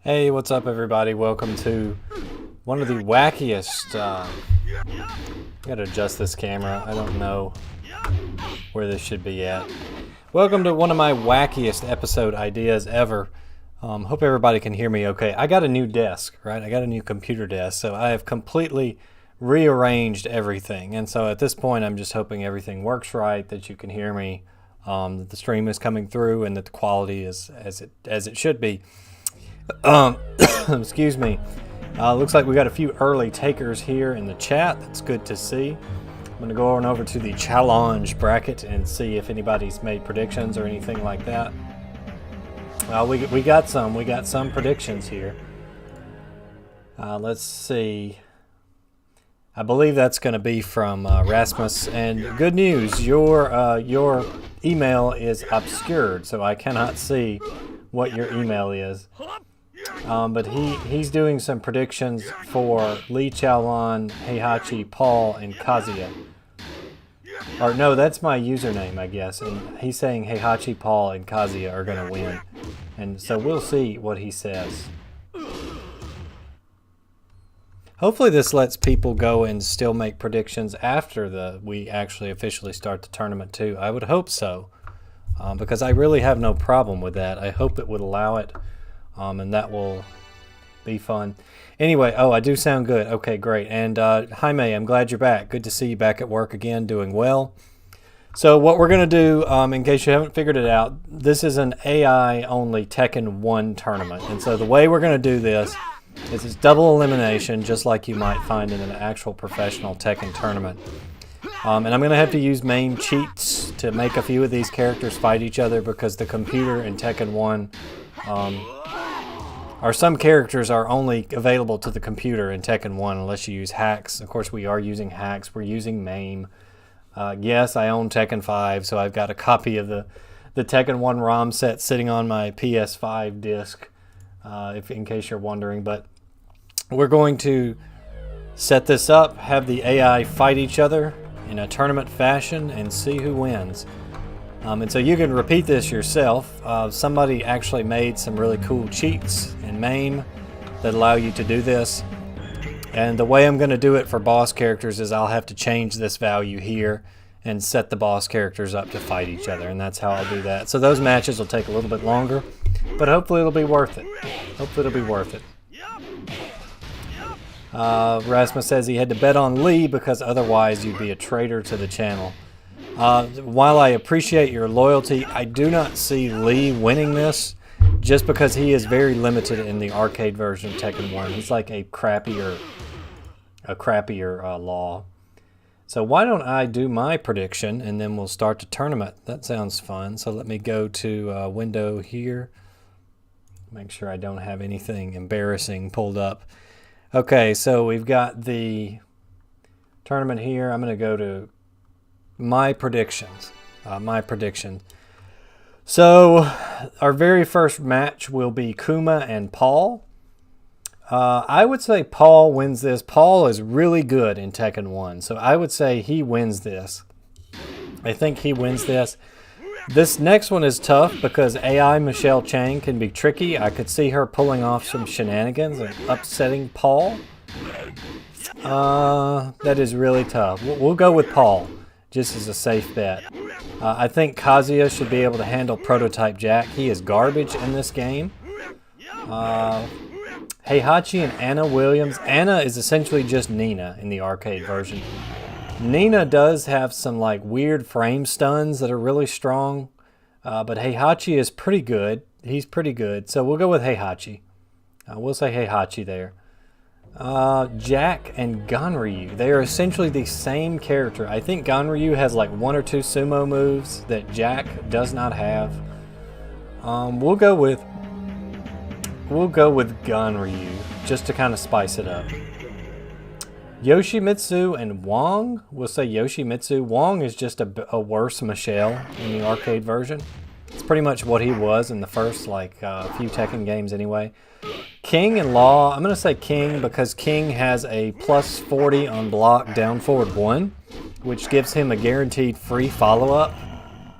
Hey, what's up everybody? Welcome to one of the wackiest, gotta adjust this camera, I don't know where this should be at. Welcome to one of my wackiest episode ideas ever. Hope everybody can hear me okay. I got a new desk, right? I got a new computer desk, so I have completely rearranged everything. And so at this point I'm just hoping everything works right, that you can hear me, that the stream is coming through, and that the quality is as it should be. Excuse me. Looks like we got a few early takers here in the chat. That's good to see. I'm going to go on over to the challenge bracket and see if anybody's made predictions or anything like that. We got some predictions here. Let's see. I believe that's going to be from Rasmus. And good news, your email is obscured, so I cannot see what your email is. But he's doing some predictions for Lee, Chow Lon, Heihachi, Paul, and Kazia. Or no, that's my username, I guess. And he's saying Heihachi, Paul, and Kazia are going to win. And so we'll see what he says. Hopefully this lets people go and still make predictions after we actually officially start the tournament too. I would hope so. Because I really have no problem with that. I hope it would allow it. And that will be fun. Anyway, oh, I do sound good. Okay, great. And Jaime, I'm glad you're back. Good to see you back at work again, doing well. So what we're going to do, in case you haven't figured it out, this is an AI-only Tekken 1 tournament. And so the way we're going to do this is it's double elimination, just like you might find in an actual professional Tekken tournament. And I'm going to have to use main cheats to make a few of these characters fight each other, because the computer in Tekken 1... or some characters are only available to the computer in Tekken 1 unless you use hacks. Of course, we are using hacks. We're using MAME. Yes, I own Tekken 5, so I've got a copy of the Tekken 1 ROM set sitting on my PS5 disc, in case you're wondering. But we're going to set this up, have the AI fight each other in a tournament fashion, and see who wins. And so you can repeat this yourself. Somebody actually made some really cool cheats in MAME that allow you to do this. And the way I'm going to do it for boss characters is I'll have to change this value here and set the boss characters up to fight each other. And that's how I'll do that. So those matches will take a little bit longer, but hopefully it'll be worth it. Hopefully it'll be worth it. Rasmus says he had to bet on Lee because otherwise you'd be a traitor to the channel. While I appreciate your loyalty, I do not see Lee winning this, just because he is very limited in the arcade version of Tekken 1. He's like a crappier Law. So why don't I do my prediction and then we'll start the tournament. That sounds fun. So let me go to window here. Make sure I don't have anything embarrassing pulled up. Okay, so we've got the tournament here. I'm going to go to my predictions. So our very first match will be Kuma and Paul. I would say Paul wins this. Paul is really good in Tekken 1, so I would say he wins this. I think he wins this. This next one is tough because AI Michel Che can be tricky. I could see her pulling off some shenanigans and upsetting Paul. That is really tough. We'll go with Paul, just as a safe bet. I think Kazuya should be able to handle Prototype Jack. He is garbage in this game. Heihachi and Anna Williams. Anna is essentially just Nina in the arcade version. Nina does have some like weird frame stuns that are really strong, but Heihachi is pretty good. He's pretty good, so we'll go with Heihachi. We'll say Heihachi there. Jack and Ganryu. They are essentially the same character. I think Ganryu has like 1 or 2 sumo moves that Jack does not have. We'll go with Ganryu just to kind of spice it up. Yoshimitsu and Wong. We'll say Yoshimitsu. Wong is just a worse Michel in the arcade version. It's pretty much what he was in the first few Tekken games anyway. King and Law. I'm going to say King because King has a plus 40 on block down forward 1, which gives him a guaranteed free follow-up.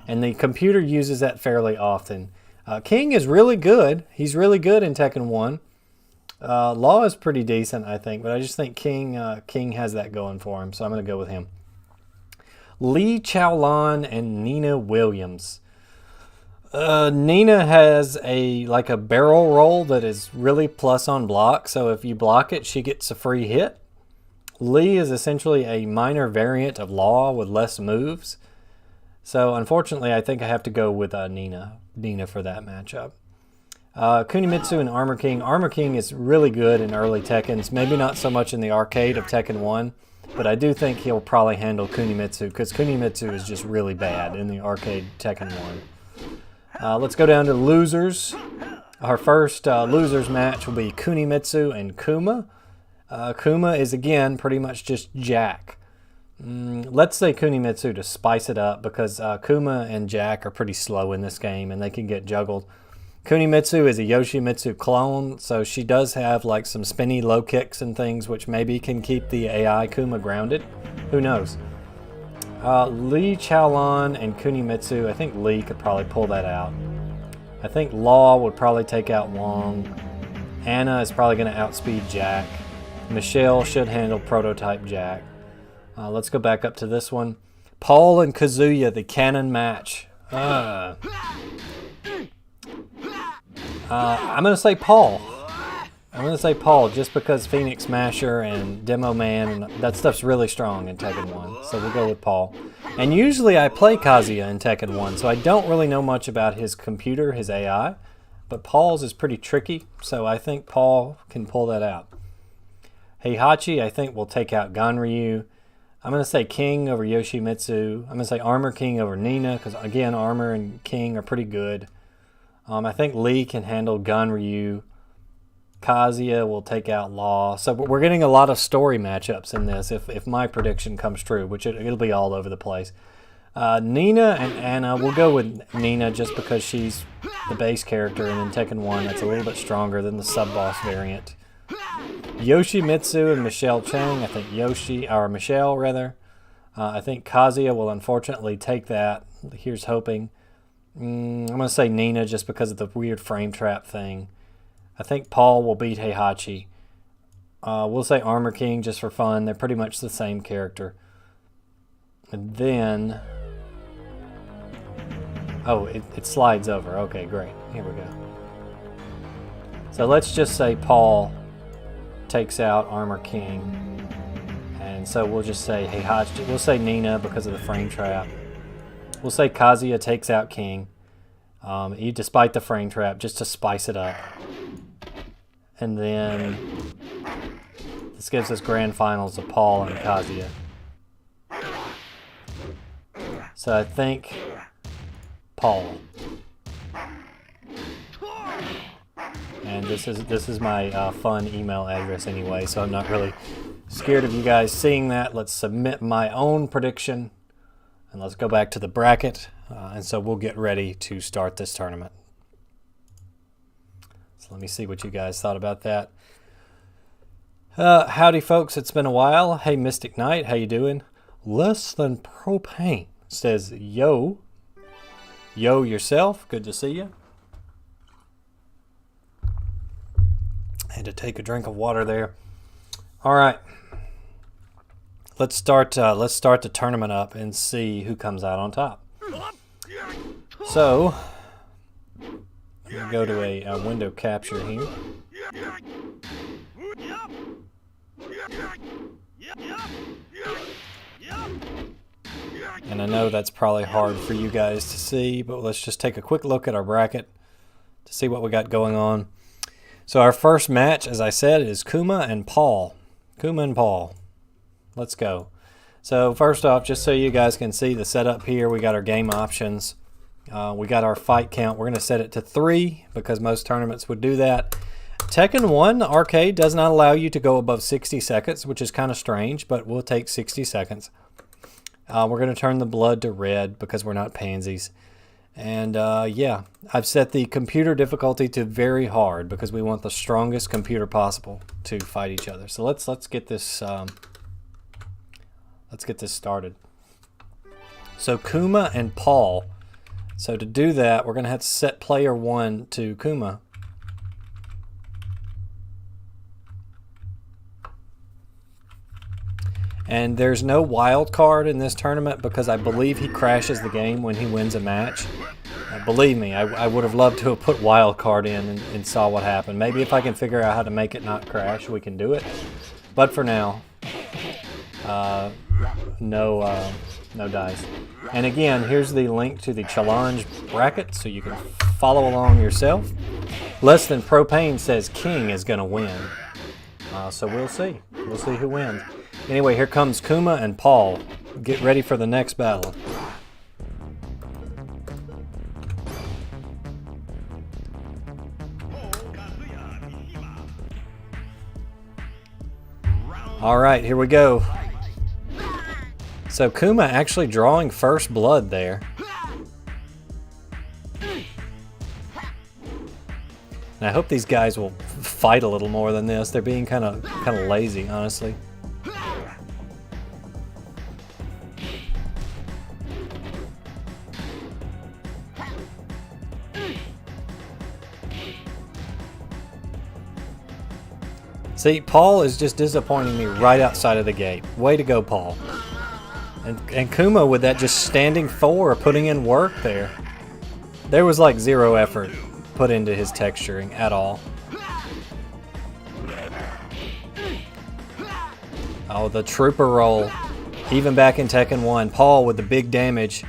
And the computer uses that fairly often. King is really good. He's really good in Tekken 1. Law is pretty decent, I think, but I just think King has that going for him, so I'm going to go with him. Chow Lon and Nina Williams. Nina has a barrel roll that is really plus on block, so if you block it, she gets a free hit. Lee is essentially a minor variant of Law with less moves. So unfortunately, I think I have to go with Nina for that matchup. Kuni Mitsub and Armor King. Armor King is really good in early Tekkens. Maybe not so much in the arcade of Tekken 1, but I do think he'll probably handle Kuni Mitsub because Kuni Mitsub is just really bad in the arcade Tekken 1. Let's go down to losers. Our first losers match will be Kuni Mitsub and Kuma. Kuma is again pretty much just Jack. Let's say Kuni Mitsub to spice it up because Kuma and Jack are pretty slow in this game and they can get juggled. Kuni Mitsub is a Yoshimitsu clone, so she does have like some spinny low kicks and things which maybe can keep the AI Kuma grounded. Who knows? Chow Lon and Kuni Mitsub. I think Lee could probably pull that out. I think Law would probably take out Wong. Anna is probably going to outspeed Jack. Michelle should handle Prototype Jack. Let's go back up to this one. Paul and Kazuya, the canon match. I'm going to say Paul. I'm going to say Paul just because Phoenix Smasher and Demo Man, and that stuff's really strong in Tekken 1. So we'll go with Paul. And usually I play Kazuya in Tekken 1, so I don't really know much about his computer, his AI. But Paul's is pretty tricky, so I think Paul can pull that out. Heihachi, I think, will take out Ganryu. I'm going to say King over Yoshimitsu. I'm going to say Armor King over Nina, because again, Armor and King are pretty good. I think Lee can handle Ganryu. Kazuya will take out Law. So we're getting a lot of story matchups in this if my prediction comes true, which it'll be all over the place. Nina and Anna, we'll go with Nina just because she's the base character, and in Tekken 1 that's a little bit stronger than the sub-boss variant. Yoshimitsu and Michel Chang, I think Michelle rather. I think Kazuya will unfortunately take that. Here's hoping. I'm going to say Nina just because of the weird frame trap thing. I think Paul will beat Heihachi. We'll say Armor King just for fun. They're pretty much the same character. And then... oh, it slides over. Okay, great. Here we go. So let's just say Paul takes out Armor King. And so we'll just say Heihachi. We'll say Nina because of the frame trap. We'll say Kazuya takes out King. Despite the frame trap, just to spice it up. And then this gives us grand finals of Paul and Kazuya. So I think Paul. And this is my fun email address anyway, so I'm not really scared of you guys seeing that. Let's submit my own prediction, and let's go back to the bracket, and so we'll get ready to start this tournament. So let me see what you guys thought about that. Howdy folks, it's been a while. Hey Mystic Knight, how you doing? Less than propane says yo. Yo yourself, good to see you. Had to take a drink of water there. All right, let's start the tournament up and see who comes out on top. So I'm gonna go to a window capture here. And I know that's probably hard for you guys to see, but let's just take a quick look at our bracket to see what we got going on. So our first match, as I said, is Kuma and Paul. Kuma and Paul. Let's go. So first off, just so you guys can see the setup here, we got our game options. We got our fight count. We're going to set it to 3 because most tournaments would do that. Tekken 1 arcade does not allow you to go above 60 seconds, which is kind of strange, but we'll take 60 seconds. We're going to turn the blood to red because we're not pansies. And yeah, I've set the computer difficulty to very hard because we want the strongest computer possible to fight each other. So let's get this started. So Kuma and Paul. So to do that, we're going to have to set player 1 to Kuma. And there's no wild card in this tournament because I believe he crashes the game when he wins a match. Believe me, I would have loved to have put wild card in and saw what happened. Maybe if I can figure out how to make it not crash, we can do it. But for now, no dice. And again, here's the link to the challenge bracket so you can follow along yourself. Less than propane says King is going to win. So we'll see. We'll see who wins. Anyway, here comes Kuma and Paul. Get ready for the next battle. All right, here we go. So Kuma actually drawing first blood there. And I hope these guys will fight a little more than this. They're being kind of lazy, honestly. See, Paul is just disappointing me right outside of the gate. Way to go, Paul. And Kuma with that just standing 4, putting in work there. There was like 0 effort put into his texturing at all. Oh, the trooper roll. Even back in Tekken 1, Paul with the big damage.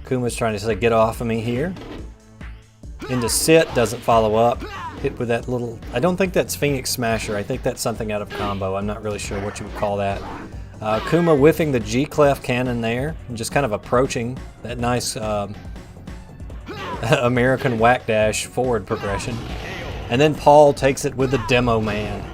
Kuma's trying to say, get off of me here. Into sit, doesn't follow up. Hit with that little, I don't think that's Phoenix Smasher. I think that's something out of combo. I'm not really sure what you would call that. Kuma whiffing the G-clef cannon there, and just kind of approaching that nice American whack dash forward progression. And then Paul takes it with the Demo Man.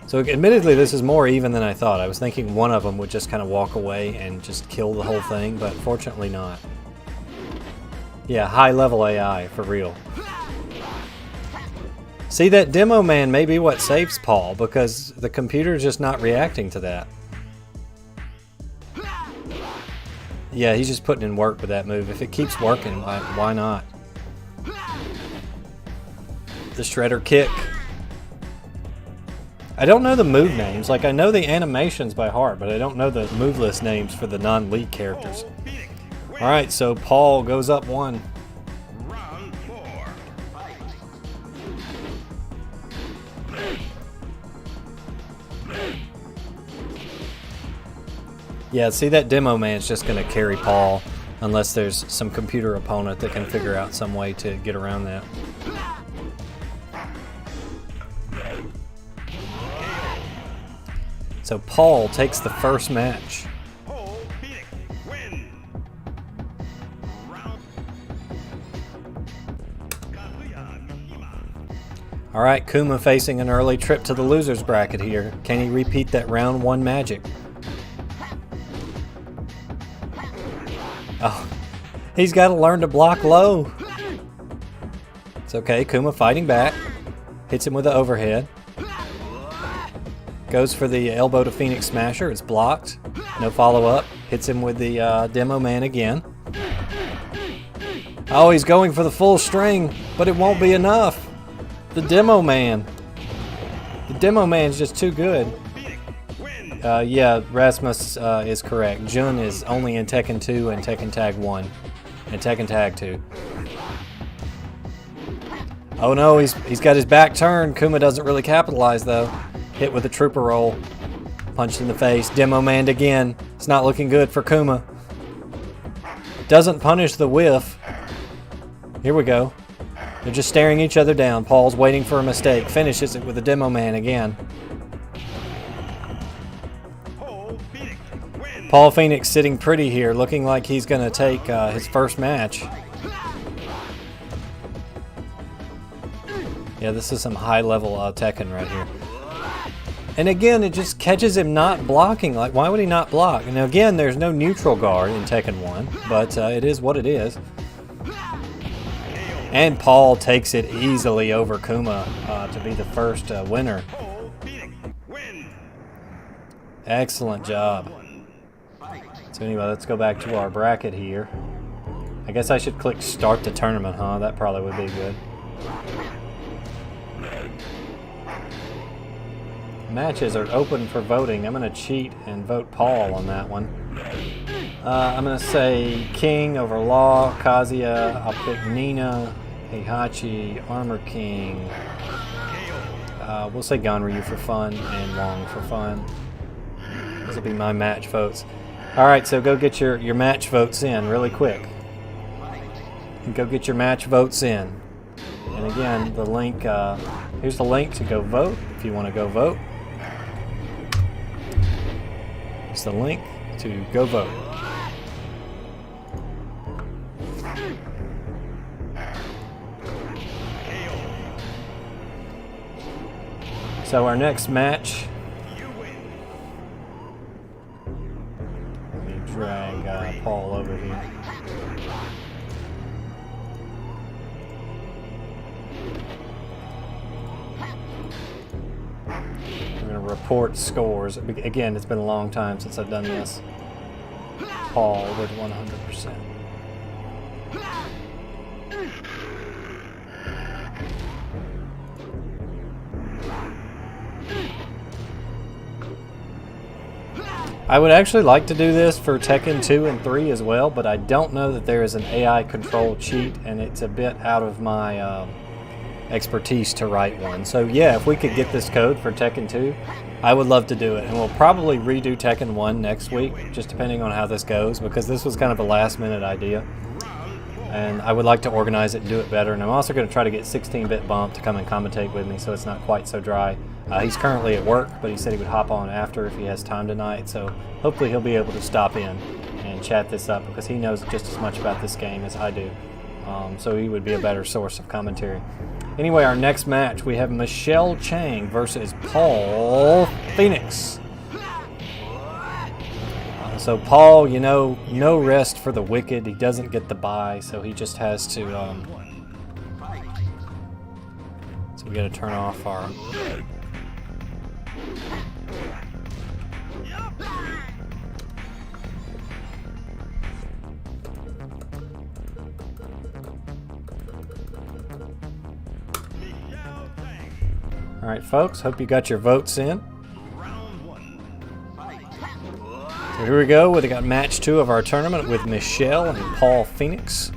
So admittedly, this is more even than I thought. I was thinking one of them would just kind of walk away and just kill the whole thing, but fortunately not. Yeah, high level AI, for real. See, that Demo Man may be what saves Paul, because the computer's just not reacting to that. Yeah, he's just putting in work with that move. If it keeps working, why not? The Shredder Kick. I don't know the move names. Like, I know the animations by heart, but I don't know the move list names for the non-league characters. Alright, so Paul goes up 1. Yeah, see, that Demo Man's just going to carry Paul unless there's some computer opponent that can figure out some way to get around that. So Paul takes the first match. All right, Kuma facing an early trip to the loser's bracket here. Can he repeat that round 1 magic? Oh, he's got to learn to block low. It's okay, Kuma fighting back. Hits him with the overhead. Goes for the elbow to Phoenix Smasher. It's blocked. No follow-up. Hits him with the Demo Man again. Oh, he's going for the full string, but it won't be enough. The Demo Man. The Demo Man's just too good. Yeah, Rasmus is correct. Jun is only in Tekken 2 and Tekken Tag 1. And Tekken Tag 2. Oh no, he's got his back turned. Kuma doesn't really capitalize though. Hit with a trooper roll. Punched in the face. Demo Man again. It's not looking good for Kuma. Doesn't punish the whiff. Here we go. They're just staring each other down. Paul's waiting for a mistake. Finishes it with a Demo Man again. Paul Phoenix sitting pretty here, looking like he's going to take his first match. Yeah, this is some high-level Tekken right here. And again, it just catches him not blocking. Like, why would he not block? And again, there's no neutral guard in Tekken 1, but it is what it is. And Paul takes it easily over Kuma to be the first winner. Excellent job. So anyway, let's go back to our bracket here. I guess I should click start the tournament, huh? That probably would be good. Matches are open for voting. I'm going to cheat and vote Paul on that one. I'm going to say King over Law, Kazia. I'll pick Nina, Heihachi, Armor King. We'll say Ganryu for fun and Wang for fun. Those will be my match votes. Alright, so go get your match votes in really quick. And go get your match votes in. And again, the link, here's the link to go vote if you want to go vote. It's the link to go vote. So our next match, let me drag Paul over here. We're going to report scores. Again, it's been a long time since I've done this. Paul with 100%. I would actually like to do this for Tekken 2 and 3 as well, but I don't know that there is an AI control cheat, and it's a bit out of my expertise to write one. So yeah, if we could get this code for Tekken 2, I would love to do it. And we'll probably redo Tekken 1 next week, just depending on how this goes, because this was kind of a last-minute idea. And I would like to organize it and do it better. And I'm also going to try to get 16-Bit Bump to come and commentate with me so it's not quite so dry. He's currently at work, but he said he would hop on after if he has time tonight. So hopefully he'll be able to stop in and chat this up, because he knows just as much about this game as I do. So he would be a better source of commentary. Anyway, our next match, we have Michel Chang versus Paul Phoenix. So Paul, you know, no rest for the wicked. He doesn't get the bye, so he just has to... so we got to turn off our... Alright folks, hope you got your votes in. So here we go, we got match 2 of our tournament with Michel and Paul Phoenix.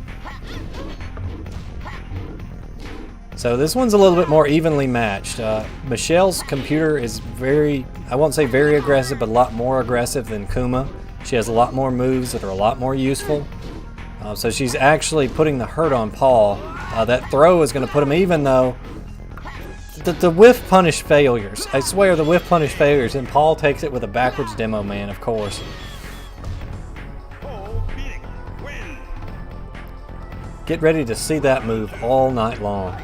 So this one's a little bit more evenly matched. Michelle's computer is very, I won't say very aggressive, but a lot more aggressive than Kuma. She has a lot more moves that are a lot more useful. So she's actually putting the hurt on Paul. That throw is going to put him even though the whiff punish failures. I swear the whiff punish failures, and Paul takes it with a backwards demo man, of course. Get ready to see that move all night long.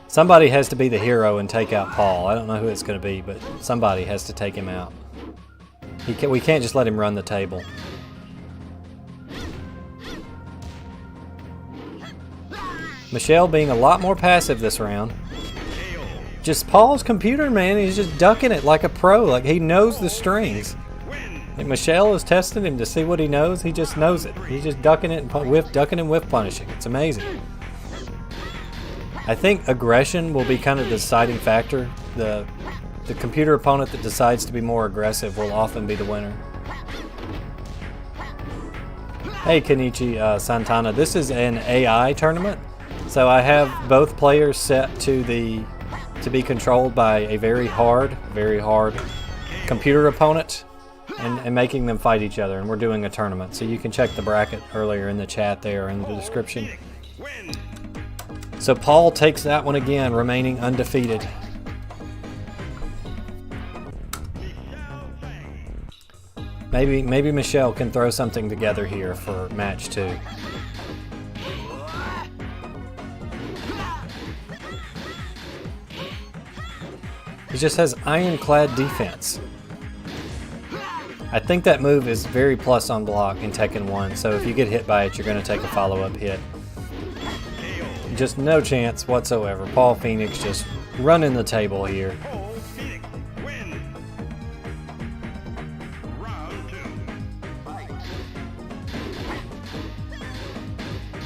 Somebody has to be the hero and take out Paul. I don't know who it's going to be, but somebody has to take him out. We can't just let him run the table. Michel being a lot more passive this round. Just Paul's computer, man, he's just ducking it like a pro. Like he knows the strings. Like Michel is testing him to see what he knows. He just knows it. He's just ducking it and ducking and whiff punishing. It's amazing. I think aggression will be kind of the deciding factor. The computer opponent that decides to be more aggressive will often be the winner. Hey Kenichi Santana, this is an AI tournament, so I have both players set to be controlled by a very hard computer opponent and making them fight each other, and we're doing a tournament. So you can check the bracket earlier in the chat there in the description. So Paul takes that one again, remaining undefeated. Maybe Michel can throw something together here for match 2. He just has ironclad defense. I think that move is very plus on block in Tekken 1, so if you get hit by it, you're going to take a follow-up hit. Just no chance whatsoever. Paul Phoenix just running the table here.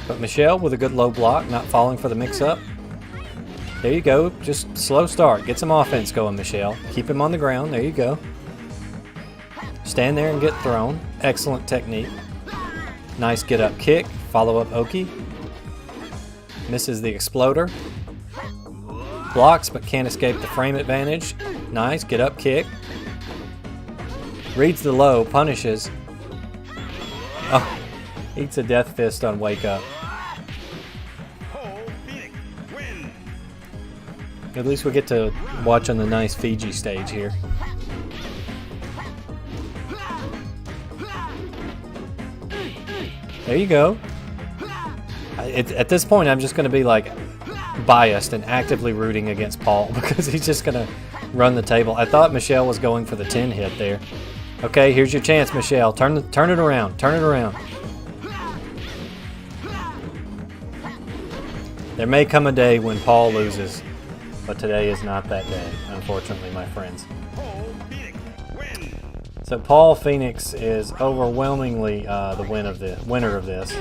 But Michel with a good low block, not falling for the mix-up. There you go. Just slow start. Get some offense going, Michel. Keep him on the ground. There you go. Stand there and get thrown. Excellent technique. Nice get-up kick. Follow-up Oki. Misses the exploder. Blocks but can't escape the frame advantage. Nice get-up kick. Reads the low. Punishes. Oh, eats a death fist on wake up. At least we get to watch on the nice Fiji stage here. There you go. At this point, I'm just going to be like biased and actively rooting against Paul because he's just going to run the table. I thought Michel was going for the 10 hit there. Okay, here's your chance, Michel. Turn it around. Turn it around. There may come a day when Paul loses, but today is not that day, unfortunately, my friends. So Paul Phoenix is overwhelmingly the winner of this.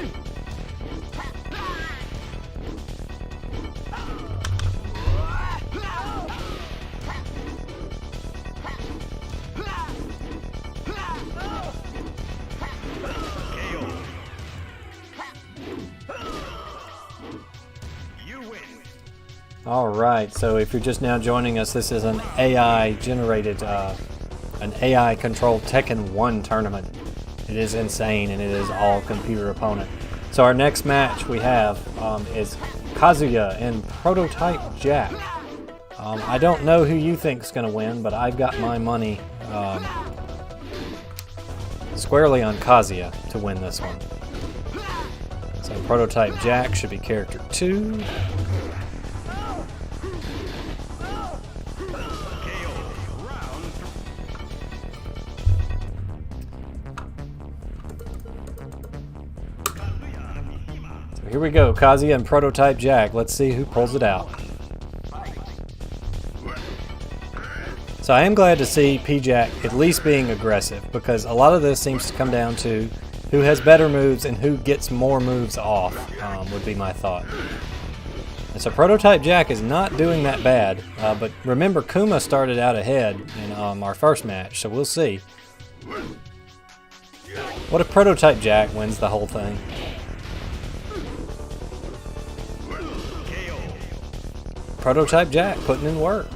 Alright, so if you're just now joining us, this is an AI-generated, an AI-controlled Tekken 1 tournament. It is insane, and it is all computer opponent. So our next match we have is Kazuya and Prototype Jack. I don't know who you think is going to win, but I've got my money squarely on Kazuya to win this one. So Prototype Jack should be character 2. Here we go, Kazia and Prototype Jack. Let's see who pulls it out. So I am glad to see P-Jack at least being aggressive, because a lot of this seems to come down to who has better moves and who gets more moves off, would be my thought. And so Prototype Jack is not doing that bad, but remember Kuma started out ahead in our first match, so we'll see. What if Prototype Jack wins the whole thing? Prototype Jack putting in work.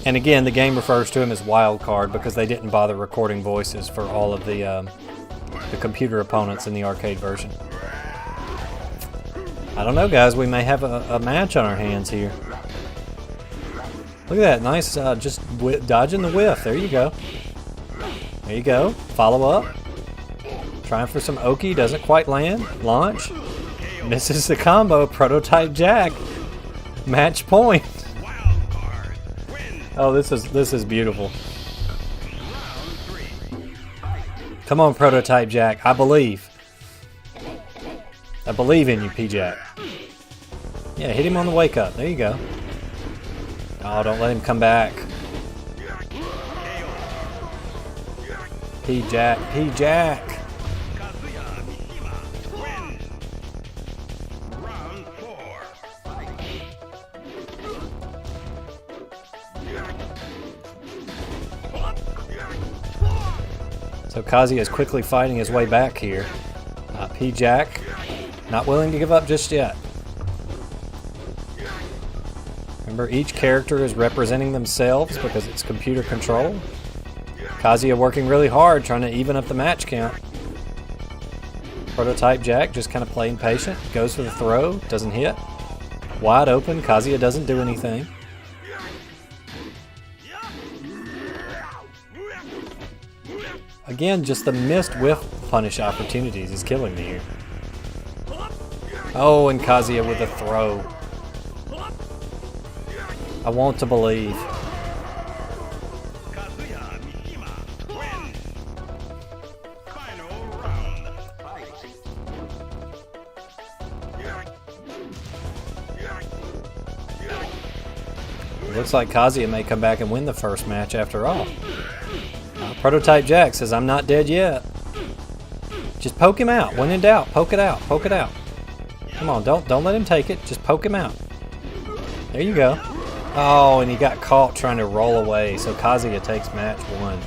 And again, the game refers to him as wild card because they didn't bother recording voices for all of the the computer opponents in the arcade version. I don't know, guys. We may have a match on our hands here. Look at that. Nice, just dodging the whiff. There you go. There you go. Follow up. Trying for some Oki. Doesn't quite land. Launch. Misses the combo. Prototype Jack. Match point. Oh, this is beautiful. Come on, Prototype Jack. I believe. I believe in you, P-Jack. Yeah, hit him on the wake up. There you go. Oh, don't let him come back. P-Jack, P-Jack. So Kazuya is quickly fighting his way back here. P-Jack, not willing to give up just yet. Remember, each character is representing themselves because it's computer control. Kazuya working really hard, trying to even up the match count. Prototype Jack just kind of playing patient. Goes for the throw, doesn't hit. Wide open, Kazuya doesn't do anything. Again, just the missed whiff punish opportunities is killing me here. Oh, and Kazuya with a throw. I want to believe. It looks like Kazuya may come back and win the first match after all. Prototype Jack says, I'm not dead yet. Just poke him out. When in doubt, poke it out. Poke it out. Come on, don't let him take it. Just poke him out. There you go. Oh, and he got caught trying to roll away, so Kazuya takes match 1.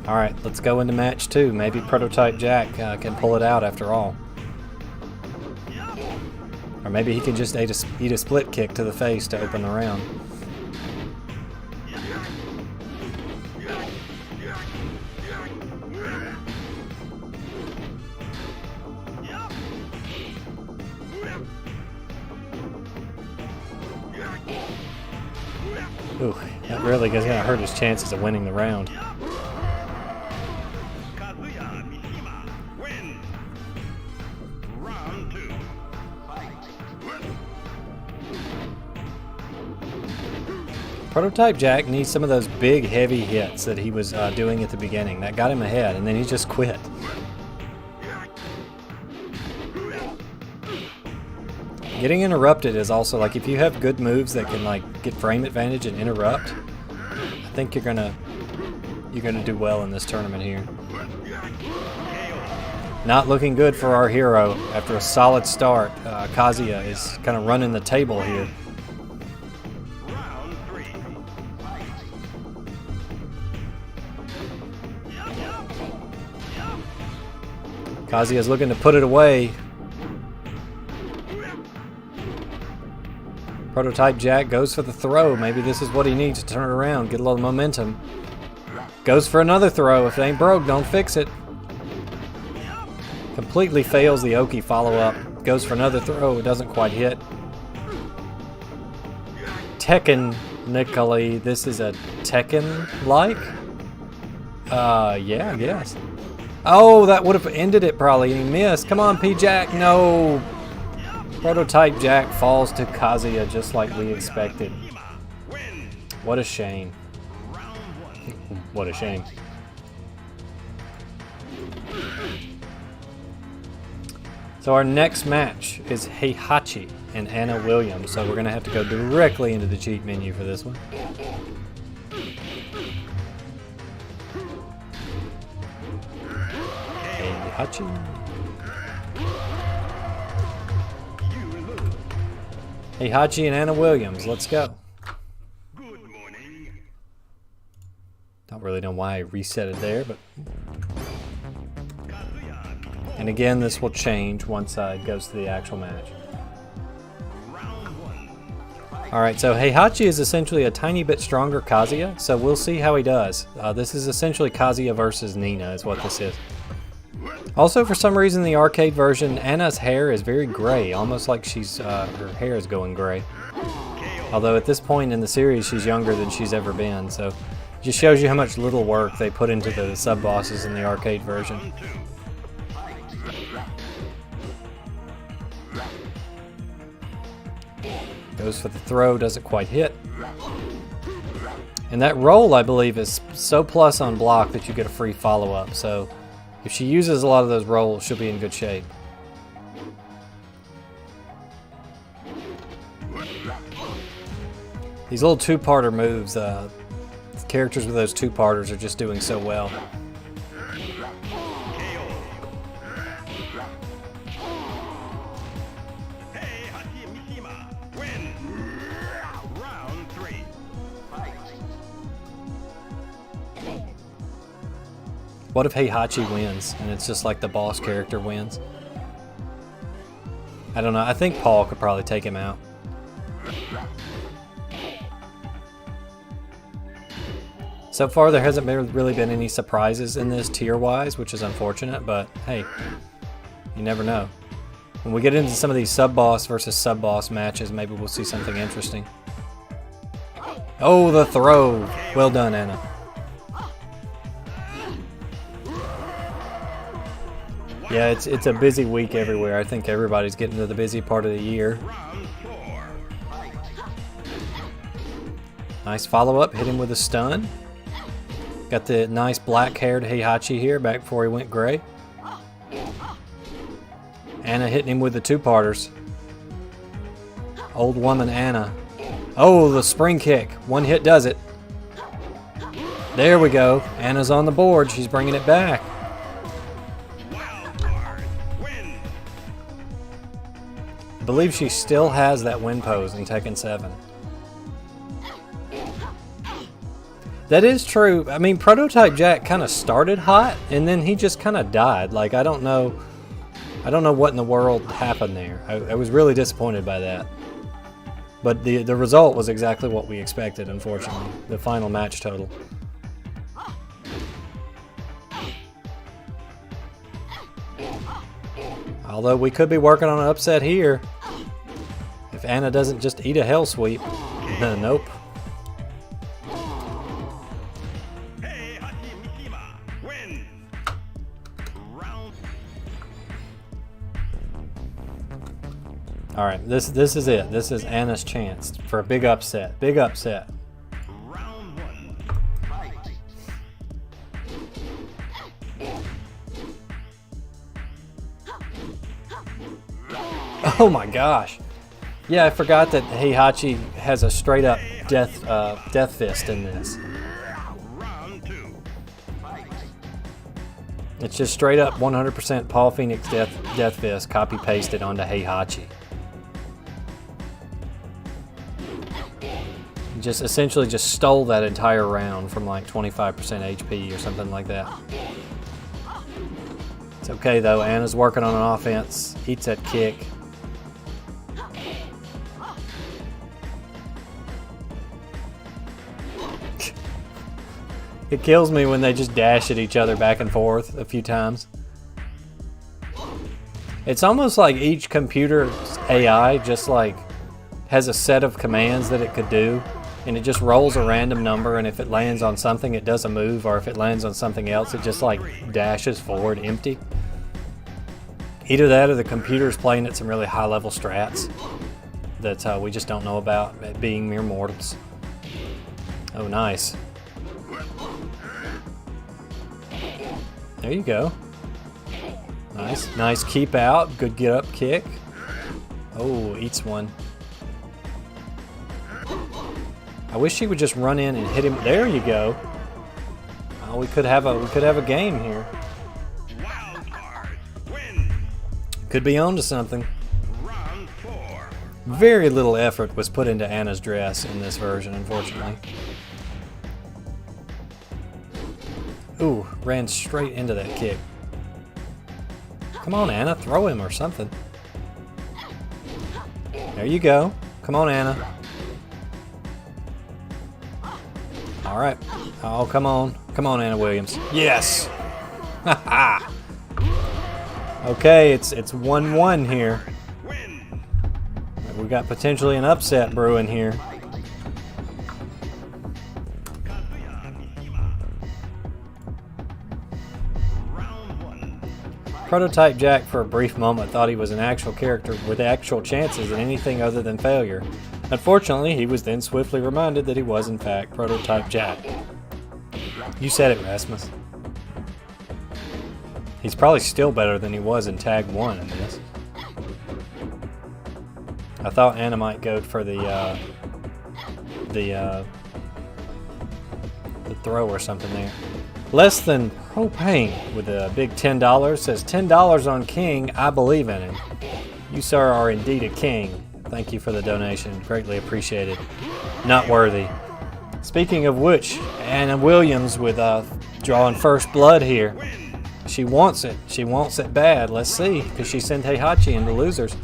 Alright, let's go into match 2. Maybe Prototype Jack can pull it out after all. Or maybe he can just eat a split kick to the face to open the round. Ooh, that really is going to hurt his chances of winning the round. Prototype Jack needs some of those big, heavy hits that he was doing at the beginning. That got him ahead, and then he just quit. Getting interrupted is also, like, if you have good moves that can, like, get frame advantage and interrupt, I think you're gonna do well in this tournament here. Not looking good for our hero after a solid start. Kazuya is kind of running the table here. Kazuya's looking to put it away. Prototype Jack goes for the throw. Maybe this is what he needs to turn it around, get a little momentum. Goes for another throw. If it ain't broke, don't fix it. Completely fails the Oki follow-up. Goes for another throw. It doesn't quite hit. Technically, this is a Tekken-like? Yeah, I guess. Oh, that would have ended it probably. He missed. Come on, P-Jack. No. Prototype Jack falls to Kazuya just like we expected. What a shame. What a shame. So our next match is Heihachi and Anna Williams. So we're going to have to go directly into the cheat menu for this one. Heihachi. Heihachi and Anna Williams. Let's go. Don't really really know why I reset it there, but... And again, this will change once it goes to the actual match. Alright, so Heihachi is essentially a tiny bit stronger Kazuya, so we'll see how he does. This is essentially Kazuya versus Nina is what this is. Also, for some reason, the arcade version, Anna's hair is very gray, almost like she's her hair is going gray. Although at this point in the series, she's younger than she's ever been, so it just shows you how much little work they put into the sub-bosses in the arcade version. Goes for the throw, doesn't quite hit. And that roll, I believe, is so plus on block that you get a free follow-up. So if she uses a lot of those rolls, she'll be in good shape. These little two-parter moves, characters with those two-parters are just doing so well. What if Heihachi wins and it's just like the boss character wins? I don't know. I think Paul could probably take him out. So far there hasn't really been any surprises in this tier-wise, which is unfortunate, but hey, you never know. When we get into some of these sub-boss versus sub-boss matches, maybe we'll see something interesting. Oh, the throw! Well done, Anna. Yeah, it's a busy week everywhere. I think everybody's getting to the busy part of the year. Nice follow-up, hit him with a stun. Got the nice black-haired Heihachi here back before he went gray. Anna hitting him with the two-parters. Old woman Anna. Oh, the spring kick. One hit does it. There we go. Anna's on the board. She's bringing it back. I believe she still has that win pose in Tekken 7. That is true. I mean, Prototype Jack kind of started hot, and then he just kind of died. Like, I don't know what in the world happened there. I was really disappointed by that. But the result was exactly what we expected, unfortunately. The final match total. Although we could be working on an upset here. If Anna doesn't just eat a hell sweep. Nope. Alright, this is it. This is Anna's chance for a big upset. Big upset. Round one, fight. Oh my gosh. Yeah, I forgot that Heihachi has a straight up death fist in this. Round two, fight. It's just straight up 100% Paul Phoenix death fist copy pasted onto Heihachi. Just essentially just stole that entire round from like 25% HP or something like that. It's okay though, Anna's working on an offense, eats that kick. It kills me when they just dash at each other back and forth a few times. It's almost like each computer's AI just like has a set of commands that it could do. And it just rolls a random number, and if it lands on something, it does a move, or if it lands on something else, it just like dashes forward empty. Either that or the computer's playing at some really high-level strats that we just don't know about, being mere mortals. Oh, nice. There you go. Nice. Nice keep out. Good get up kick. Oh, eats one. I wish he would just run in and hit him. There you go. Oh, we could have a game here. Wild card, win. Could be on to something. Round four. Very little effort was put into Anna's dress in this version, unfortunately. Ooh, ran straight into that kick. Come on, Anna, throw him or something. There you go. Come on, Anna. All right. Oh, come on. Come on, Anna Williams. Yes! Haha! Okay, it's 1-1 here. We got potentially an upset brewing here. Prototype Jack for a brief moment thought he was an actual character with actual chances at anything other than failure. Unfortunately, he was then swiftly reminded that he was in fact Prototype Jack. You said it, Rasmus. He's probably still better than he was in Tag 1 in this. I thought Anna might go for the throw or something there. Less than propane with a big $10 says $10 on King. I believe in him. You, sir, are indeed a king. Thank you for the donation. Greatly appreciated. Not worthy. Speaking of which, Anna Williams with drawing first blood here. She wants it. She wants it bad. Let's see, because she sent Heihachi into losers.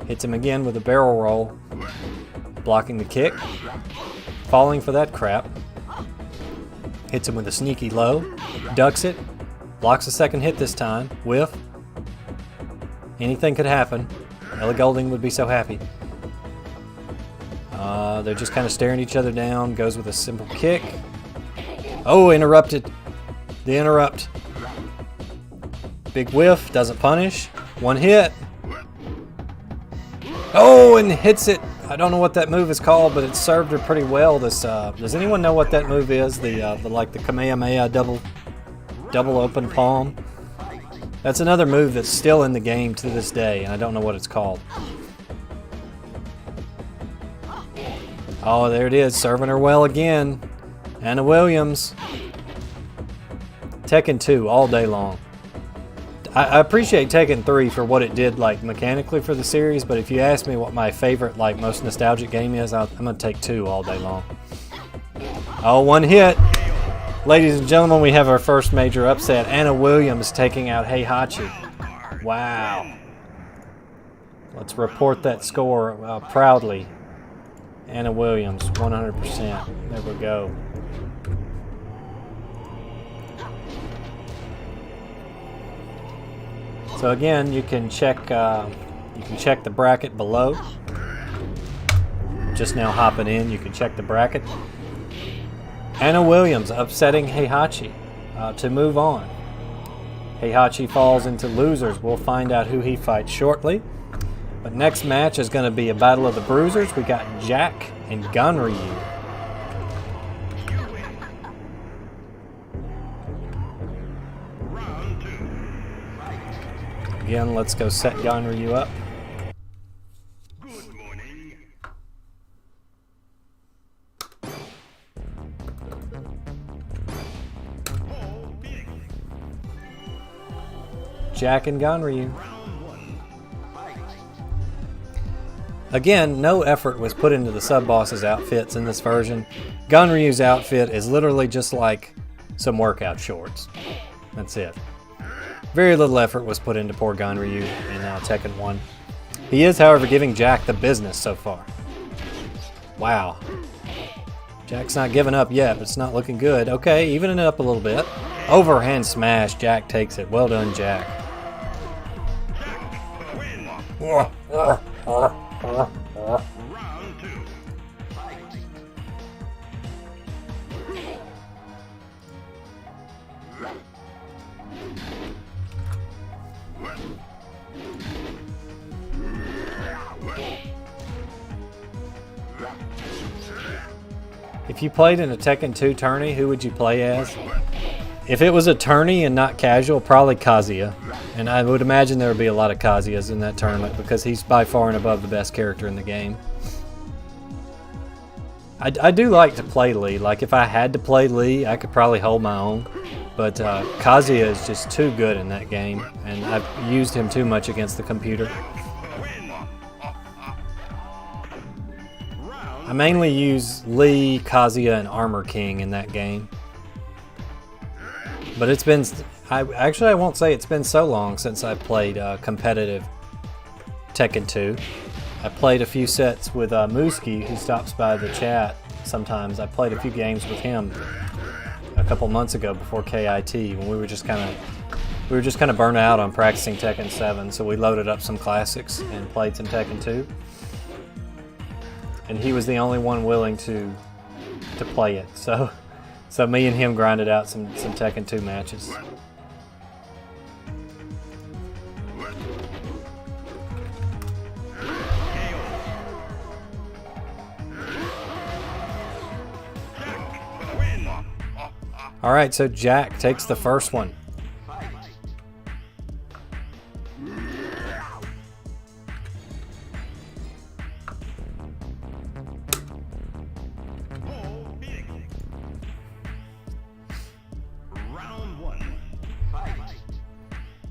Hits him again with a barrel roll. Blocking the kick. Falling for that crap. Hits him with a sneaky low. Ducks it. Blocks the second hit this time. Whiff. Anything could happen. Ella Golding would be so happy. They're just kind of staring each other down. Goes with a simple kick. Oh, interrupted. The interrupt. Big whiff. Doesn't punish. One hit. Oh, and hits it. I don't know what that move is called, but it served her pretty well. This does anyone know what that move is? The like the Kamehameha double open palm. That's another move that's still in the game to this day, and I don't know what it's called. Oh, there it is, serving her well again. Anna Williams. Tekken 2 all day long. I appreciate Tekken 3 for what it did, like, mechanically for the series, but if you ask me what my favorite, like, most nostalgic game is, I'm going to take 2 all day long. Oh, one hit. Ladies and gentlemen, we have our first major upset. Anna Williams taking out Heihachi. Wow. Let's report that score proudly. Anna Williams, 100%. There we go. So again, you can check the bracket below. Just now hopping in, you can check the bracket. Anna Williams upsetting Heihachi to move on. Heihachi falls into losers. We'll find out who he fights shortly. But next match is going to be a battle of the bruisers. We got Jack and Ganryu. Again, let's go set Ganryu up. Good morning. Oh, big. Jack and Ganryu. Again, no effort was put into the sub-boss's outfits in this version. Ganryu's outfit is literally just like some workout shorts. That's it. Very little effort was put into poor Ganryu in Tekken 1. He is, however, giving Jack the business so far. Wow. Jack's not giving up yet, but it's not looking good. Okay, evening it up a little bit. Overhand smash. Jack takes it. Well done, Jack. Round 2. If you played in a Tekken 2 tourney, who would you play as? If it was a tourney and not casual, probably Kazuya. And I would imagine there would be a lot of Kazuyas in that tournament because he's by far and above the best character in the game. I do like to play Lee. Like if I had to play Lee, I could probably hold my own. But Kazuya is just too good in that game, and I've used him too much against the computer. I mainly use Lee, Kazuya, and Armor King in that game. But it's been, I won't say it's been so long since I played competitive Tekken 2. I played a few sets with Mooski, who stops by the chat sometimes. I played a few games with him a couple months ago before KIT, when we were just kind of burnt out on practicing Tekken 7, so we loaded up some classics and played some Tekken 2. And he was the only one willing to play it, so me and him grinded out some Tekken 2 matches. All right, so Jack takes the first one.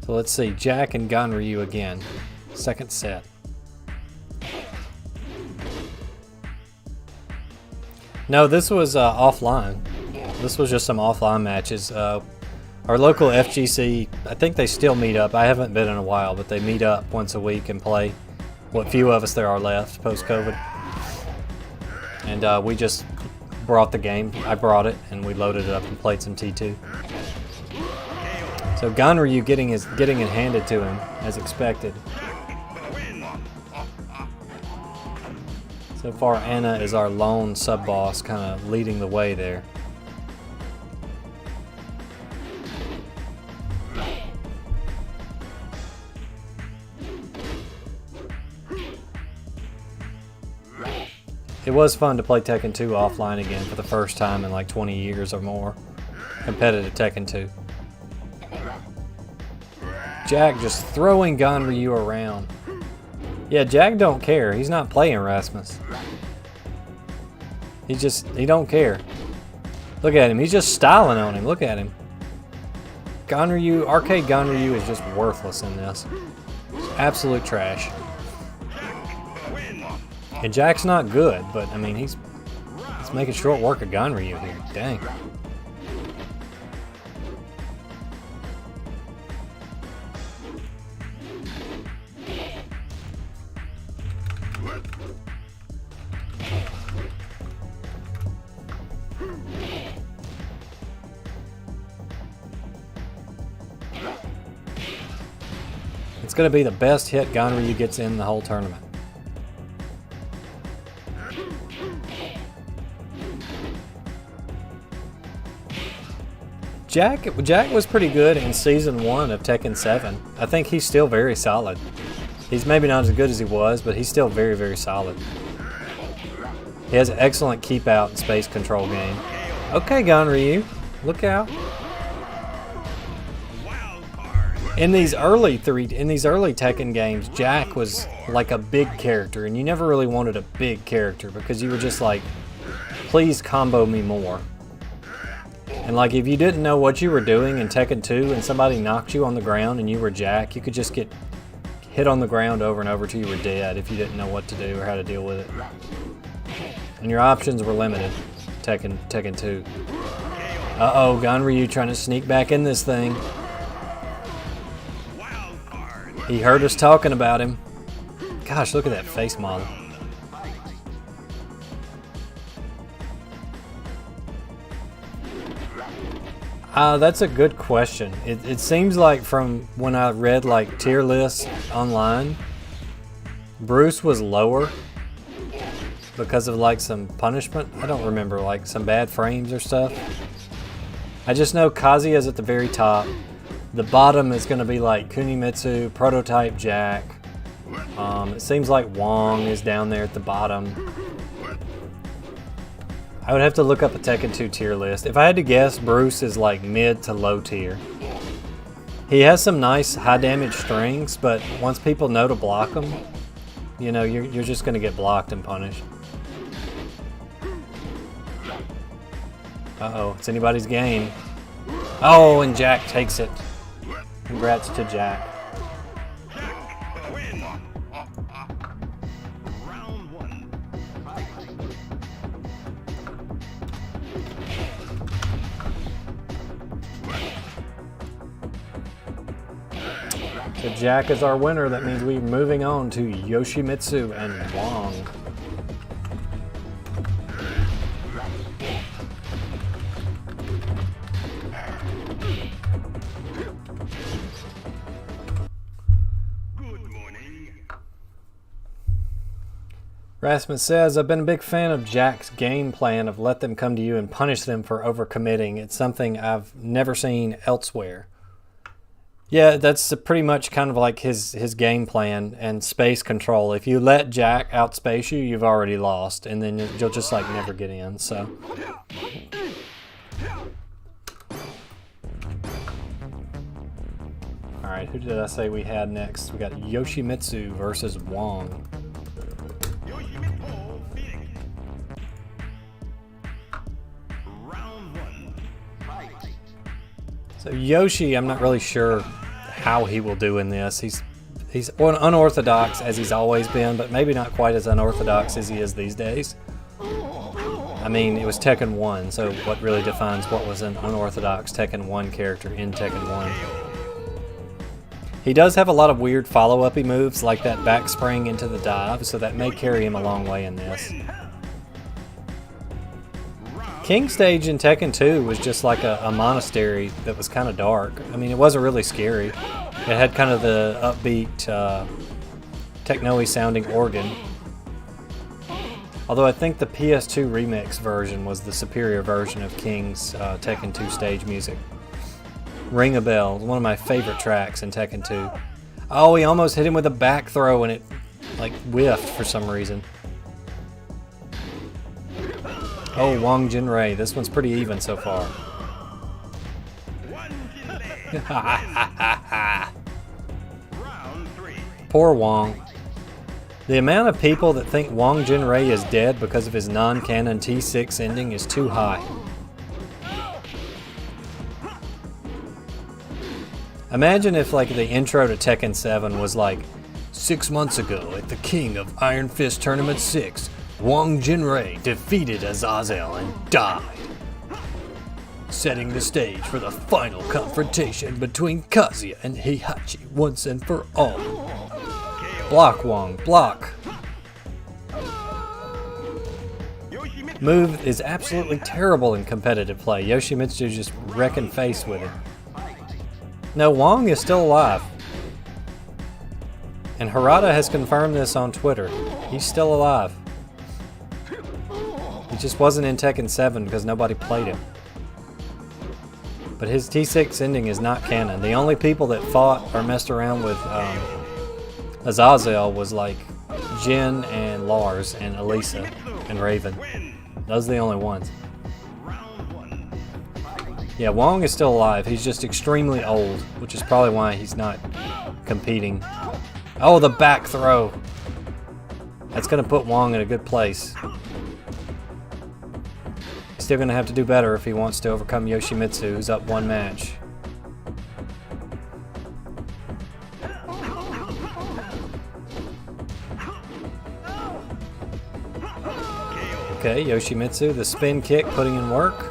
So let's see, Jack and Ganryu again. Second set. No, this was offline. This was just some offline matches. Our local FGC, I think they still meet up. I haven't been in a while, but they meet up once a week and play what few of us there are left post-COVID. And we just brought the game. I brought it, and we loaded it up and played some T2. So Ganryu getting it handed to him as expected. So far, Anna is our lone sub-boss, kind of leading the way there. It was fun to play Tekken 2 offline again for the first time in like 20 years or more. Competitive Tekken 2. Jack just throwing Ganryu around. Yeah, Jack don't care. He's not playing Rasmus. He don't care. Look at him. He's just styling on him. Look at him. Ganryu, arcade Ganryu is just worthless in this. Absolute trash. And Jack's not good, but I mean he's making short work of Ganryu here. Dang. It's going to be the best hit Ganryu gets in the whole tournament. Jack was pretty good in Season 1 of Tekken 7. I think he's still very solid. He's maybe not as good as he was, but he's still very, very solid. He has an excellent keep out and space control game. Okay, Ganryu, look out. In these early Tekken games, Jack was like a big character, and you never really wanted a big character because you were just like, please combo me more. And like if you didn't know what you were doing in Tekken 2 and somebody knocked you on the ground and you were Jack, you could just get hit on the ground over and over till you were dead if you didn't know what to do or how to deal with it. And your options were limited. Tekken 2. Uh-oh, Ganryu trying to sneak back in this thing. He heard us talking about him. Gosh, look at that face model. That's a good question. It seems like from when I read like tier lists online, Bruce was lower because of like some punishment. I don't remember, like some bad frames or stuff. I just know Kazuya's at the very top. The bottom is going to be like Kuni Mitsub, Prototype Jack. It seems like Wang is down there at the bottom. I would have to look up a Tekken 2 tier list. If I had to guess, Bruce is like mid to low tier. He has some nice high damage strings, but once people know to block them, you know, you're just going to get blocked and punished. Uh-oh, it's anybody's game. Oh, and Jack takes it. Congrats to Jack. If Jack is our winner, that means we're moving on to Yoshimitsu and Wong. Rasmus says, I've been a big fan of Jack's game plan of let them come to you and punish them for overcommitting. It's something I've never seen elsewhere. Yeah, that's pretty much kind of like his game plan and space control. If you let Jack outspace you, you've already lost, and then you'll just like never get in. So, all right, who did I say we had next? We got Yoshimitsu versus Wong. So Yoshi, I'm not really sure how he will do in this. He's unorthodox as he's always been, but maybe not quite as unorthodox as he is these days. I mean, it was Tekken 1, so what really defines what was an unorthodox Tekken 1 character in Tekken 1? He does have a lot of weird follow-up-y moves, like that back spring into the dive, so that may carry him a long way in this. King Stage in Tekken 2 was just like a monastery that was kind of dark. I mean, it wasn't really scary. It had kind of the upbeat, techno-y sounding organ. Although I think the PS2 remix version was the superior version of King's Tekken 2 stage music. Ring a Bell, one of my favorite tracks in Tekken 2. Oh, he almost hit him with a back throw and it like whiffed for some reason. Oh, Wang Jinrei. This one's pretty even so far. Poor Wong. The amount of people that think Wang Jinrei is dead because of his non-canon T6 ending is too high. Imagine if like the intro to Tekken 7 was like, 6 months ago at the King of Iron Fist Tournament 6, Wang Jinrei defeated Azazel and died, setting the stage for the final confrontation between Kazuya and Heihachi once and for all. Block, Wong, block. Move is absolutely terrible in competitive play. Yoshimitsu just wrecking face with it. No, Wong is still alive. And Harada has confirmed this on Twitter. He's still alive. He just wasn't in Tekken 7 because nobody played him. But his T6 ending is not canon. The only people that fought or messed around with Azazel was like Jin and Lars and Elisa and Raven. Those are the only ones. Yeah, Wong is still alive. He's just extremely old, which is probably why he's not competing. Oh, the back throw. That's going to put Wong in a good place. He's still going to have to do better if he wants to overcome Yoshimitsu, who's up one match. Okay, Yoshimitsu, the spin kick, putting in work.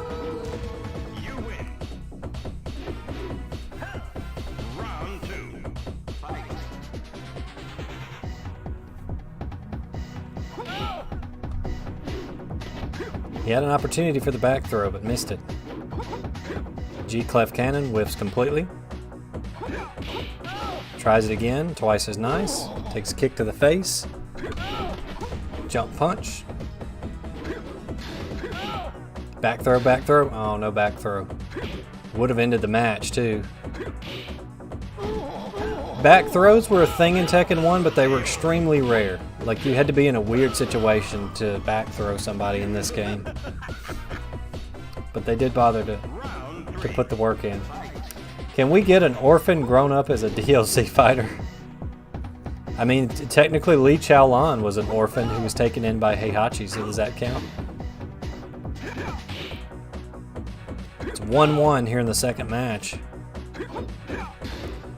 He had an opportunity for the back throw, but missed it. G-clef cannon whiffs completely. Tries it again, twice as nice. Takes a kick to the face. Jump punch. Back throw, back throw. Oh, no back throw. Would have ended the match, too. Back throws were a thing in Tekken 1, but they were extremely rare. Like, you had to be in a weird situation to back throw somebody in this game. But they did bother to put the work in. Can we get an orphan grown up as a DLC fighter? I mean, technically Lee Chow Lon was an orphan who was taken in by Heihachi, so does that count? It's 1-1 here in the second match.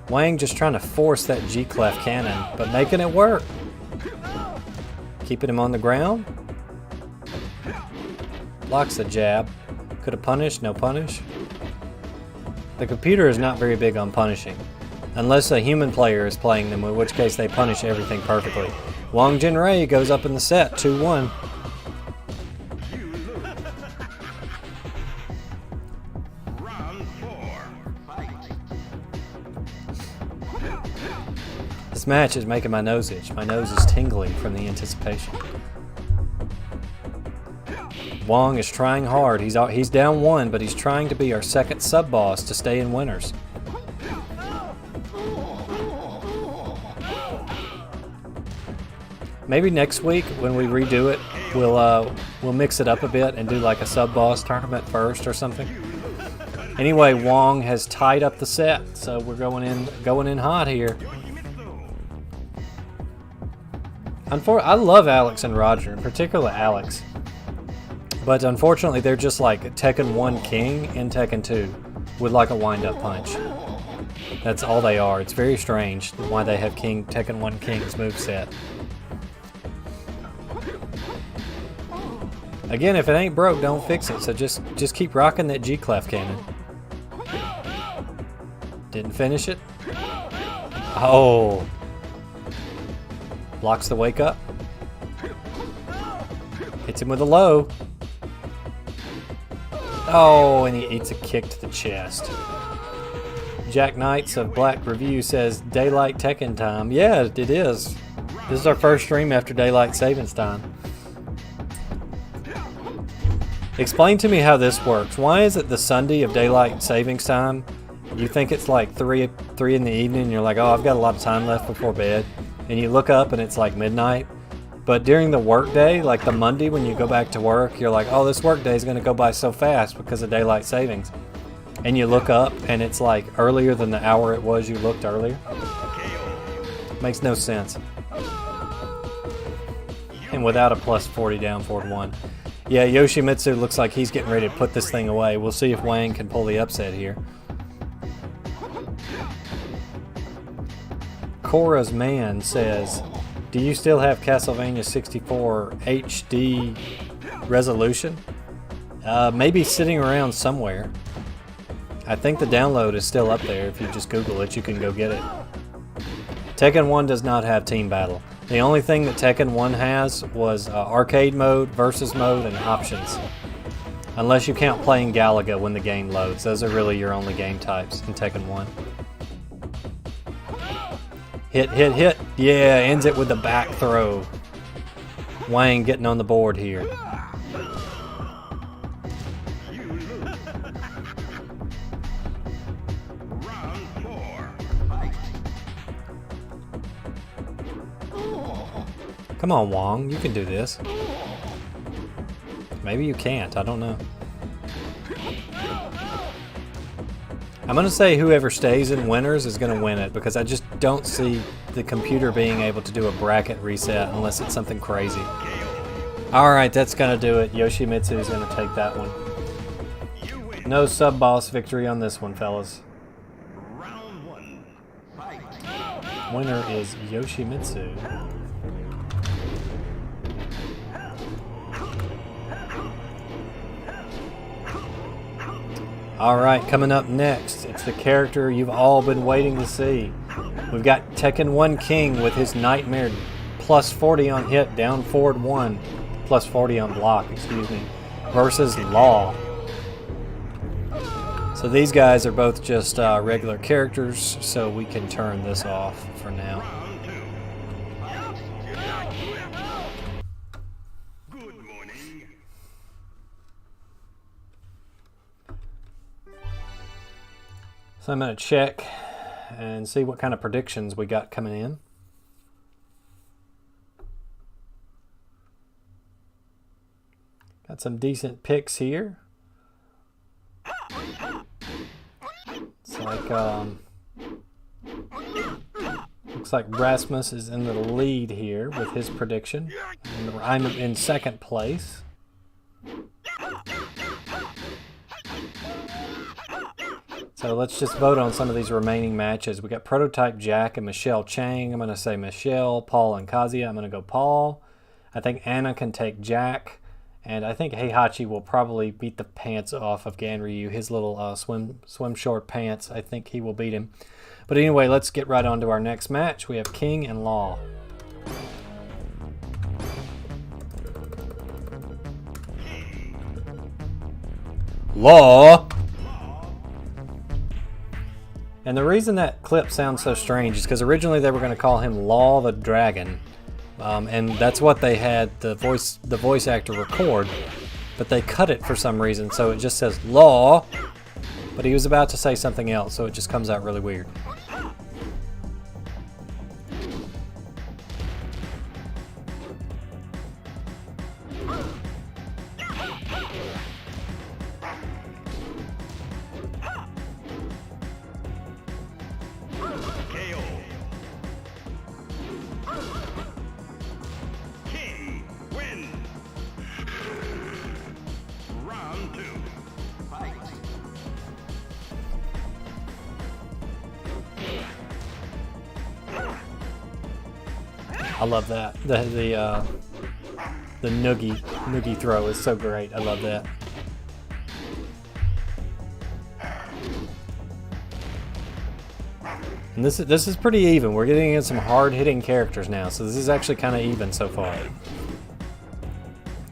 Wang just trying to force that G-clef cannon, but making it work. Keeping him on the ground. Blocks the jab. Could have punished, no punish. The computer is not very big on punishing. Unless a human player is playing them, in which case they punish everything perfectly. Wang Jinrei goes up in the set, 2-1. Round 4. Fight. This match is making my nose itch. My nose is tingling from the anticipation. Wong is trying hard. He's down 1, but he's trying to be our second sub-boss to stay in winners. Maybe next week when we redo it, we'll mix it up a bit and do like a sub-boss tournament first or something. Anyway, Wong has tied up the set, so we're going in hot here. I love Alex and Roger, in particular Alex. But unfortunately, they're just like Tekken 1 King in Tekken 2 with like a wind-up punch. That's all they are. It's very strange why they have Tekken 1 King's moveset. Again, if it ain't broke, don't fix it. So just keep rocking that G-Clef cannon. Didn't finish it. Oh. Blocks the wake up. Hits him with a low. Oh, and he eats a kick to the chest. Jack Knights of Black Review says, Daylight Tekken time. Yeah, it is. This is our first stream after Daylight Savings time. Explain to me how this works. Why is it the Sunday of Daylight Savings time? You think it's like 3 in the evening and you're like, oh, I've got a lot of time left before bed. And you look up and it's like midnight. But during the work day, like the Monday when you go back to work, you're like, oh, this work day is going to go by so fast because of Daylight Savings. And you look up and it's like earlier than the hour it was you looked earlier. Makes no sense. And without a plus 40 down 4-1. Yeah, Yoshimitsu looks like he's getting ready to put this thing away. We'll see if Wang can pull the upset here. Cora's Man says, do you still have Castlevania 64 HD resolution? Maybe sitting around somewhere. I think the download is still up there. If you just Google it, you can go get it. Tekken 1 does not have Team Battle. The only thing that Tekken 1 has was arcade mode, versus mode, and options. Unless you count playing Galaga when the game loads. Those are really your only game types in Tekken 1. Hit, hit, hit. Yeah, ends it with the back throw. Wang getting on the board here. Come on, Wong, you can do this. Maybe you can't, I don't know. I'm going to say whoever stays in winners is going to win it because I just don't see the computer being able to do a bracket reset unless it's something crazy. Alright, that's going to do it. Yoshimitsu is going to take that one. No sub-boss victory on this one, fellas. Winner is Yoshimitsu. Alright, coming up next, it's the character you've all been waiting to see. We've got Tekken 1 King with his nightmare plus 40 on hit, down forward 1, plus 40 on block, excuse me, versus Law. So these guys are both just regular characters, so we can turn this off for now. So I'm going to check and see what kind of predictions we got coming in. Got some decent picks here. It's like, looks like Rasmus is in the lead here with his prediction. And I'm in second place. So let's just vote on some of these remaining matches. We got Prototype Jack and Michel Chang. I'm going to say Michel, Paul, and Kazia. I'm going to go Paul. I think Anna can take Jack. And I think Heihachi will probably beat the pants off of Ganryu. His little swim short pants, I think he will beat him. But anyway, let's get right on to our next match. We have King and Law. Law! And the reason that clip sounds so strange is because originally they were going to call him Law the Dragon. And that's what they had the voice actor record, but they cut it for some reason, so it just says Law, but he was about to say something else, so it just comes out really weird. I love that. The noogie throw is so great. I love that. And this is pretty even. We're getting in some hard-hitting characters now, so this is actually kind of even so far.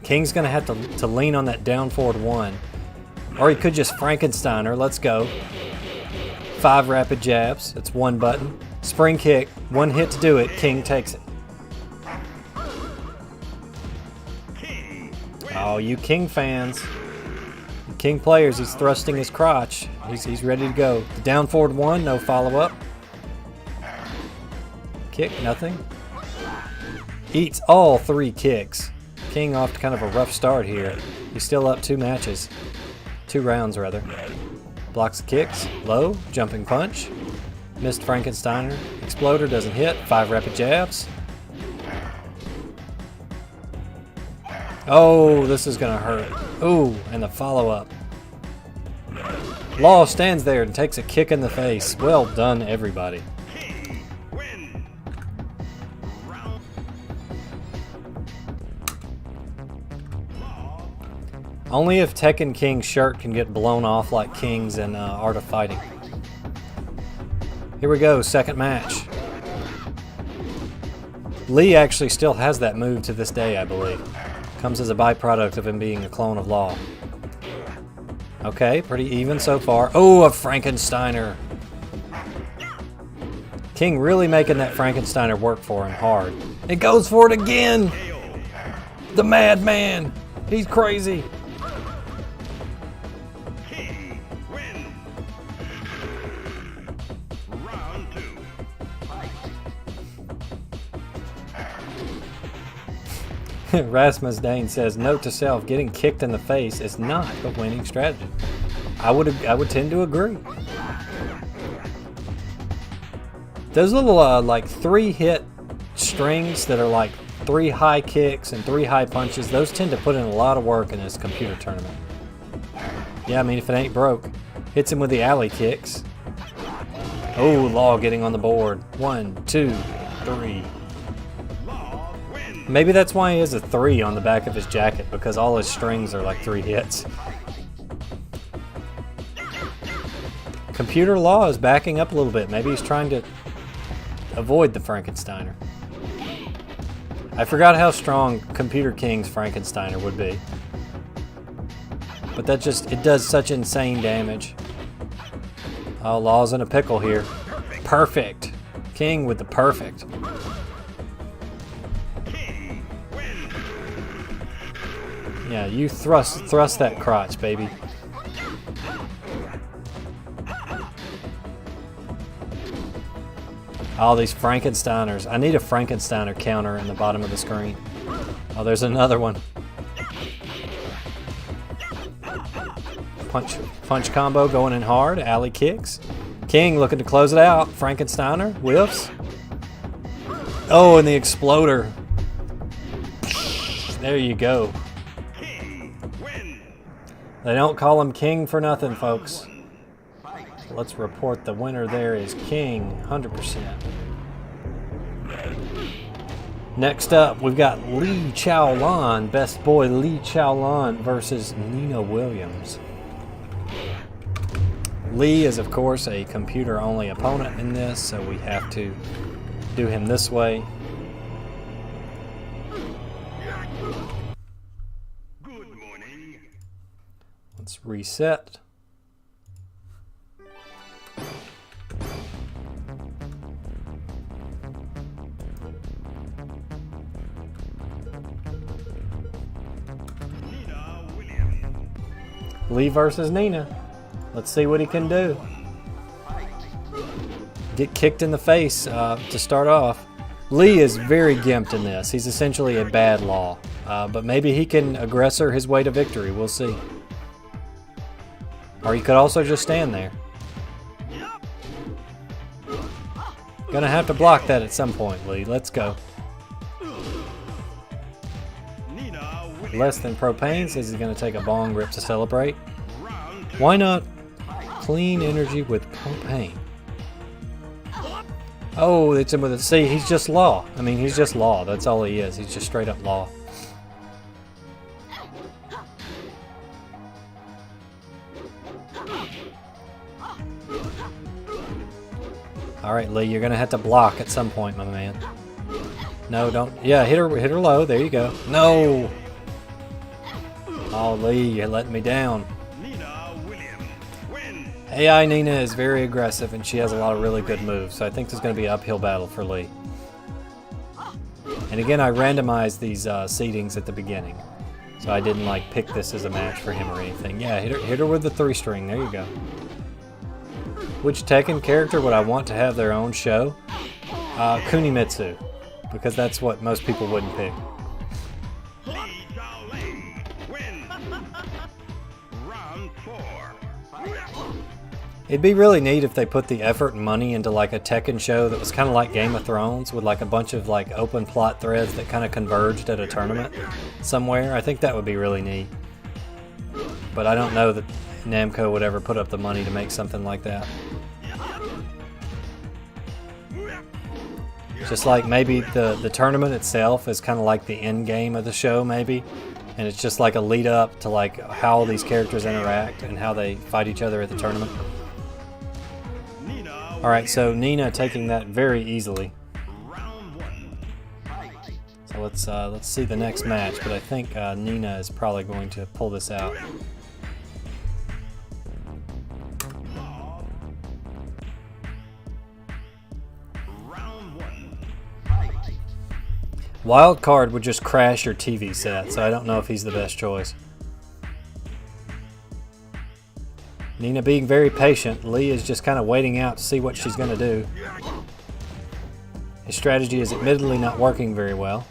King's gonna have to lean on that down forward one, or he could just Frankenstein her. Let's go. 5 rapid jabs. It's 1 button. Spring kick. 1 hit to do it. King takes it. Oh, you King fans. King players, he's thrusting his crotch. He's ready to go. The down forward 1, no follow-up. Kick, nothing. Eats all 3 kicks. King off to kind of a rough start here. He's still up 2 matches. 2 rounds, rather. Blocks the kicks. Low. Jumping punch. Missed Frankensteiner. Exploder doesn't hit. 5 rapid jabs. Oh, this is going to hurt. Ooh, and the follow-up. Law stands there and takes a kick in the face. Well done, everybody. Only if Tekken King's shirt can get blown off like King's in Art of Fighting. Here we go, second match. Lee actually still has that move to this day, I believe. Comes as a byproduct of him being a clone of Law. Okay, pretty even so far. Oh, a Frankensteiner. King really making that Frankensteiner work for him hard. It goes for it again! The madman! He's crazy! Rasmus Dane says, note to self, getting kicked in the face is not a winning strategy. I would tend to agree. Those little like 3-hit strings that are like 3 high kicks and 3 high punches, those tend to put in a lot of work in this computer tournament. Yeah, I mean, if it ain't broke. Hits him with the alley kicks. Oh, Law getting on the board. 1, 2, 3. Maybe that's why he has a 3 on the back of his jacket, because all his strings are like 3 hits. Computer Law is backing up a little bit. Maybe he's trying to avoid the Frankensteiner. I forgot how strong Computer King's Frankensteiner would be. But it does such insane damage. Oh, Law's in a pickle here. Perfect. King with the perfect. Yeah, you thrust that crotch, baby. All these Frankensteiners. I need a Frankensteiner counter in the bottom of the screen. Oh, there's another one. Punch combo going in hard. Alley kicks. King looking to close it out. Frankensteiner whiffs. Oh, and the exploder. There you go. They don't call him King for nothing, folks. Let's report the winner there is King, 100%. Next up, we've got Chow Lon, best boy Chow Lon versus Nina Williams. Lee is, of course, a computer-only opponent in this, so we have to do him this way. Good morning. Let's reset. Nina Williams. Lee versus Nina. Let's see what he can do. Get kicked in the face to start off. Lee is very gimped in this. He's essentially a bad Law. But maybe he can aggressor his way to victory. We'll see. Or he could also just stand there. Gonna have to block that at some point, Lee. Let's go. Nina Williams. Less than propane says he's gonna take a bong rip to celebrate. Why not clean energy with propane? Oh, it's him with a C. He's just Law. I mean, he's just Law. That's all he is. He's just straight up Law. All right, Lee, you're gonna have to block at some point, my man. No, don't. Yeah, hit her low. There you go. No. Oh, Lee, you're letting me down. Nina Williams. Win. AI Nina is very aggressive, and she has a lot of really good moves, so I think there's going to be an uphill battle for Lee. And again, I randomized these seedings at the beginning, so I didn't like pick this as a match for him or anything. Yeah, hit her with the 3-string. There you go. Which Tekken character would I want to have their own show? Kuni Mitsub, because that's what most people wouldn't pick. Chaolan. Win. Round 4. It'd be really neat if they put the effort and money into like a Tekken show that was kind of like Game of Thrones, with like a bunch of like open plot threads that kind of converged at a tournament somewhere. I think that would be really neat. But I don't know that Namco would ever put up the money to make something like that. Just like maybe the tournament itself is kind of like the end game of the show, maybe. And it's just like a lead up to like how all these characters interact and how they fight each other at the tournament. Alright, so Nina taking that very easily. Round 1. So let's see the next match, but I think Nina is probably going to pull this out. Round 1. Wild card would just crash your TV set, so I don't know if he's the best choice. Nina being very patient, Lee is just kind of waiting out to see what she's going to do. His strategy is admittedly not working very well.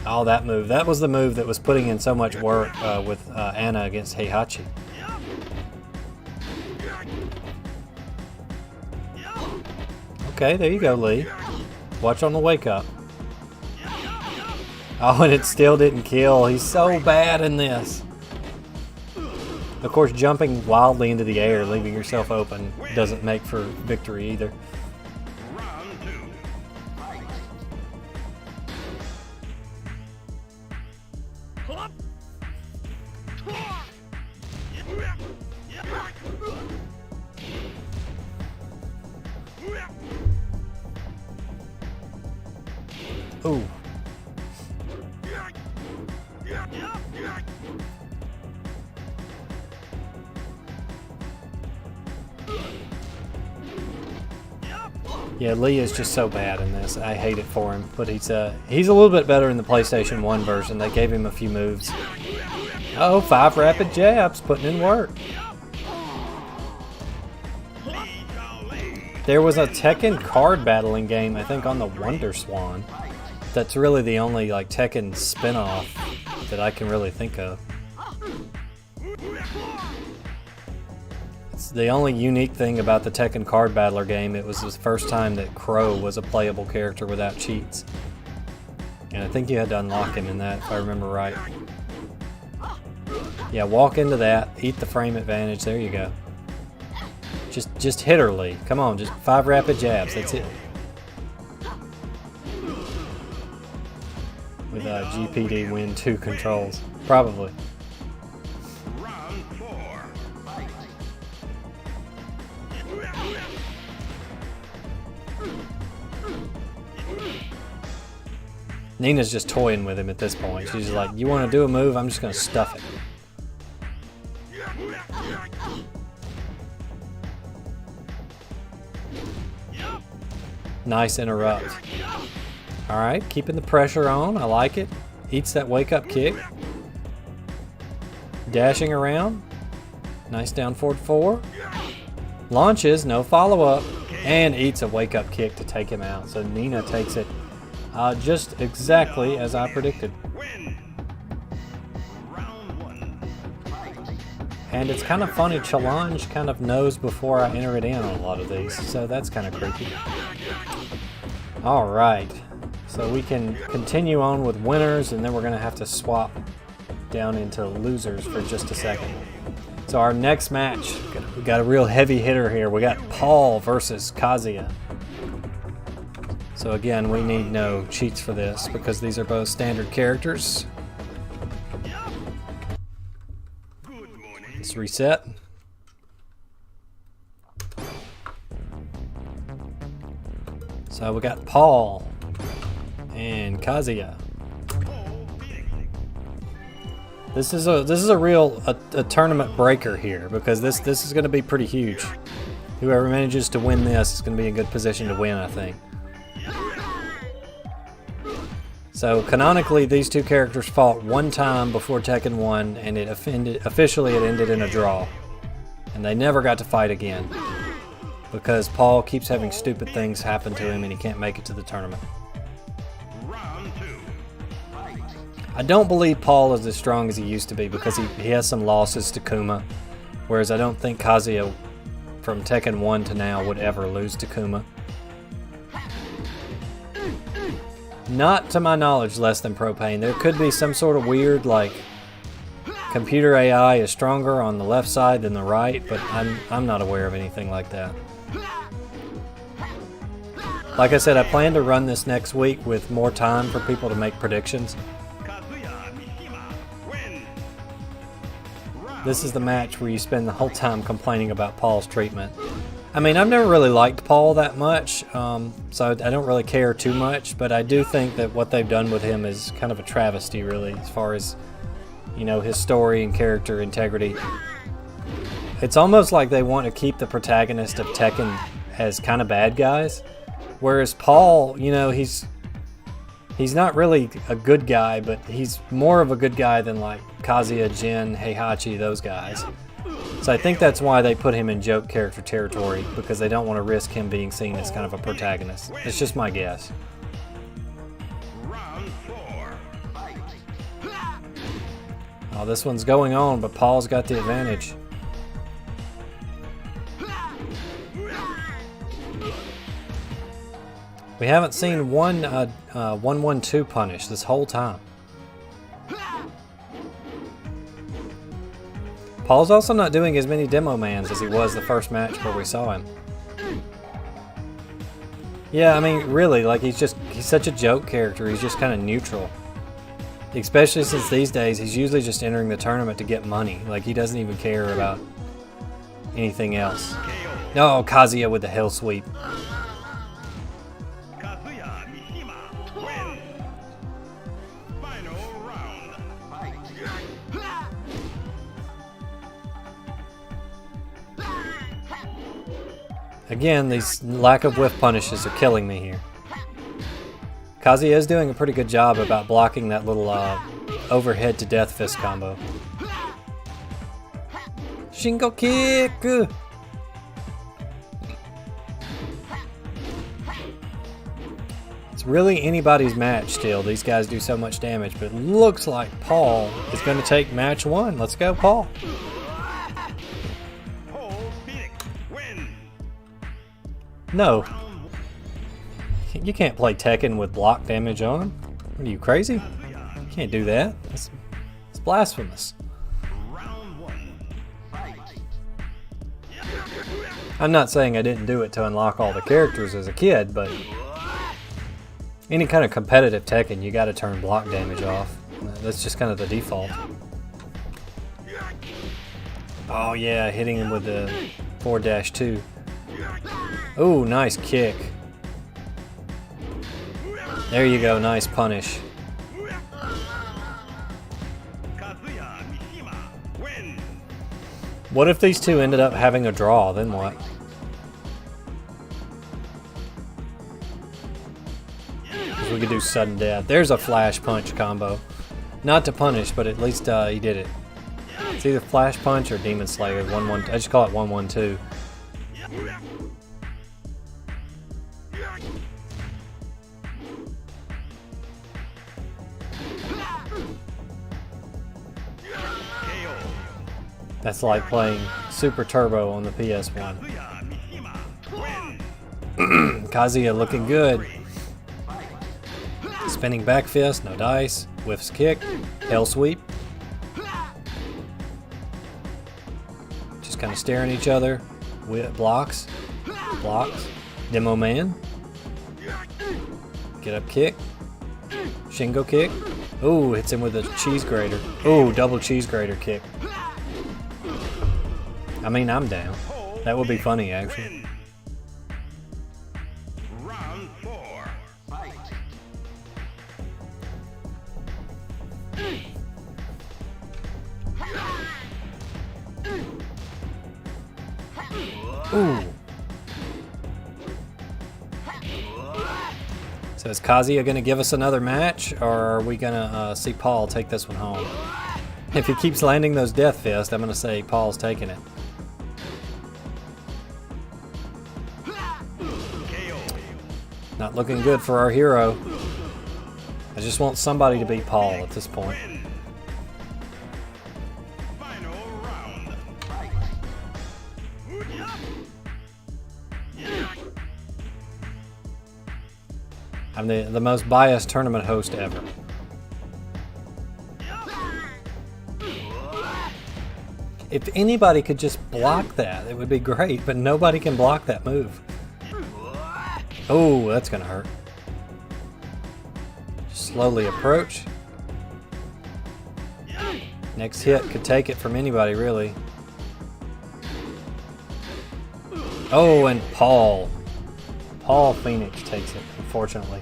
Oh, that move. That was the move that was putting in so much work with Anna against Heihachi. Okay, there you go, Lee. Watch on the wake up. Oh, and it still didn't kill. He's so bad in this. Of course, jumping wildly into the air, leaving yourself open, doesn't make for victory either. Round 2. Ooh. Yeah, Lee is just so bad in this. I hate it for him, but he's a little bit better in the PlayStation 1 version. They gave him a few moves. Oh, 5 rapid jabs, putting in work. There was a Tekken card battling game, I think, on the Wonder Swan. That's really the only like Tekken spin-off that I can really think of. It's the only unique thing about the Tekken card battler game. It was the first time that Crow was a playable character without cheats. And I think you had to unlock him in that, if I remember right. Yeah, walk into that, eat the frame advantage, there you go. Just hit her, Lee. Come on, just 5 rapid jabs, that's it. with GPD Win 2 controls. Probably. Round 4. Nina's just toying with him at this point. She's just like, you want to do a move? I'm just going to stuff it. Nice interrupt. Alright, keeping the pressure on. I like it. Eats that wake-up kick. Dashing around. Nice down forward 4. Launches, no follow-up. And eats a wake-up kick to take him out. So Nina takes it just exactly as I predicted. Win. Round 1. And it's kind of funny, challenge kind of knows before I enter it in on a lot of these, so that's kind of creepy. Alright, so we can continue on with winners, and then we're going to have to swap down into losers for just a second. So our next match, we got a real heavy hitter here. We got Paul versus Kazuya. So again, we need no cheats for this because these are both standard characters. Let's reset. So we got Paul and Kazuya. This is a real tournament breaker here because this is going to be pretty huge. Whoever manages to win this is going to be in good position to win, I think. So canonically, these two characters fought one time before Tekken 1, and officially it ended in a draw. And they never got to fight again because Paul keeps having stupid things happen to him and he can't make it to the tournament. Round 2. I don't believe Paul is as strong as he used to be because he has some losses to Kuma, whereas I don't think Kazuya from Tekken 1 to now would ever lose to Kuma. Not to my knowledge less than Propane. There could be some sort of weird, like, computer AI is stronger on the left side than the right, but I'm not aware of anything like that. Like I said, I plan to run this next week with more time for people to make predictions. This is the match where you spend the whole time complaining about Paul's treatment. I mean, I've never really liked Paul that much, so I don't really care too much, but I do think that what they've done with him is kind of a travesty, really, as far as, you know, his story and character integrity. It's almost like they want to keep the protagonist of Tekken as kind of bad guys, whereas Paul, you know, he's not really a good guy, but he's more of a good guy than like Kazuya, Jin, Heihachi, those guys. So I think that's why they put him in joke character territory, because they don't want to risk him being seen as kind of a protagonist. It's just my guess. Round 4. Oh, this one's going on, but Paul's got the advantage. We haven't seen one 1-1-2 punish this whole time. Paul's also not doing as many demo mans as he was the first match where we saw him. Yeah, I mean, really, like he's such a joke character. He's just kind of neutral. Especially since these days he's usually just entering the tournament to get money. Like he doesn't even care about anything else. No, Kazuya with the hell sweep. Again, these lack of whiff punishes are killing me here. Kazuya is doing a pretty good job about blocking that little overhead to death fist combo. Shingo kick! It's really anybody's match still. These guys do so much damage, but it looks like Paul is going to take match 1. Let's go, Paul. No. You can't play Tekken with block damage on. What are you, crazy? You can't do that. It's blasphemous. I'm not saying I didn't do it to unlock all the characters as a kid, but Any kind of competitive Tekken, you got to turn block damage off. That's just kind of the default. Oh yeah, hitting him with the 4-2. Ooh, nice kick. There you go, nice punish. Kazuya wins. What if these two ended up having a draw? Then what? We could do sudden death. There's a flash punch combo. Not to punish, but at least he did it. It's either flash punch or demon slayer. 1-1. I just call it 1-1-2. That's like playing Super Turbo on the PS1. Kazia looking good. Spinning back fist, no dice. Whiffs kick. Hell sweep. Just kind of staring at each other. Blocks. Blocks. Demo man. Get up kick. Shingo kick. Ooh, hits him with a cheese grater. Ooh, double cheese grater kick. I mean, I'm down. That would be funny, actually. Round 4. Fight. Ooh. So is Kazuya going to give us another match, or are we going to see Paul take this one home? If he keeps landing those death fists, I'm going to say Paul's taking it. Not looking good for our hero. I just want somebody to beat Paul at this point. Final round. I'm the most biased tournament host ever. If anybody could just block that, it would be great, but nobody can block that move. Oh, that's gonna hurt. Slowly approach. Next hit could take it from anybody, really. Oh, and Paul. Paul Phoenix takes it, unfortunately.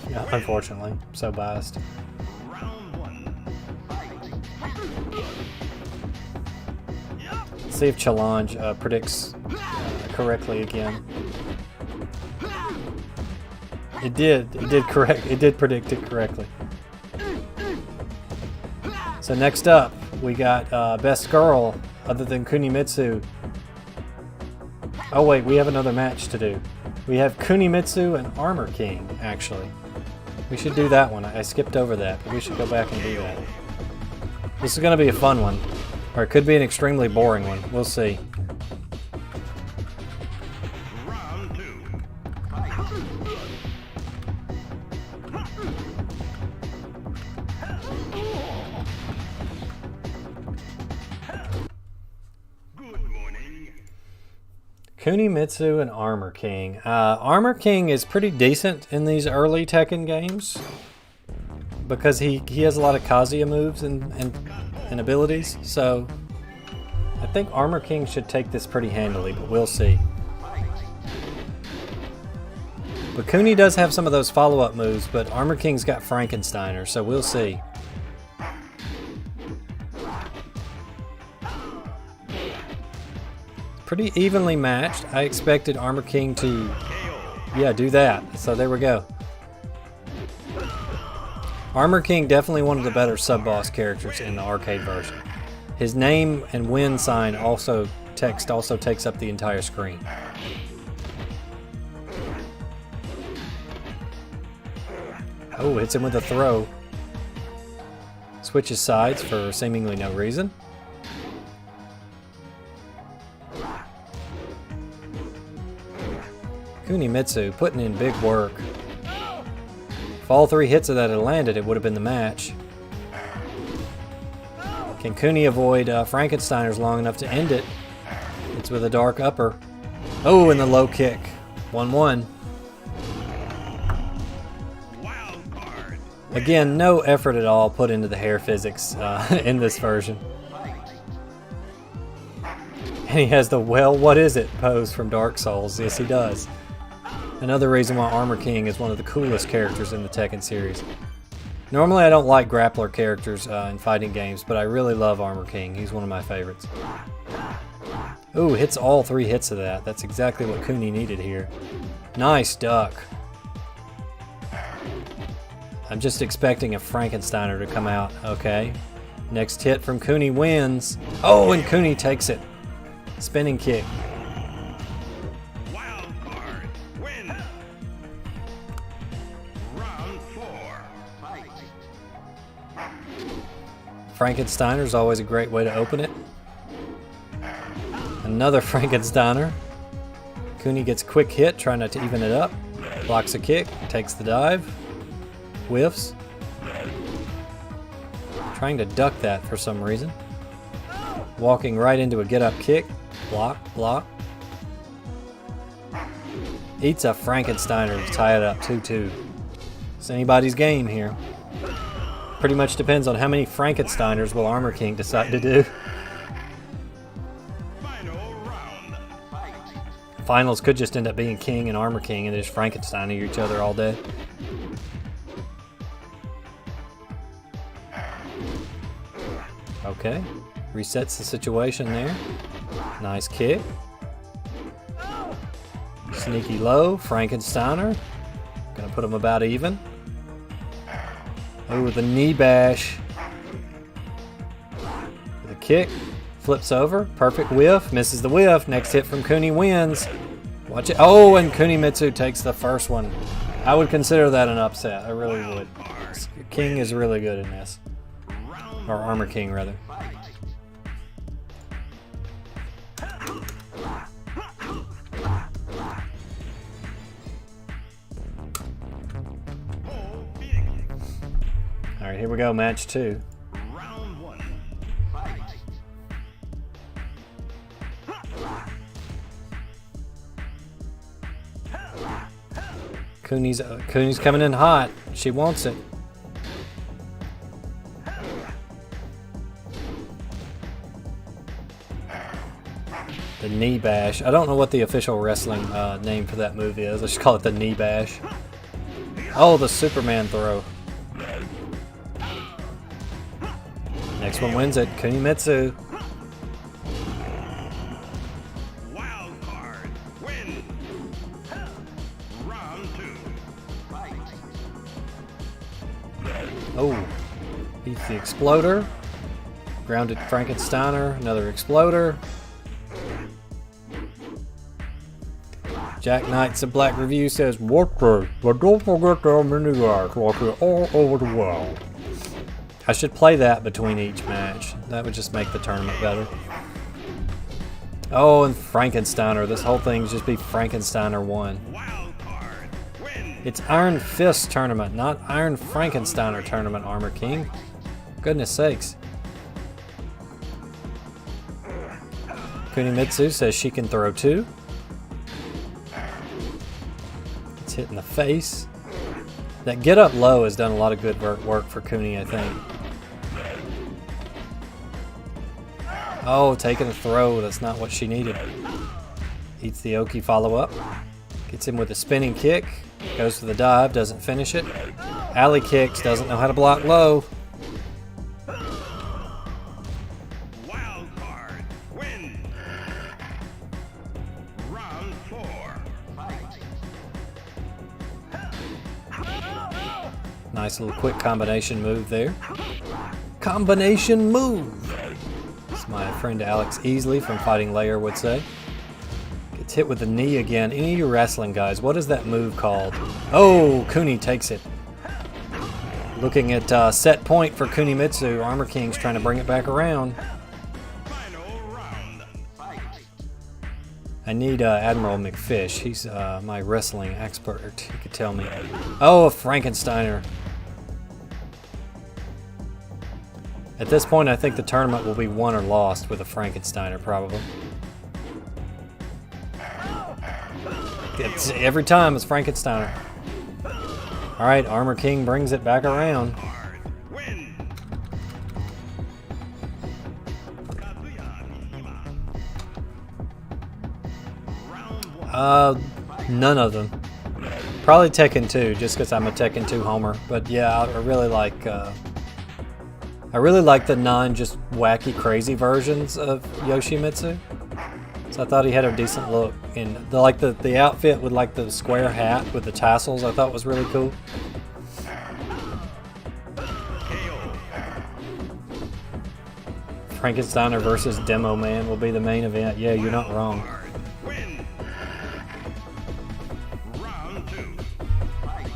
Yeah, unfortunately. I'm so biased. Round 1. Let's see if Challenge predicts correctly again. It did. It did correct. It did predict it correctly. So next up, we got best girl other than Kuni Mitsub. Oh wait, we have another match to do. We have Kuni Mitsub and Armor King, actually. We should do that one. I skipped over that, but we should go back and do that. This is going to be a fun one. Or it could be an extremely boring one. We'll see. Round 2. Good morning. Kuni Mitsub and Armor King. Armor King is pretty decent in these early Tekken games because he has a lot of Kazuya moves and abilities. So I think Armor King should take this pretty handily, but we'll see. But Kuni does have some of those follow-up moves, but Armor King's got Frankensteiner, so we'll see. Pretty evenly matched. I expected Armor King to, yeah, do that. So there we go. Armor King definitely one of the better sub-boss characters in the arcade version. His name and win sign also takes up the entire screen. Oh, hits him with a throw. Switches sides for seemingly no reason. Cooney Mitsub putting in big work. If all 3 hits of that had landed, it would have been the match. Can Cooney avoid Frankensteiners long enough to end it? It's with a dark upper. Oh, and the low kick. 1-1. Again, no effort at all put into the hair physics in this version. And he has the "well, what is it" pose from Dark Souls. Yes, he does. Another reason why Armor King is one of the coolest characters in the Tekken series. Normally I don't like grappler characters in fighting games, but I really love Armor King. He's one of my favorites. Ooh, hits all 3 hits of that. That's exactly what Cooney needed here. Nice duck. I'm just expecting a Frankensteiner to come out. Okay. Next hit from Cooney wins. Oh, and Cooney takes it. Spinning kick. Wild card. Win. Round 4. Fight. Frankensteiner is always a great way to open it. Another Frankensteiner. Cooney gets quick hit, trying not to even it up. Blocks a kick, takes the dive. Whiffs. Trying to duck that for some reason. Walking right into a get-up kick. Block, block. Eats a Frankensteiner to tie it up 2-2. It's anybody's game here. Pretty much depends on how many Frankensteiners will Armor King decide to do. Final round. Fight. Finals could just end up being King and Armor King and just Frankenstein each other all day. Okay, resets the situation there. Nice kick. Sneaky low, Frankensteiner. Gonna put him about even. Oh, the knee bash. With a kick, flips over, perfect whiff, misses the whiff. Next hit from Cooney wins. Watch it. Oh, and Kuni Mitsub takes the first one. I would consider that an upset. I really would. King is really good in this. Or Armor King, rather. Alright, here we go, match 2. Round 1. Fight. Cooney's coming in hot. She wants it. The knee bash. I don't know what the official wrestling name for that move is. Let's just call it the knee bash. Oh, the Superman throw. Next one wins it. Kuni Mitsub. Wild card. Win. Round 2. Fight. Oh, beats the exploder. Grounded Frankensteiner. Another exploder. Jack Knight's a Black Review says, "What the? But don't forget there are many guys like it all over the world." I should play that between each match. That would just make the tournament better. Oh, and Frankensteiner. This whole thing just be Frankensteiner 1. Wild card. Win. It's Iron Fist tournament, not Iron Frankensteiner tournament, Armor King. Goodness sakes. Kuni Mitsub says she can throw 2. It's hit in the face. That get up low has done a lot of good work for Cooney, I think. Oh, taking a throw. That's not what she needed. Eats the Oki follow-up. Gets him with a spinning kick. Goes for the dive. Doesn't finish it. Alley kicks. Doesn't know how to block low. Wild card. Win. Round 4. Fight. Nice little quick combination move there. Combination move! As my friend Alex Easley from Fighting Layer would say. Gets hit with the knee again. Any of you wrestling guys, what is that move called? Oh, Cooney takes it. Looking at set point for Kuni Mitsub. Armor King's trying to bring it back around. Final round. Fight. I need Admiral McFish. He's my wrestling expert. He could tell me. Oh, a Frankensteiner. At this point, I think the tournament will be won or lost with a Frankensteiner, probably. Every time it's Frankensteiner. All right, Armor King brings it back around. Card. Win. Round one. None of them. Probably Tekken 2, just because I'm a Tekken 2 homer. But yeah, I really like the non-just wacky crazy versions of Yoshimitsu. So I thought he had a decent look, and the outfit with like the square hat with the tassels I thought was really cool. Frankensteiner versus Demo Man will be the main event. Yeah, you're not wrong. Win. Round two. Fight.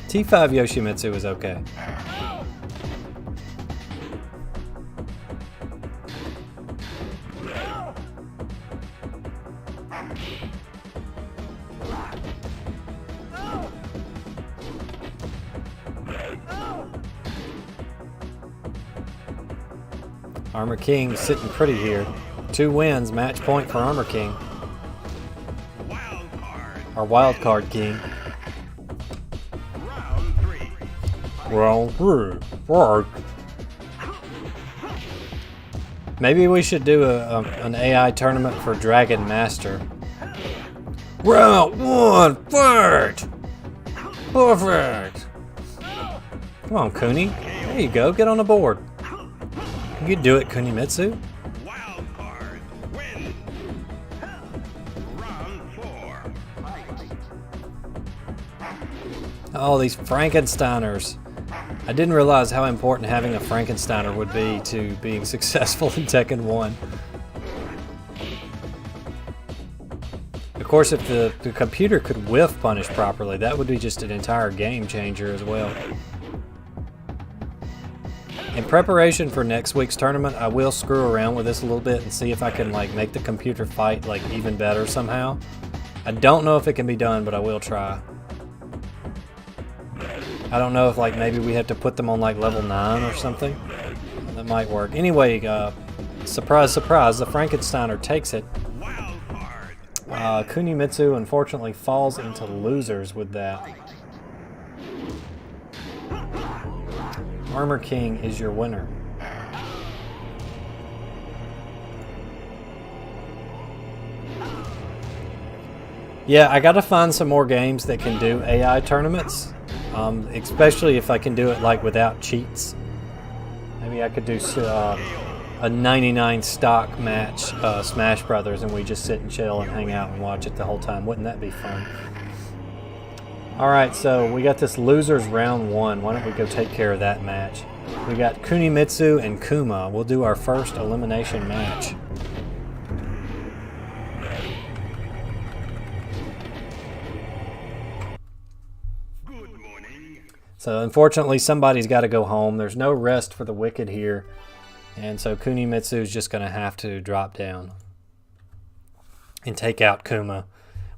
T5 Yoshimitsu is okay. Armor King sitting pretty here. 2 wins, match point for Armor King. Wild card. Our wild card king. Round three. Round 3. Work. Maybe we should do an AI tournament for Dragon Master. Round 1, fight! Perfect! Come on, Cooney. There you go, get on the board. You can do it, Kuni Mitsub. Wild card. Win. Round four. Fight. Oh, these Frankensteiners. I didn't realize how important having a Frankensteiner would be to being successful in Tekken 1. Of course, if the computer could whiff punish properly, that would be just an entire game changer as well. In preparation for next week's tournament, I will screw around with this a little bit and see if I can like make the computer fight like even better somehow. I don't know if it can be done, but I will try. I don't know if like maybe we have to put them on like level 9 or something. That might work. Anyway, surprise, surprise, the Frankensteiner takes it. Wild card. Cooney Mitsub unfortunately falls into losers with that. Armor King is your winner. Yeah, I gotta find some more games that can do AI tournaments, especially if I can do it like without cheats. Maybe I could do a 99 stock match, Smash Brothers, and we just sit and chill and hang out and watch it the whole time. Wouldn't that be fun? Alright, so we got this losers round 1. Why don't we go take care of that match? We got Cooney Mitsub and Kuma. We'll do our first elimination match. Good morning. So unfortunately somebody's got to go home. There's no rest for the wicked here. And so Cooney Mitsub is just going to have to drop down and take out Kuma.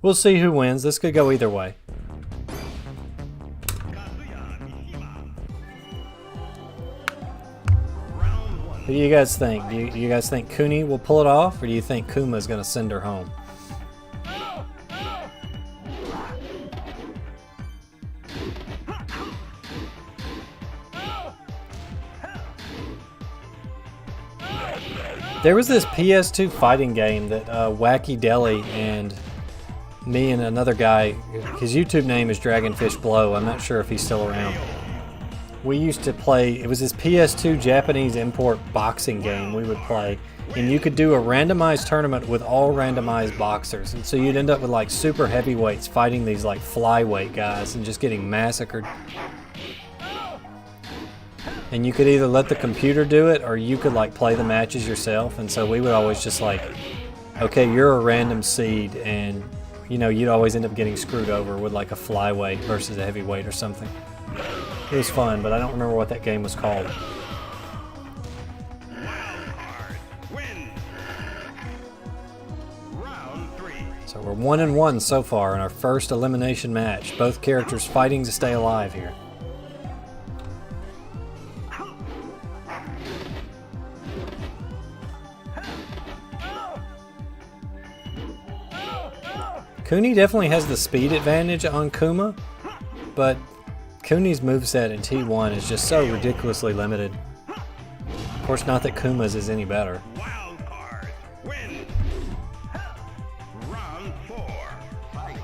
We'll see who wins. This could go either way. What do you guys think? Do you guys think Cooney will pull it off, or do you think Kuma's going to send her home? There was this PS2 fighting game that Wacky Deli and me and another guy, his YouTube name is Dragonfish Blow. I'm not sure if he's still around. We used to play, it was this PS2 Japanese import boxing game we would play, and you could do a randomized tournament with all randomized boxers, and so you'd end up with like super heavyweights fighting these like flyweight guys and just getting massacred. And you could either let the computer do it, or you could like play the matches yourself, and so we would always just like, okay, you're a random seed, and you know, you'd always end up getting screwed over with like a flyweight versus a heavyweight or something. It was fun, but I don't remember what that game was called. So we're 1-1 so far in our first elimination match. Both characters fighting to stay alive here. Kuni definitely has the speed advantage on Kuma, but Kuni's moveset in T1 is just so ridiculously limited. Of course, not that Kuma's is any better. Wild card. Win. Round 4. Fight.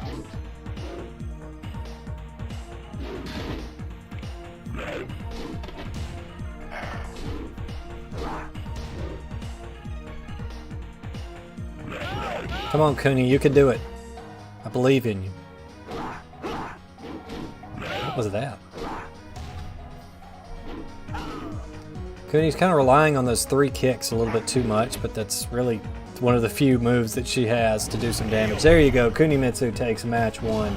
Come on, Kuni, you can do it. I believe in you. What was that? Kuni's kind of relying on those 3 kicks a little bit too much, but that's really one of the few moves that she has to do some damage. There you go. Cooney Mitsub takes match 1.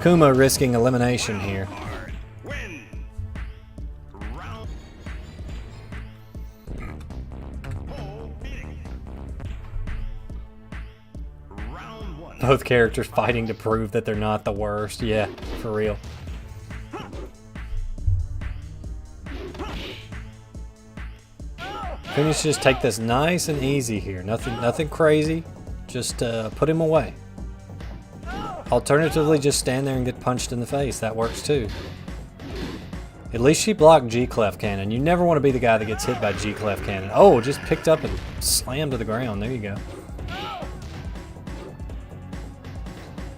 Kuma risking elimination here. Card. Win. Round. Paul Phoenix. Round 1. Both characters fighting to prove that they're not the worst. Yeah, for real. Cooney should just take this nice and easy here. Nothing crazy. Just put him away. Alternatively, just stand there and get punched in the face. That works too. At least she blocked G-Clef Cannon. You never want to be the guy that gets hit by G-Clef Cannon. Oh, just picked up and slammed to the ground. There you go.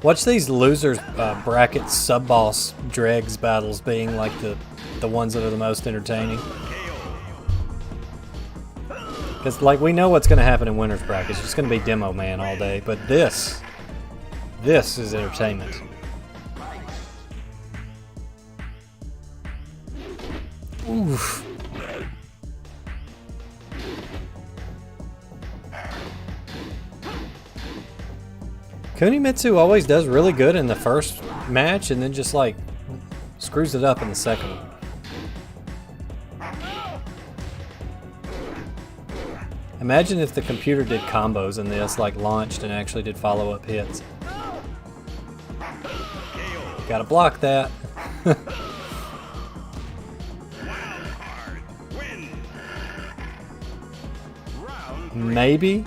Watch these losers bracket sub-boss dregs battles being like the ones that are the most entertaining. Because, like, we know what's going to happen in winners brackets. It's going to be Demo Man all day. But this is entertainment. Oof. Kuni Mitsub always does really good in the first match and then just, like, screws it up in the second one. Imagine if the computer did combos in this, like launched and actually did follow-up hits. Gotta block that. Maybe.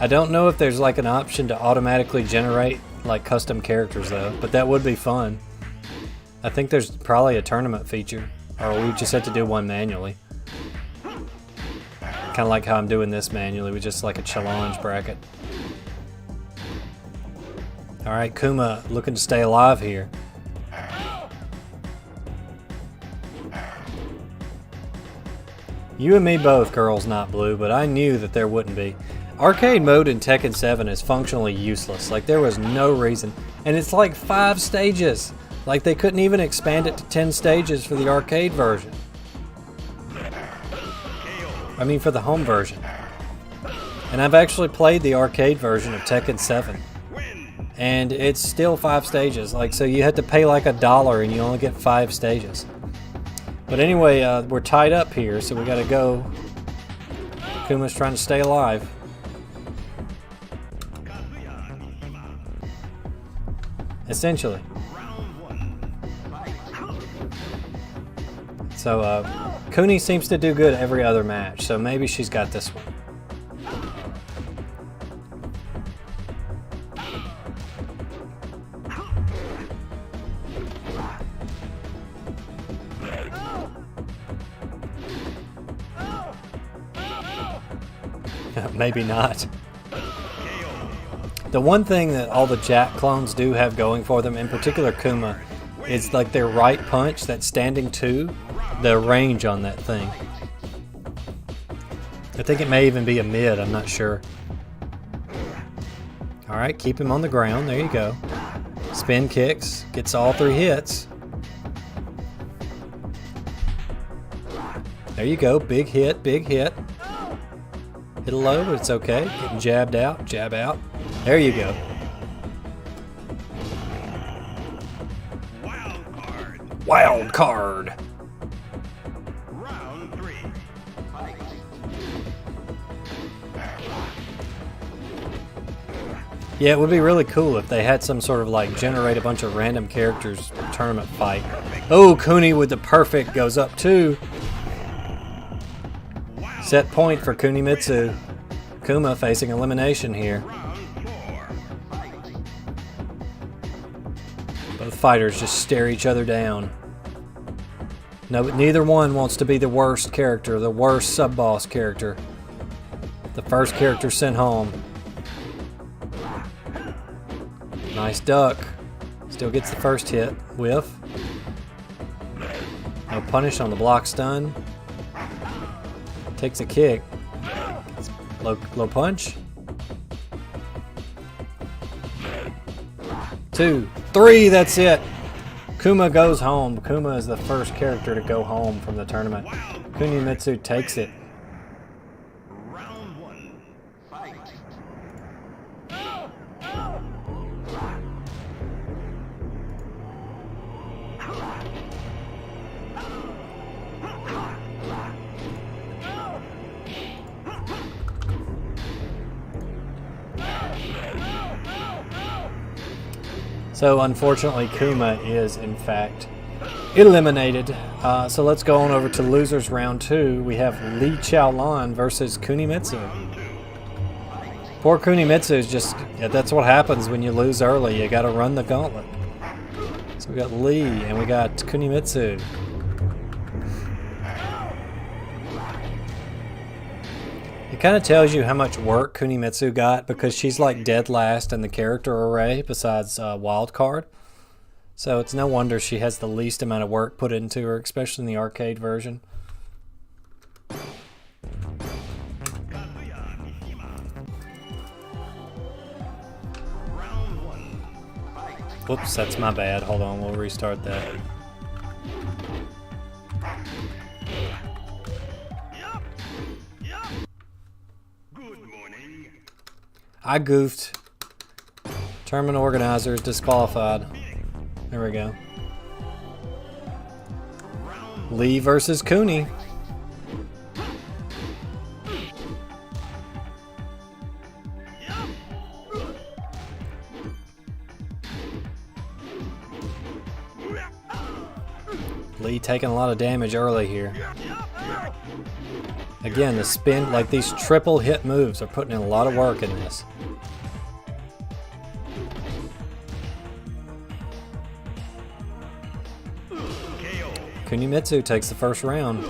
I don't know if there's like an option to automatically generate like custom characters though, but that would be fun. I think there's probably a tournament feature, or we just have to do one manually. Kind of like how I'm doing this manually with just like a challenge bracket. Alright, Kuma looking to stay alive here. You and me both, Girls Not Blue, but I knew that there wouldn't be. Arcade mode in Tekken 7 is functionally useless. Like, there was no reason. And it's like 5 stages. Like, they couldn't even expand it to 10 stages for the arcade version. I mean, for the home version. And I've actually played the arcade version of Tekken 7. And it's still 5 stages. Like, so you had to pay like $1 and you only get 5 stages. But anyway, we're tied up here, so we gotta go. Kuma's trying to stay alive. Essentially. So, Cooney seems to do good every other match, so maybe she's got this one. Maybe not. The one thing that all the Jack clones do have going for them, in particular Kuma, is like their right punch, that standing 2, the range on that thing. I think it may even be a mid, I'm not sure. Alright, keep him on the ground, there you go. Spin kicks, gets all 3 hits. There you go, big hit, big hit. Hit a low, but it's okay. Getting jabbed out, jab out. There you go. Wild card. Wild card. Round 3. Yeah, it would be really cool if they had some sort of like generate a bunch of random characters tournament fight. Oh, Cooney with the perfect goes up 2. Set point for Kuni Mitsub. Kuma facing elimination here. Round 4. fighters just stare each other down. No, but neither one wants to be the worst character, the worst sub-boss character. The first character sent home. Nice duck. Still gets the first hit. Whiff. No punish on the block stun. Takes a kick. Low punch. 2, 3, that's it. Kuma goes home. Kuma is the first character to go home from the tournament. Kuni Mitsub takes it. Round 1. Fight. So unfortunately, Kuma is in fact eliminated. So let's go on over to losers round 2. We have Chow Lon versus Cooney Mitsub. Poor Cooney Mitsub is just, that's what happens when you lose early. You got to run the gauntlet. So we got Lee and we got Cooney Mitsub. It kind of tells you how much work Kuni Mitsub got because she's like dead last in the character array besides wild card. So it's no wonder she has the least amount of work put into her, especially in the arcade version. Whoops, that's my bad. Hold on, we'll restart that. I goofed. Tournament organizer is disqualified. There we go. Lee versus Cooney. Lee taking a lot of damage early here. Again, the spin, like these triple hit moves are putting in a lot of work in this. Kuni Mitsub takes the first round.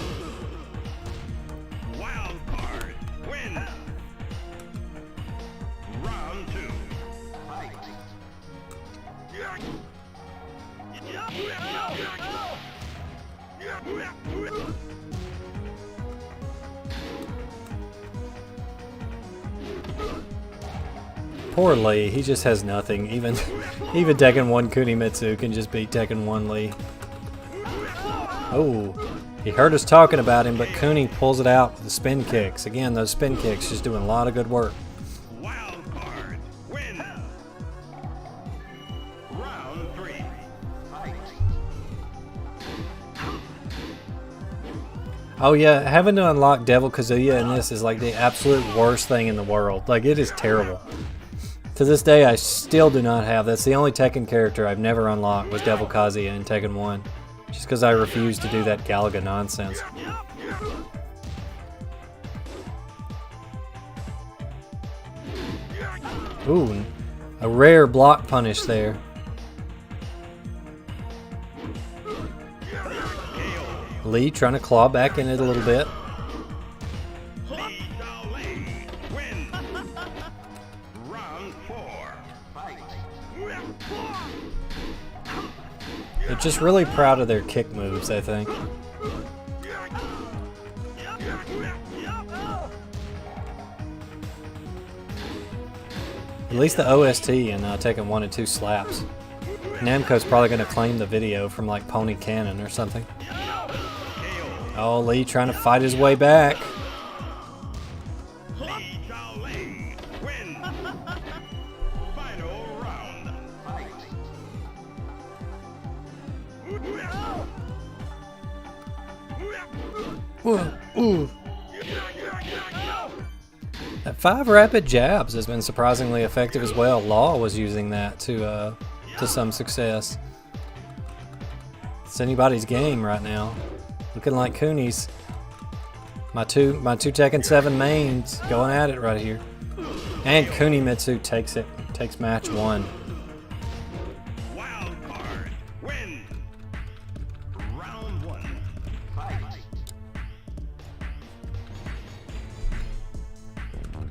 Wild card. Win. Round 2. Fight. Poor Lee, he just has nothing. Even Tekken 1 Kuni Mitsub can just beat Tekken 1 Lee. Oh, he heard us talking about him, but Cooney pulls it out with the spin kicks. Again, those spin kicks just doing a lot of good work. Wild card. Win. Round 3. Fight. Oh yeah, having to unlock Devil Kazuya in this is like the absolute worst thing in the world. Like, it is terrible. To this day, I still do not have. That's the only Tekken character I've never unlocked was Devil Kazuya in Tekken 1. Just because I refuse to do that Galaga nonsense. Ooh, a rare block punish there. Lee trying to claw back in it a little bit. Win. Round 4. Fight. They're just really proud of their kick moves, I think. At least the OST in Tekken 1 and 2 slaps. Namco's probably going to claim the video from like Pony Cannon or something. Oh, Lee trying to fight his way back. Win. Final round. Fight. Ooh. That 5 rapid jabs has been surprisingly effective as well. Law was using that to some success. It's anybody's game right now. Looking like Cooney's. My two Tekken 7 mains going at it right here. And Kuni Mitsub takes match 1. Wild card. Round one. Fight.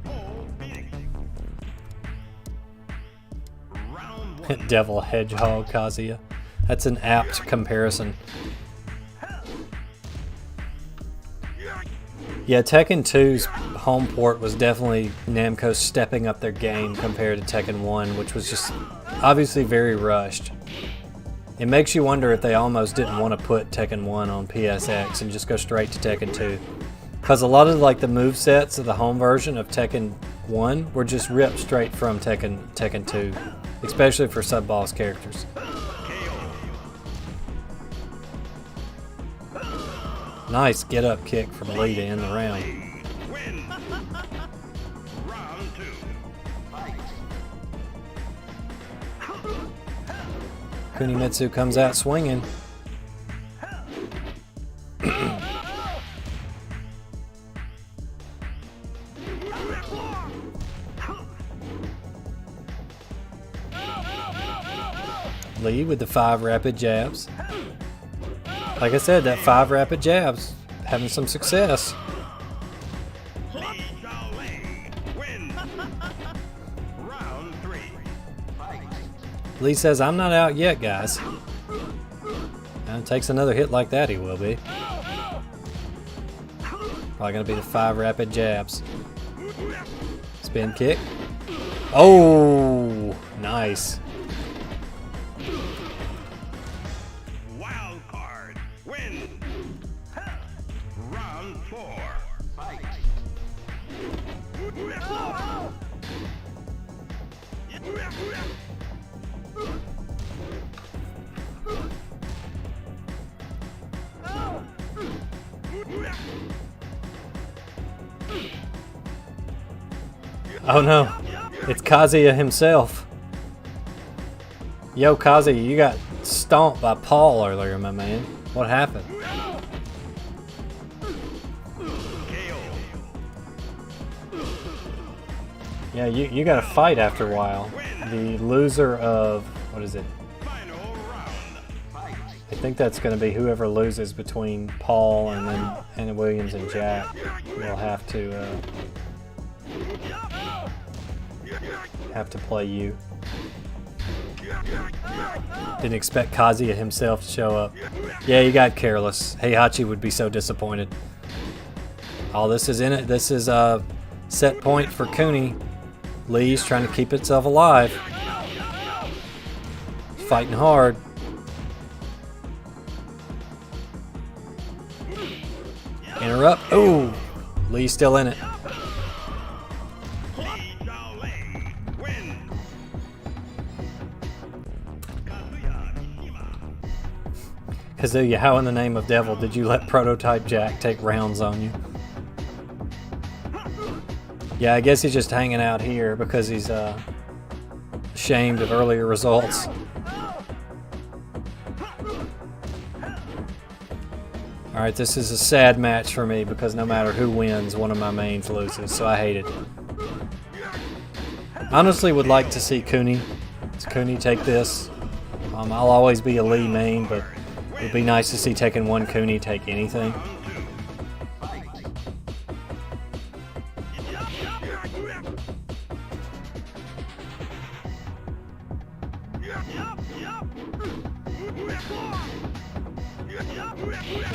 Oh, Phoenix. Round one. Devil Hedgehog Kazuya. That's an apt comparison. Yeah, Tekken 2's home port was definitely Namco stepping up their game compared to Tekken 1, which was just obviously very rushed. It makes you wonder if they almost didn't want to put Tekken 1 on PSX and just go straight to Tekken 2. Because a lot of like the movesets of the home version of Tekken 1 were just ripped straight from Tekken 2, especially for sub-boss characters. Nice get-up kick from Lee to end the round. Win. Round two. Fight. Kuni Mitsub comes out swinging. Lee with the 5 rapid jabs. Like I said, that 5 rapid jabs, having some success. Win. Round three. Fight. Lee says, I'm not out yet, guys. And it takes another hit like that, he will be. Probably going to be the 5 rapid jabs. Spin kick. Oh, nice. Wild card. Win. Round four. Fight. Oh no, it's Kazuya himself. Yo, Kazuya, you got stomped by Paul earlier, my man. What happened? Yeah, you got to fight after a while. The loser of, what is it? Final round. Fight. I think that's going to be whoever loses between Paul and then Anna Williams and Jack will have to play you. Didn't expect Kazuya himself to show up. Yeah, you got careless. Heihachi would be so disappointed. Oh, this is in it. This is a set point for Cooney. Lee's trying to keep itself alive. Fighting hard. Interrupt. Oh, Lee's still in it. Kazuya, how in the name of devil did you let Prototype Jack take rounds on you? Yeah, I guess he's just hanging out here because he's ashamed of earlier results. Alright, this is a sad match for me because no matter who wins, one of my mains loses, so I hate it. Honestly would like to see Cooney take this. I'll always be a Lee main, but it would be nice to see Tekken 1 Cooney take anything.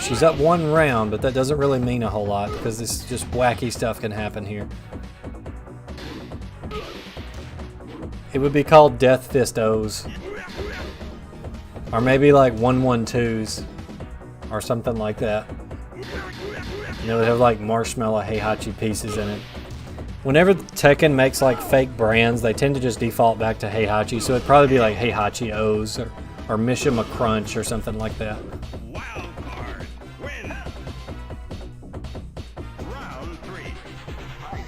She's up 1 round, but that doesn't really mean a whole lot because this just wacky stuff can happen here. It would be called Death Fist O's. Or maybe like 1-1-2s or something like that. And it would have like marshmallow Heihachi pieces in it. Whenever Tekken makes like fake brands, they tend to just default back to Heihachi, so it'd probably be like Heihachi O's or Mishima Crunch or something like that. Wild card. Win. Round three. Fight.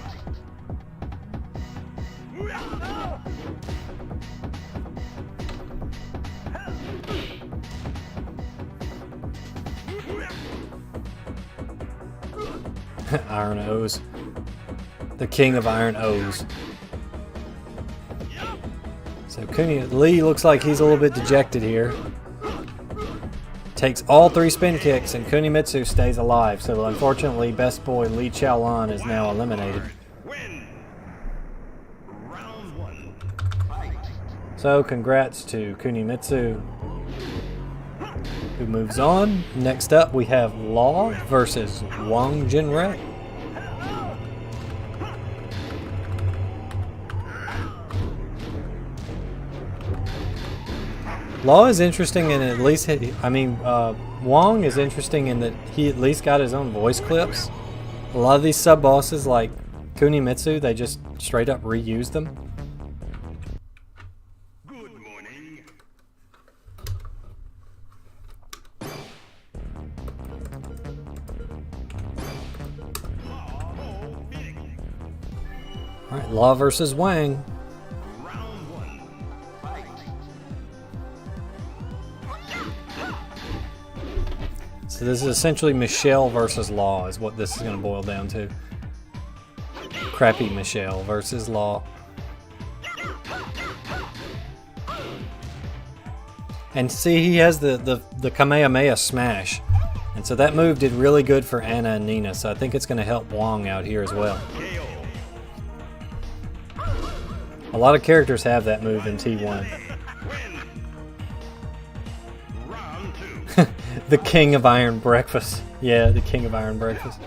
Iron O's. The king of Iron O's. So Lee looks like he's a little bit dejected here. takes all 3 spin kicks, and Kuni Mitsub stays alive. So unfortunately, best boy Chow Lon is now eliminated. Win. Round 1. Fight. So congrats to Kuni Mitsub, who moves on. Next up, we have Law versus Wang Jinrei. Law is interesting in at least, Wong is interesting in that he at least got his own voice clips. A lot of these sub-bosses like Cooney Mitsub, they just straight up reuse them. Good morning. Alright, Law versus Wang. Round 1. Fight. So this is essentially Michel versus Law is what this is going to boil down to. Crappy Michel versus Law. And see, he has the Kamehameha smash. And so that move did really good for Anna and Nina, so I think it's going to help Wong out here as well. KO. A lot of characters have that move in T1. Win. Round 2. The King of Iron Breakfast. Yeah, the King of Iron Breakfast.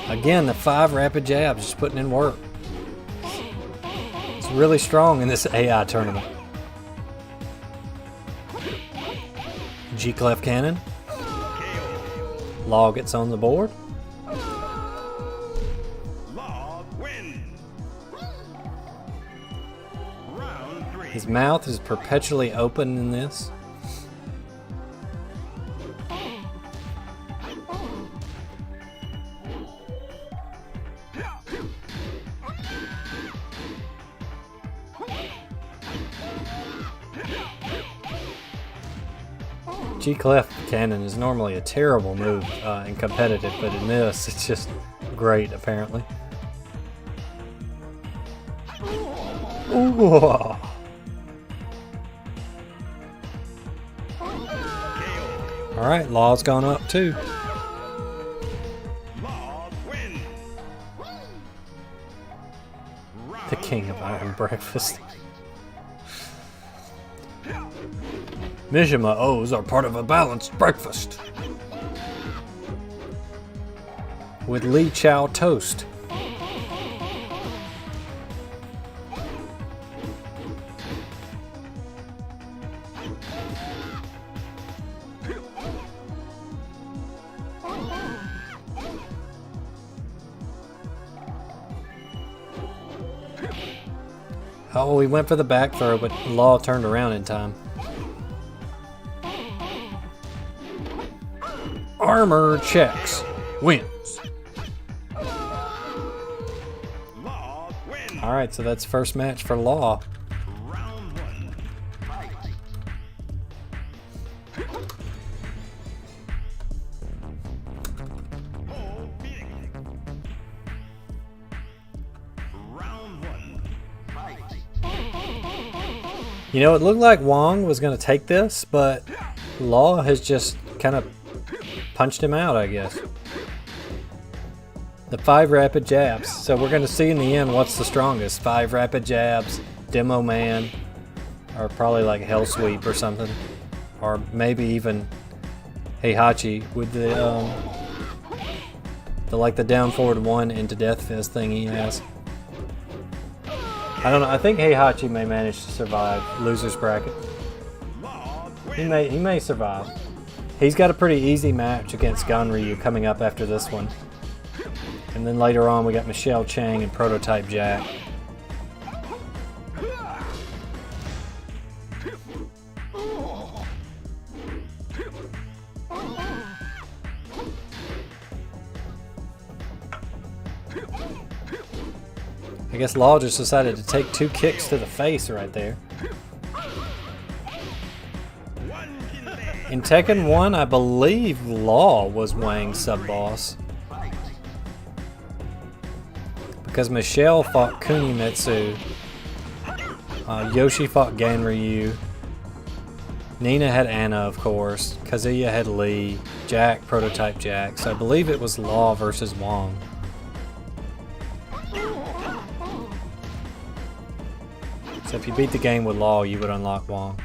Again, the 5 rapid jabs, just putting in work. It's really strong in this AI tournament. G-Clef Cannon. Law gets on the board. Law wins. Round 3. His mouth is perpetually open in this. G-Clef Cannon is normally a terrible move in competitive, but in this, it's just great, apparently. Ooh. Alright, Law's gone up too. Law wins. The King of Iron Breakfast. Mishima O's are part of a balanced breakfast. With Li Chow toast. Oh, we went for the back throw, but Law turned around in time. Armor checks. Wins. Law wins. Alright, so that's first match for Law. Round 1. Fight. Oh, big. Round 1. Fight. You know, it looked like Wong was going to take this, but Law has just kind of punched him out, I guess. The 5 rapid jabs. So we're going to see in the end what's the strongest. 5 rapid jabs, Demo Man, or probably like Hell Sweep or something. Or maybe even Heihachi with the down forward 1 into Death Fist thing he has. I don't know. I think Heihachi may manage to survive loser's bracket. Law He wins. may survive. He's got a pretty easy match against Ganryu coming up after this one. And then later on we got Michel Chang and Prototype Jack. I guess Law just decided to take 2 kicks to the face right there. In Tekken 1, I believe Law was Wang's sub-boss. because Michel fought Kuni Mitsub, Yoshi fought Ganryu, Nina had Anna, of course, Kazuya had Lee, Jack, Prototype Jack, so I believe it was Law versus Wang. So if you beat the game with Law, you would unlock Wang.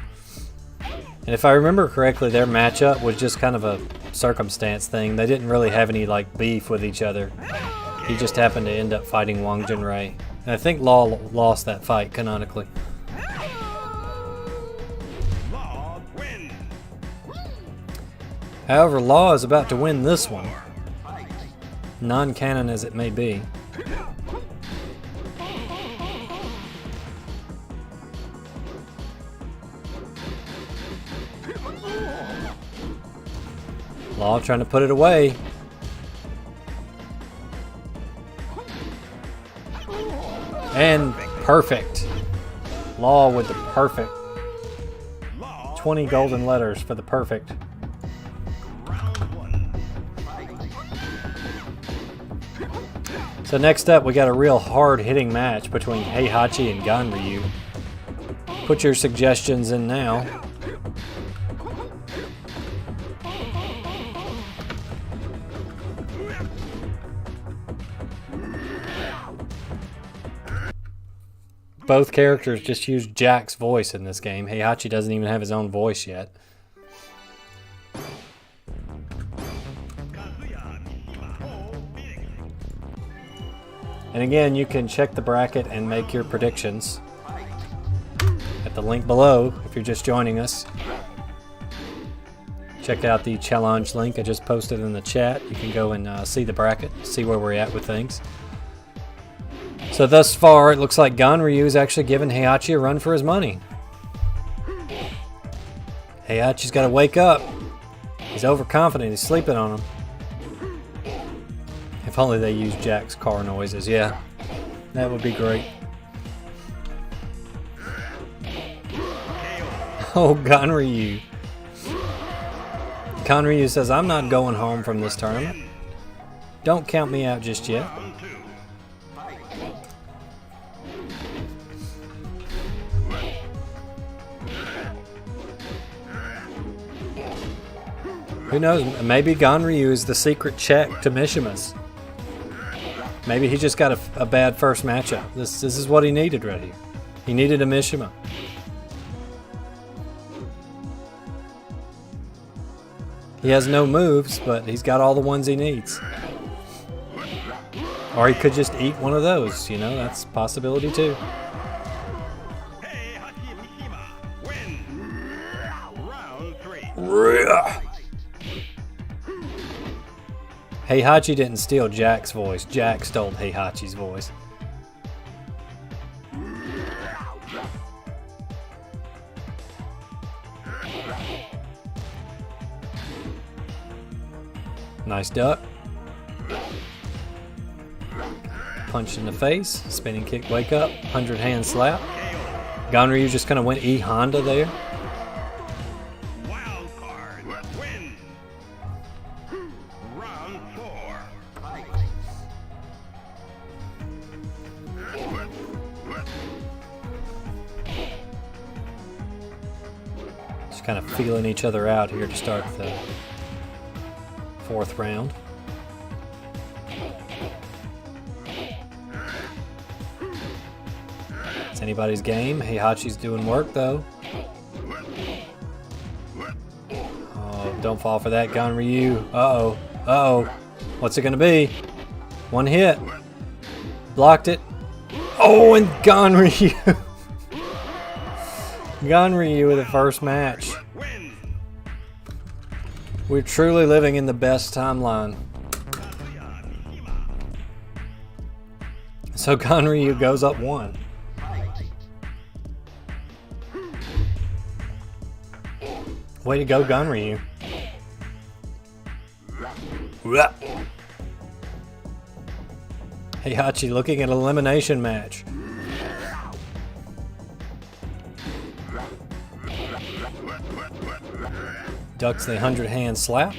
And if I remember correctly, their matchup was just kind of a circumstance thing. They didn't really have any like beef with each other. He just happened to end up fighting Wang Junrei. And I think Law lost that fight canonically. Law wins. However, Law is about to win this one, non-canon as it may be. Law trying to put it away. And perfect. Law with the perfect. 20 golden letters for the perfect. Round one. So next up, we got a real hard-hitting match between Heihachi and Ganryu. Put your suggestions in now. Both characters just use Jack's voice in this game. Heihachi doesn't even have his own voice yet. And again, you can check the bracket and make your predictions at the link below if you're just joining us. Check out the challenge link I just posted in the chat. You can go and see the bracket, see where we're at with things. So thus far, it looks like Ganryu is actually giving Heihachi a run for his money. Heihachi's got to wake up. He's overconfident. He's sleeping on him. If only they used Jack's car noises. Yeah, that would be great. Oh, Ganryu. Ganryu says, I'm not going home from this tournament. Don't count me out just yet. Who knows? Maybe Ganryu is the secret check to Mishima's. Maybe he just got a bad first matchup. This is what he needed right here. He needed a Mishima. He has no moves, but he's got all the ones he needs. Or he could just eat one of those, you know, that's a possibility too. Round three. Heihachi didn't steal Jack's voice. Jack stole Heihachi's voice. Nice duck. Punch in the face. Spinning kick, wake up. 100-hand slap. Ganryu just kind of went E Honda there. Wild card wins. Round four. Just kind of feeling each other out here to start the fourth round. It's anybody's game. Heihachi's doing work though. Oh, don't fall for that, Ganryu. Uh-oh. Uh-oh. What's it gonna be? One hit. Blocked it. Oh, and Ganryu. Ganryu with the first match. We're truly living in the best timeline. So Ganryu goes up 1. Way to go, Ganryu. Heihachi looking at an elimination match. Ducks the 100-hand slap.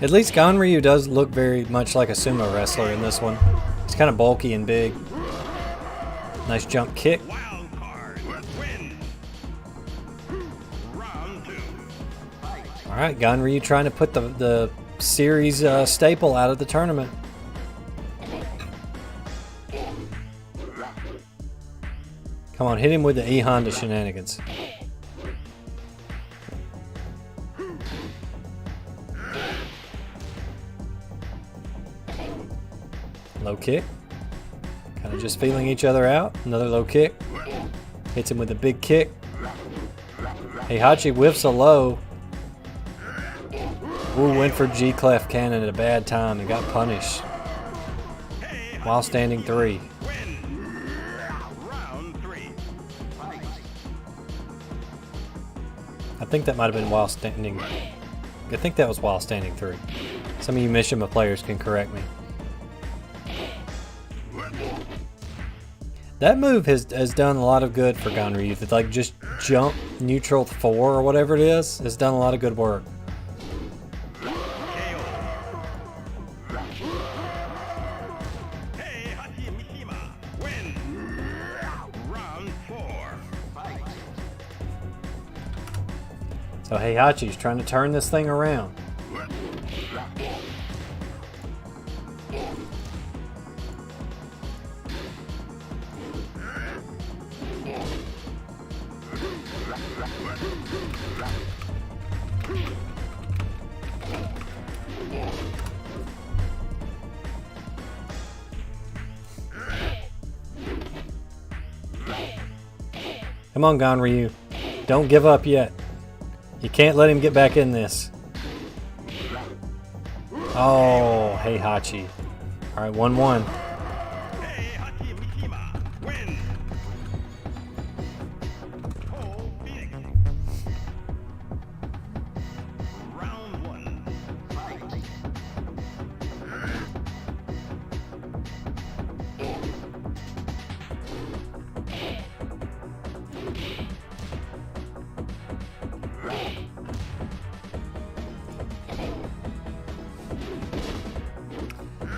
At least Ganryu does look very much like a sumo wrestler in this one. He's kind of bulky and big. Nice jump kick. Wild card wins. Round 2. All right, Ganryu trying to put the series staple out of the tournament. Come on, hit him with the E Honda shenanigans. Low kick. Kind of just feeling each other out. Another low kick. Hits him with a big kick. Heihachi whiffs a low. Ooh, went for G-clef cannon at a bad time and got punished. While standing 3. Round 3. I think that might have been while standing. I think that was while standing 3. Some of you Mishima players can correct me. That move has done a lot of good for Ganryu. It's like just jump neutral 4 or whatever it is. It's done a lot of good work. So Heihachi's trying to turn this thing around. Come on, Ganryu. Don't give up yet. You can't let him get back in this. Oh, Heihachi. All right, 1-1. Round 1.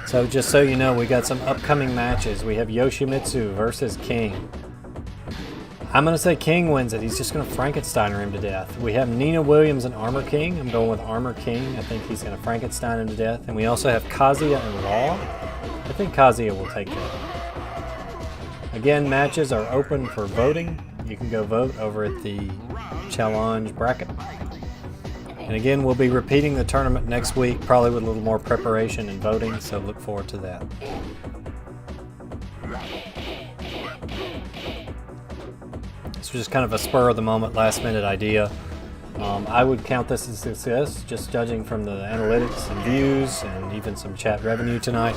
So just so you know, we got some upcoming matches. We have Yoshimitsu versus King. I'm going to say King wins it. He's just going to Frankensteiner him to death. We have Nina Williams and Armor King. I'm going with Armor King. I think he's going to Frankenstein him to death. And we also have Kazia and Law. I think Kazuya will take that. Again, matches are open for voting. You can go vote over at the challenge bracket. And again, we'll be repeating the tournament next week, probably with a little more preparation and voting, so look forward to that. This was just kind of a spur-of-the-moment, last-minute idea. I would count this as a success, just judging from the analytics and views and even some chat revenue tonight.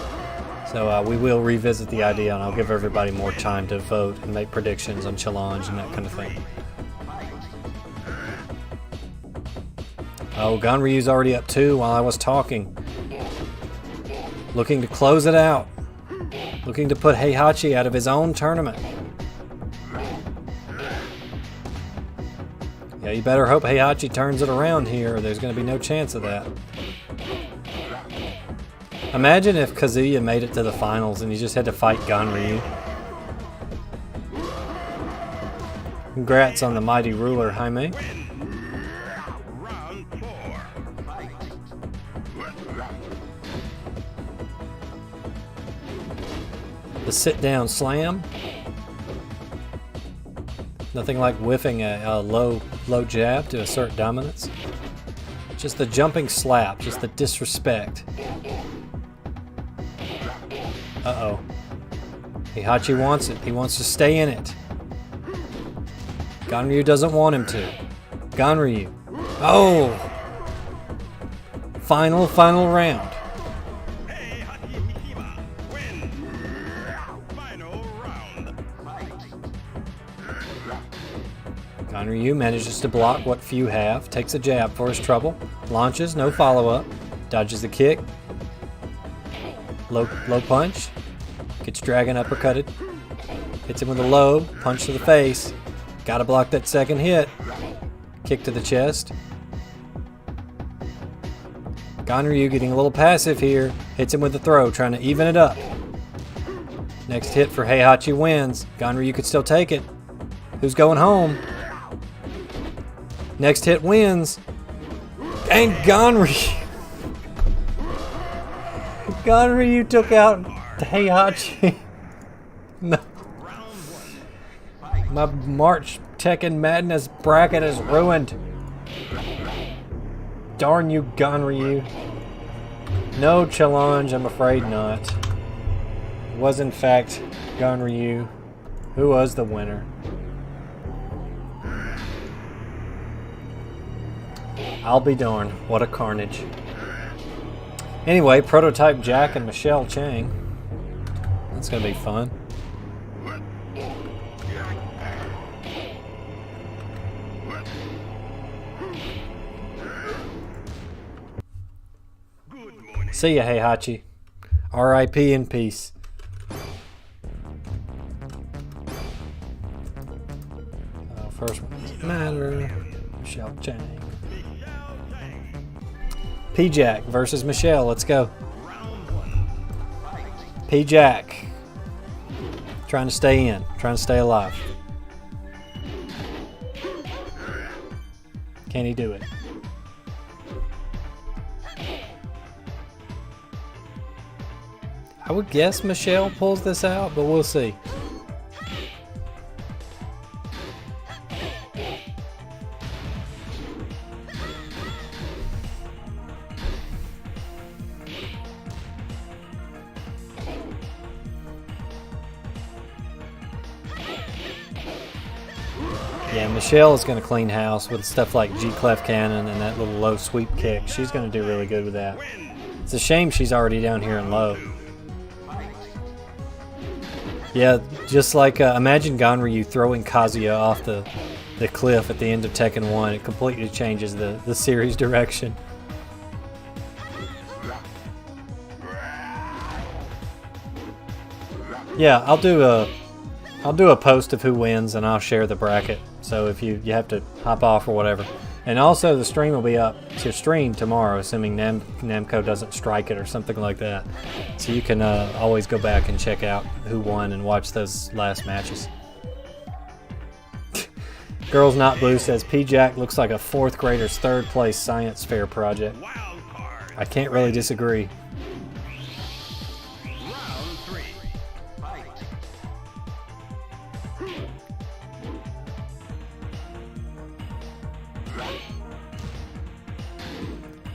So we will revisit the idea, and I'll give everybody more time to vote and make predictions on challenge and that kind of thing. Oh, Ganryu's already up 2 while I was talking. Looking to close it out. Looking to put Heihachi out of his own tournament. Yeah, you better hope Heihachi turns it around here, or there's going to be no chance of that. Imagine if Kazuya made it to the finals and he just had to fight Ganryu. Congrats on the mighty ruler, Jaime. The sit-down slam. Nothing like whiffing a low jab to assert dominance. Just the jumping slap, just the disrespect. Uh-oh. Heihachi wants it. He wants to stay in it. Ganryu doesn't want him to. Ganryu. Oh! Final round. Ganryu manages to block what few have, takes a jab for his trouble, launches, no follow-up, dodges the kick, low punch, gets dragon uppercutted, hits him with a low, punch to the face, gotta block that second hit, kick to the chest. Ganryu getting a little passive here. Hits him with the throw, trying to even it up. Next hit for Heihachi wins. Ganryu could still take it. Who's going home? Next hit wins. And Ganryu. Ganryu took out Heihachi. No. My March Tekken Madness bracket is ruined. Darn you, Ganryu. No challenge, I'm afraid not. It was in fact Ganryu who was the winner. I'll be darned. What a carnage. Anyway, Prototype Jack and Michel Chang. That's going to be fun. See ya, Heihachi. R.I.P. in peace. First one doesn't matter. Michel Chang. P-Jack versus Michel. Let's go. P-Jack. Trying to stay in. Trying to stay alive. Can he do it? I would guess Michel pulls this out, but we'll see. Yeah, Michel is going to clean house with stuff like G-Clef Cannon and that little low sweep kick. She's going to do really good with that. It's a shame she's already down here in low. Yeah, just like imagine Ganryu throwing Kazuya off the cliff at the end of Tekken 1. It completely changes the series direction. Yeah, I'll do a post of who wins and I'll share the bracket. So if you have to hop off or whatever. And also the stream will be up to stream tomorrow, assuming Namco doesn't strike it or something like that. So you can always go back and check out who won and watch those last matches. Girls Not Blue says, P-Jack looks like a 4th grader's 3rd place science fair project. I can't really disagree.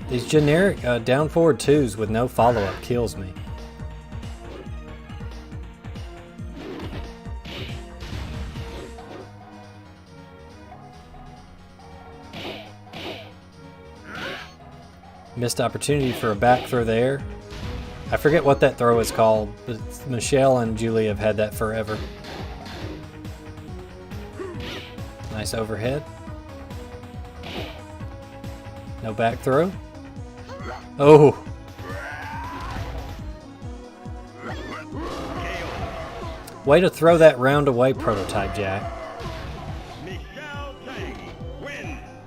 These generic down forward 2s with no follow-up kills me. Missed opportunity for a back throw there. I forget what that throw is called, but Michel and Julie have had that forever. Nice overhead. No back throw. Oh! Way to throw that round away, Prototype Jack.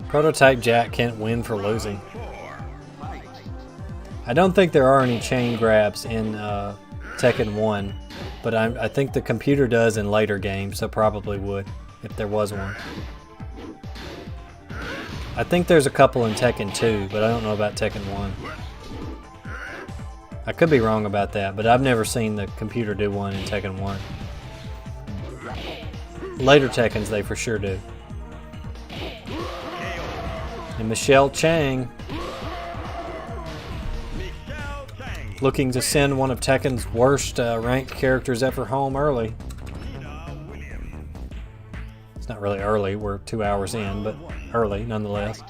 Prototype Jack can't win for losing. I don't think there are any chain grabs in Tekken 1, but I think the computer does in later games, so probably would, if there was one. I think there's a couple in Tekken 2, but I don't know about Tekken 1. I could be wrong about that, but I've never seen the computer do one in Tekken 1. Later Tekkens, they for sure do. And Michel Chang looking to send one of Tekken's worst ranked characters ever home early. It's not really early, we're 2 hours in, but early nonetheless.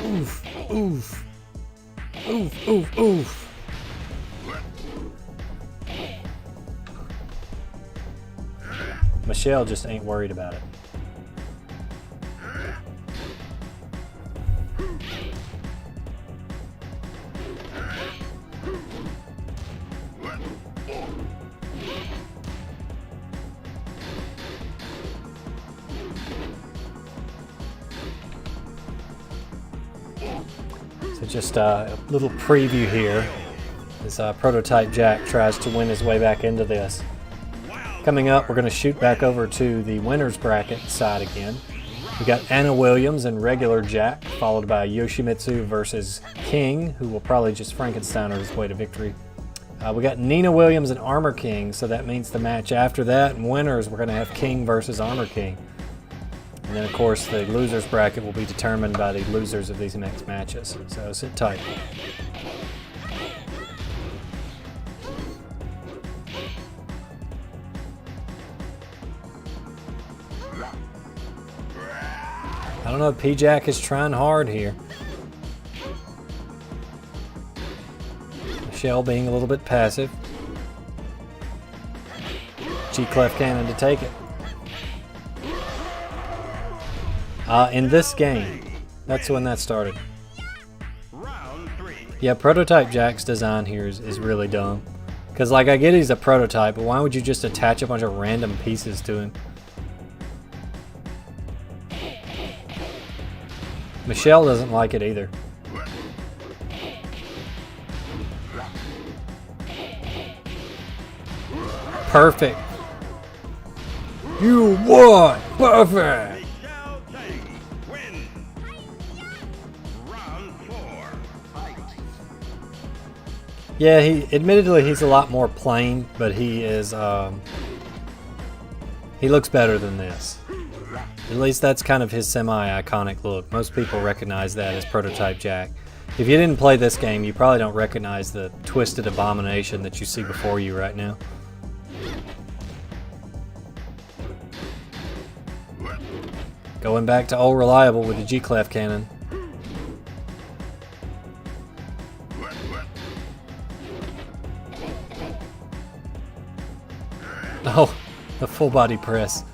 Oof, oof, oof, oof, oof. Michel just ain't worried about it. So just a little preview here as Prototype Jack tries to win his way back into this. Coming up, we're going to shoot back over to the winner's bracket side again. We got Anna Williams and regular Jack, followed by Yoshimitsu versus King, who will probably just Frankensteiner his way to victory. We got Nina Williams and Armor King, so that means the match after that, and winners, we're going to have King versus Armor King. And then, of course, the loser's bracket will be determined by the losers of these next matches. So sit tight. I don't know, P-Jack is trying hard here. Michel being a little bit passive. G-Clef Cannon to take it. In this game, that's when that started. Yeah, Prototype Jack's design here is really dumb. Because, like, I get he's a prototype, but why would you just attach a bunch of random pieces to him? Michel doesn't like it either. Perfect. You won. Perfect. Yeah, admittedly he's a lot more plain, but he is he looks better than this. At least that's kind of his semi-iconic look. Most people recognize that as Prototype Jack. If you didn't play this game, you probably don't recognize the twisted abomination that you see before you right now. Going back to old reliable with the G-Clef Cannon. Oh, the full body press.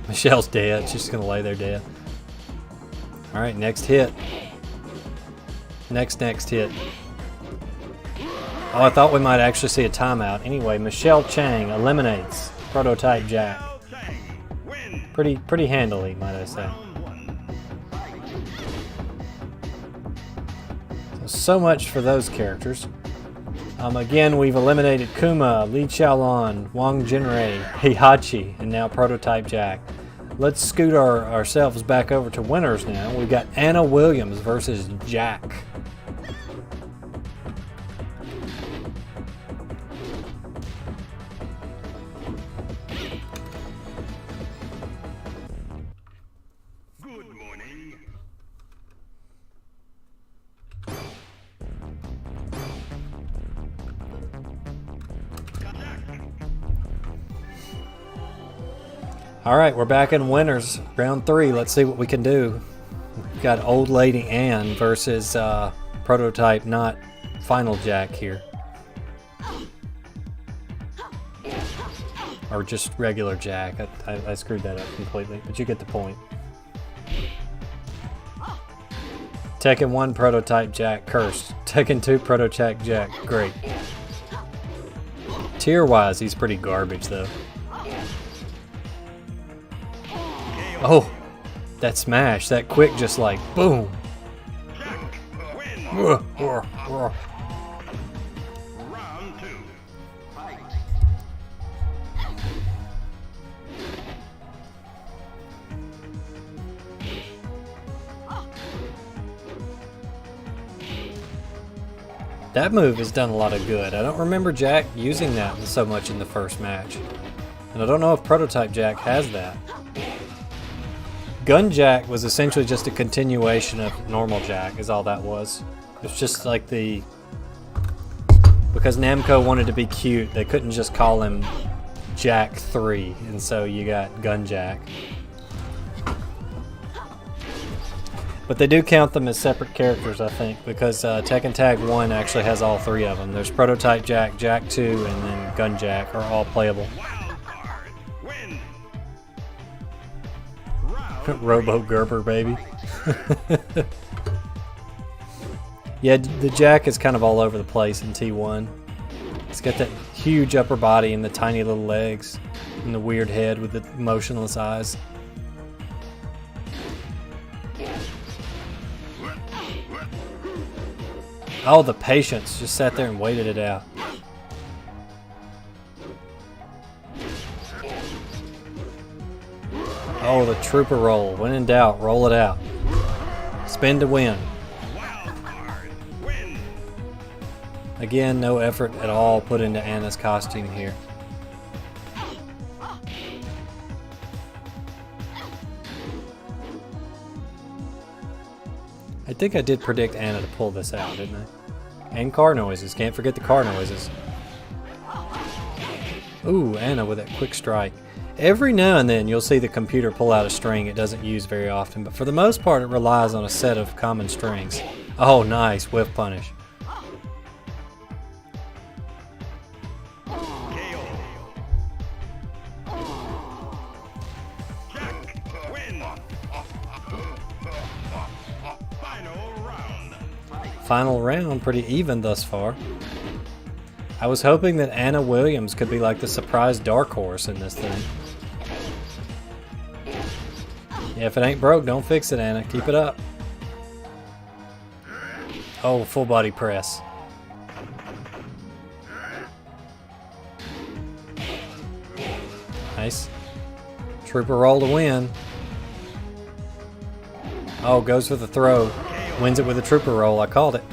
Michelle's dead. She's just gonna lay there dead. Alright, next hit. Next hit. Oh, I thought we might actually see a timeout. Anyway, Michel Chang eliminates Prototype Jack. Pretty handily, might I say. So much for those characters. Again, we've eliminated Kuma, Chow Lon, Wang Heihachi, and now Prototype Jack. Let's scoot ourselves back over to winners now. We've got Anna Williams versus Jack. Good morning. All right, we're back in winners, round 3. Let's see what we can do. We've got Old Lady Ann versus Prototype, not Final Jack here. Or just regular Jack. I screwed that up completely, but you get the point. Tekken 1 Prototype Jack, cursed. Tekken 2 Prototype Jack, great. Tier-wise, he's pretty garbage, though. Oh, that smash, that quick just like, boom. Round 2. Fight. That move has done a lot of good. I don't remember Jack using that so much in the first match. And I don't know if Prototype Jack has that. Gun Jack was essentially just a continuation of normal Jack, is all that was. It's just like because Namco wanted to be cute, they couldn't just call him Jack 3, and so you got Gun Jack. But they do count them as separate characters, I think, because Tekken Tag 1 actually has all 3 of them. There's Prototype Jack, Jack 2, and then Gun Jack are all playable. Robo Gerber, baby. Yeah, the Jack is kind of all over the place in T1. It's got that huge upper body and the tiny little legs and the weird head with the motionless eyes. Oh, the patience. Just sat there and waited it out. Oh, the trooper roll. When in doubt, roll it out. Spin to win. Again, no effort at all put into Anna's costume here. I think I did predict Anna to pull this out, didn't I? And car noises. Can't forget the car noises. Ooh, Anna with that quick strike. Every now and then you'll see the computer pull out a string it doesn't use very often, but for the most part it relies on a set of common strings. Oh, nice. Whiff punish. Final round, pretty even thus far. I was hoping that Anna Williams could be like the surprise dark horse in this thing. Yeah, if it ain't broke, don't fix it, Anna. Keep it up. Oh, full body press. Nice. Trooper roll to win. Oh, goes for the throw. Wins it with a trooper roll. I called it.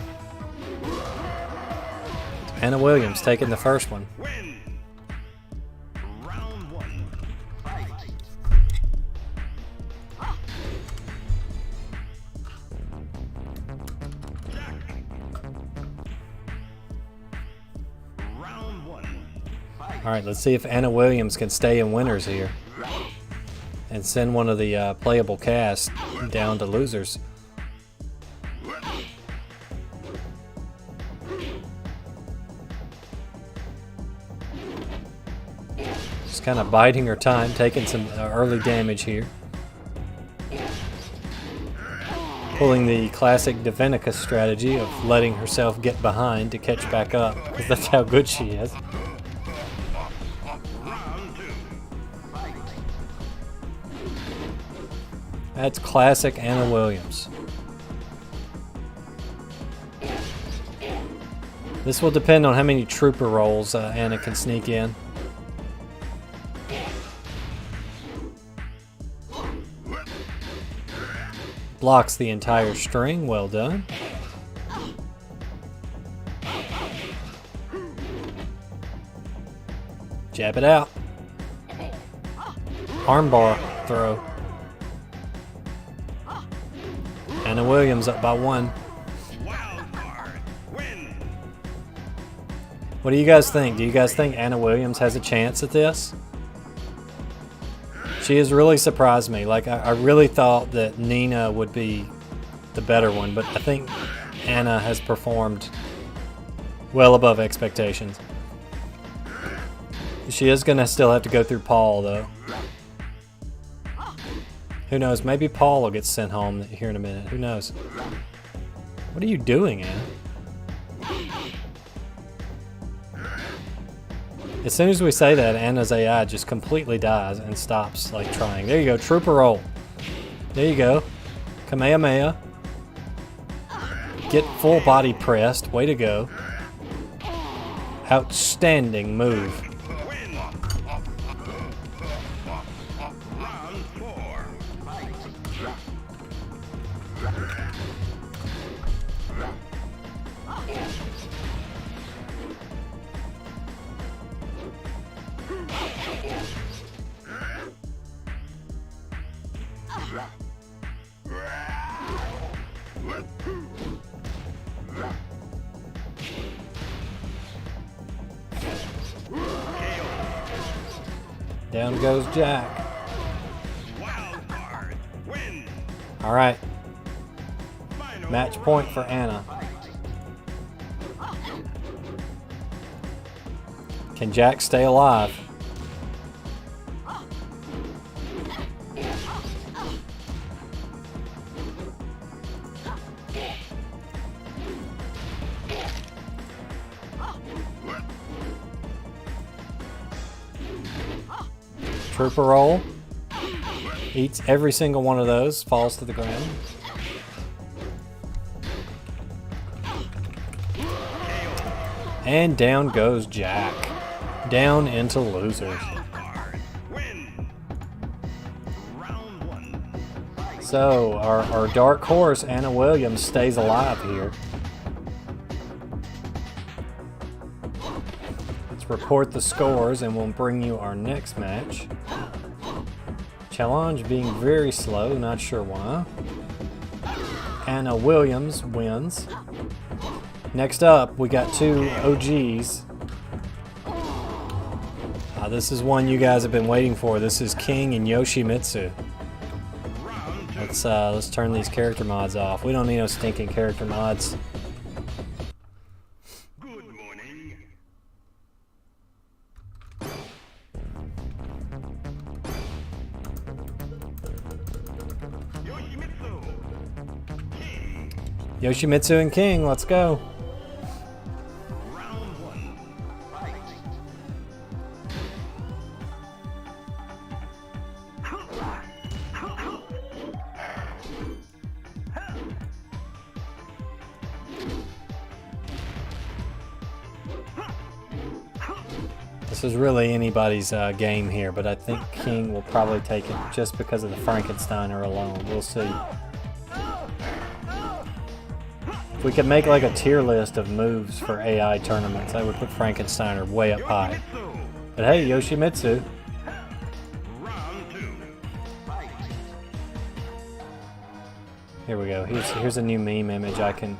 Anna Williams taking the first one. Round one. Fight. Round one. All right, let's see if Anna Williams can stay in winners here and send one of the playable cast down to losers. Just kind of biding her time, taking some early damage here. Pulling the classic Davenica strategy of letting herself get behind to catch back up, because that's how good she is. That's classic Anna Williams. This will depend on how many trooper rolls Anna can sneak in. Blocks the entire string, well done. Jab it out. Armbar throw. Anna Williams up by 1. What do you guys think? Do you guys think Anna Williams has a chance at this? She has really surprised me. Like, I really thought that Nina would be the better one, but I think Anna has performed well above expectations. She is going to still have to go through Paul, though. Who knows? Maybe Paul will get sent home here in a minute. Who knows? What are you doing, Anna? As soon as we say that, Anna's AI just completely dies and stops, like, trying. There you go, trooper roll. There you go. Kamehameha. Get full body pressed. Way to go. Outstanding move. Down goes Jack. All right. Match point for Anna. Can Jack stay alive? Trooper roll. Eats every single one of those. Falls to the ground. And down goes Jack. Down into losers. So, our dark horse, Anna Williams, stays alive here. Let's report the scores and we'll bring you our next match. Challenge being very slow, not sure why. Anna Williams wins. Next up, we got two OGs. This is one you guys have been waiting for. This is King and Yoshimitsu. Let's turn these character mods off. We don't need no stinking character mods. Good morning. Yoshimitsu and King, let's go. Round one. Fight. This is really anybody's game here, but I think King will probably take it just because of the Frankensteiner alone. We'll see. If we could make like a tier list of moves for AI tournaments, I would put Frankensteiner way up high. But hey, Yoshimitsu. Round two. Fight. Here we go. Here's a new meme image I can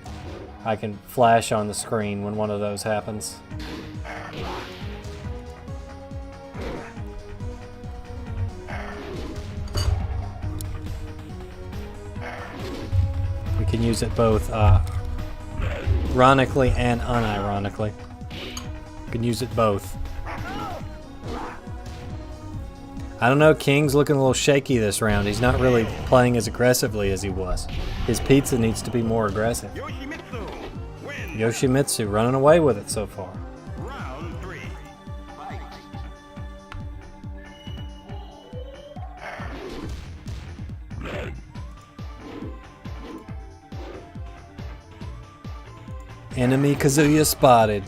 flash on the screen when one of those happens. We can use it both ironically and unironically. You can use it both. I don't know, King's looking a little shaky this round. He's not really playing as aggressively as he was. His pizza needs to be more aggressive. Yoshimitsu wins. Yoshimitsu running away with it so far. Round three. Fight. Enemy Kazuya spotted.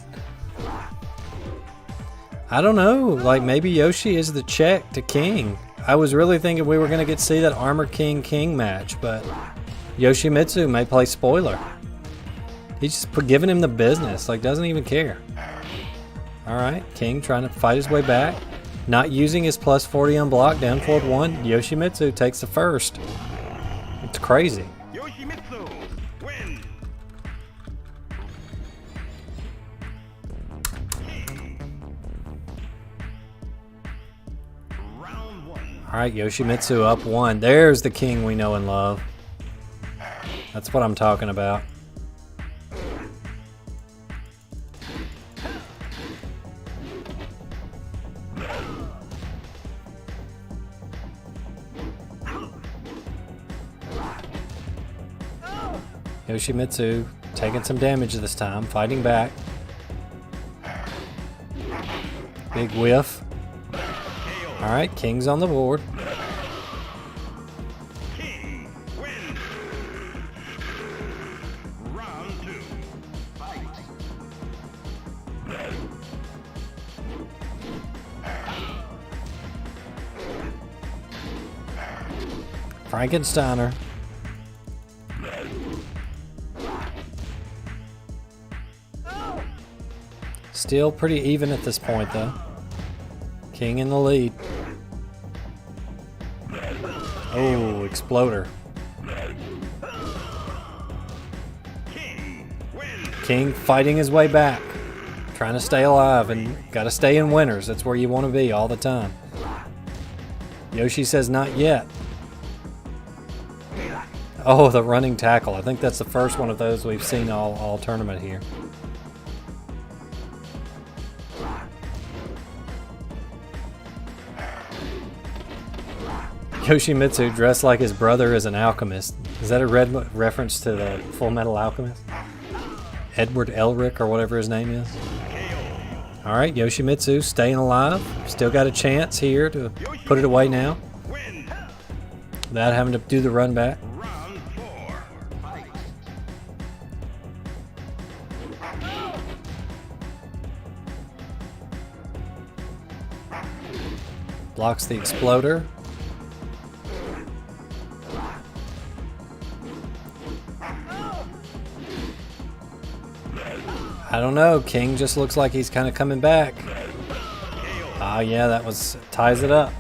I don't know, like maybe Yoshi is the check to King. I was really thinking we were going to get to see that Armor King match, but Yoshimitsu may play spoiler. He's just giving him the business, like doesn't even care. Alright, King trying to fight his way back. Not using his plus 40 on block, down forward one. Yoshimitsu takes the first. It's crazy. Yoshimitsu wins. Round one. Alright, Yoshimitsu up one. There's the King we know and love. That's what I'm talking about. Yoshimitsu taking some damage this time, fighting back. Big whiff. Alright, King's on the board. King wins. Round two. Fight. Frankensteiner. Still pretty even at this point though. King in the lead. Oh, Exploder. King fighting his way back. Trying to stay alive and gotta stay in winners. That's where you want to be all the time. Yoshi says not yet. Oh, the running tackle. I think that's the first one of those we've seen all tournament here. Yoshimitsu dressed like his brother is an alchemist. Is that a reference to the Full Metal Alchemist? Edward Elric or whatever his name is. Alright, Yoshimitsu staying alive. Still got a chance here to put it away now. Without having to do the run back. Round four. Fight. Blocks the exploder. I don't know. King just looks like he's kind of coming back. Ah, yeah, that was ties it up.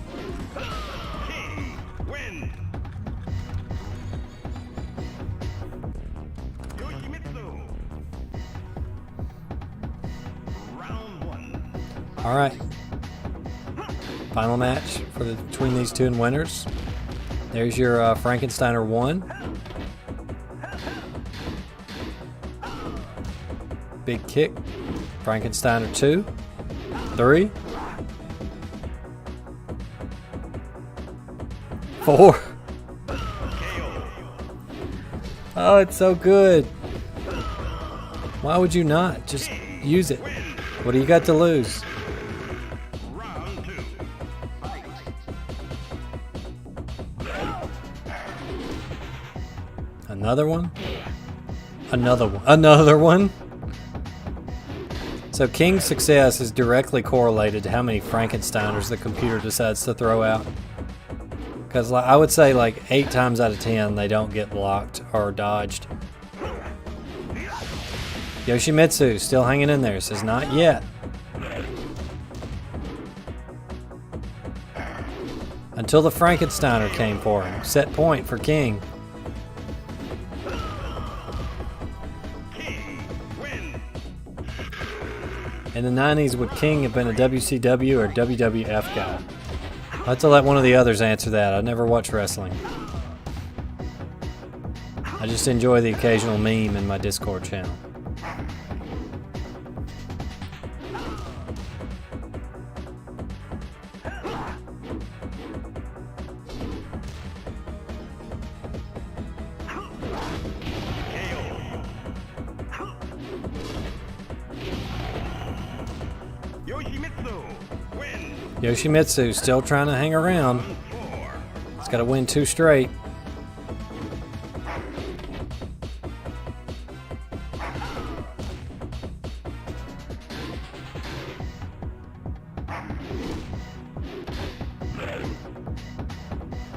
Win. Yoshimitsu. Round 1. All right. Final match between these two and winners. There's your Frankensteiner 1. Big kick. Frankensteiner 2. 3. 4. Oh, it's so good. Why would you not? Just use it. What do you got to lose? Round 2. Fight. Another one? Another one. Another one? So King's success is directly correlated to how many Frankensteiners the computer decides to throw out. Because I would say like 8 times out of 10 they don't get blocked or dodged. Yoshimitsu still hanging in there, says not yet. Until the Frankensteiner came for him. Set point for King. In the 90s, would King have been a WCW or WWF guy? I'll have to let one of the others answer that. I never watch wrestling. I just enjoy the occasional meme in my Discord channel. Yoshimitsu. Win. Yoshimitsu still trying to hang around. 4. He's got to win 2 straight.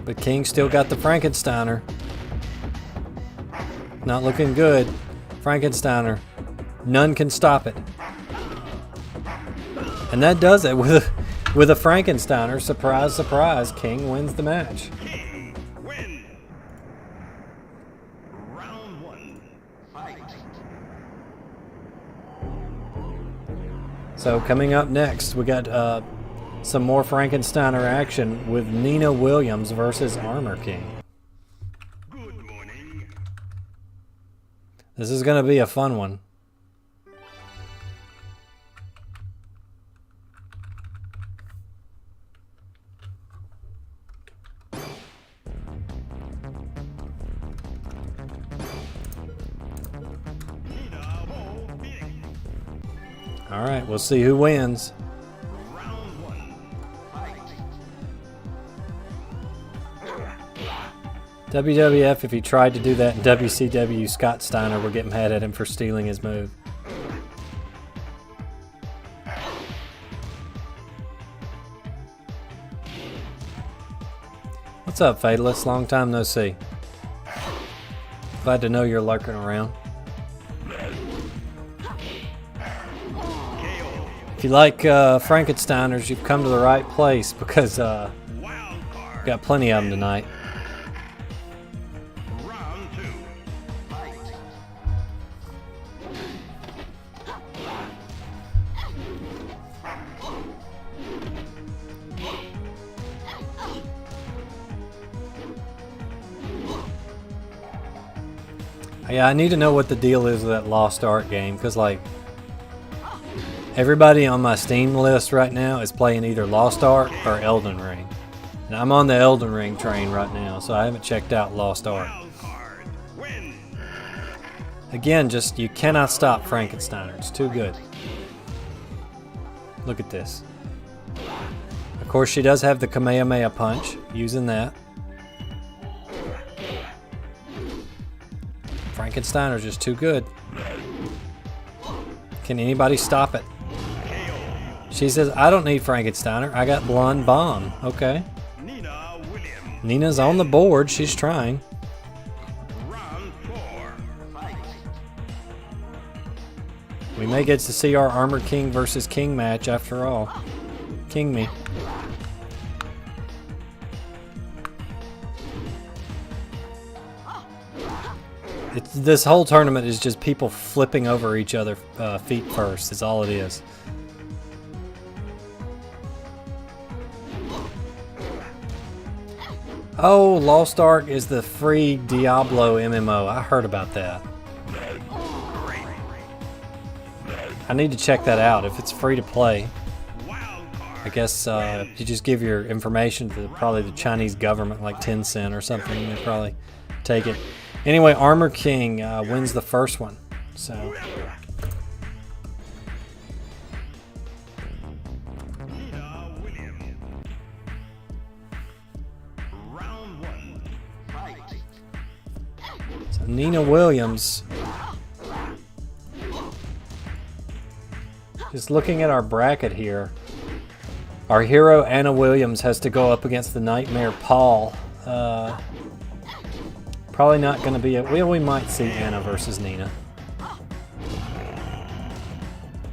But King still got the Frankensteiner. Not looking good. Frankensteiner. None can stop it. And that does it with a Frankensteiner. Surprise, surprise. King wins the match. King. Win. Round 1. Fight. So coming up next, we got some more Frankensteiner action with Nina Williams versus Armor King. Good morning. This is going to be a fun one. All right, we'll see who wins. Round 1. Fight. WWF, if he tried to do that in WCW, Scott Steiner would get mad at him for stealing his move. What's up, Fatalist? Long time no see. Glad to know you're lurking around. If you like Frankensteiners, you've come to the right place because Wild card. got plenty of them tonight. Round 2. Fight. Yeah, I need to know what the deal is with that Lost Ark game because, like, everybody on my Steam list right now is playing either Lost Ark or Elden Ring. And I'm on the Elden Ring train right now, so I haven't checked out Lost Ark. Wild card. Win. Again, just you cannot stop Frankensteiner. It's too good. Look at this. Of course, she does have the Kamehameha punch, using that. Frankensteiner's just too good. Can anybody stop it? She says, I don't need Frankensteiner. I got Blonde Bomb. Okay. Nina Williams. Nina's on the board. She's trying. Round 4. Fight. We may get to see our Armor King versus King match after all. King me. This whole tournament is just people flipping over each other feet first. That's all it is. Oh, Lost Ark is the free Diablo MMO. I heard about that. I need to check that out if it's free to play. I guess you just give your information to probably the Chinese government, like Tencent or something, and they probably take it. Anyway, Armor King wins the first one. So Nina Williams. Round 1. Fight. Nina Williams. Just looking at our bracket here, our hero Anna Williams has to go up against the Nightmare Paul. Probably not going to be well, we might see Anna versus Nina.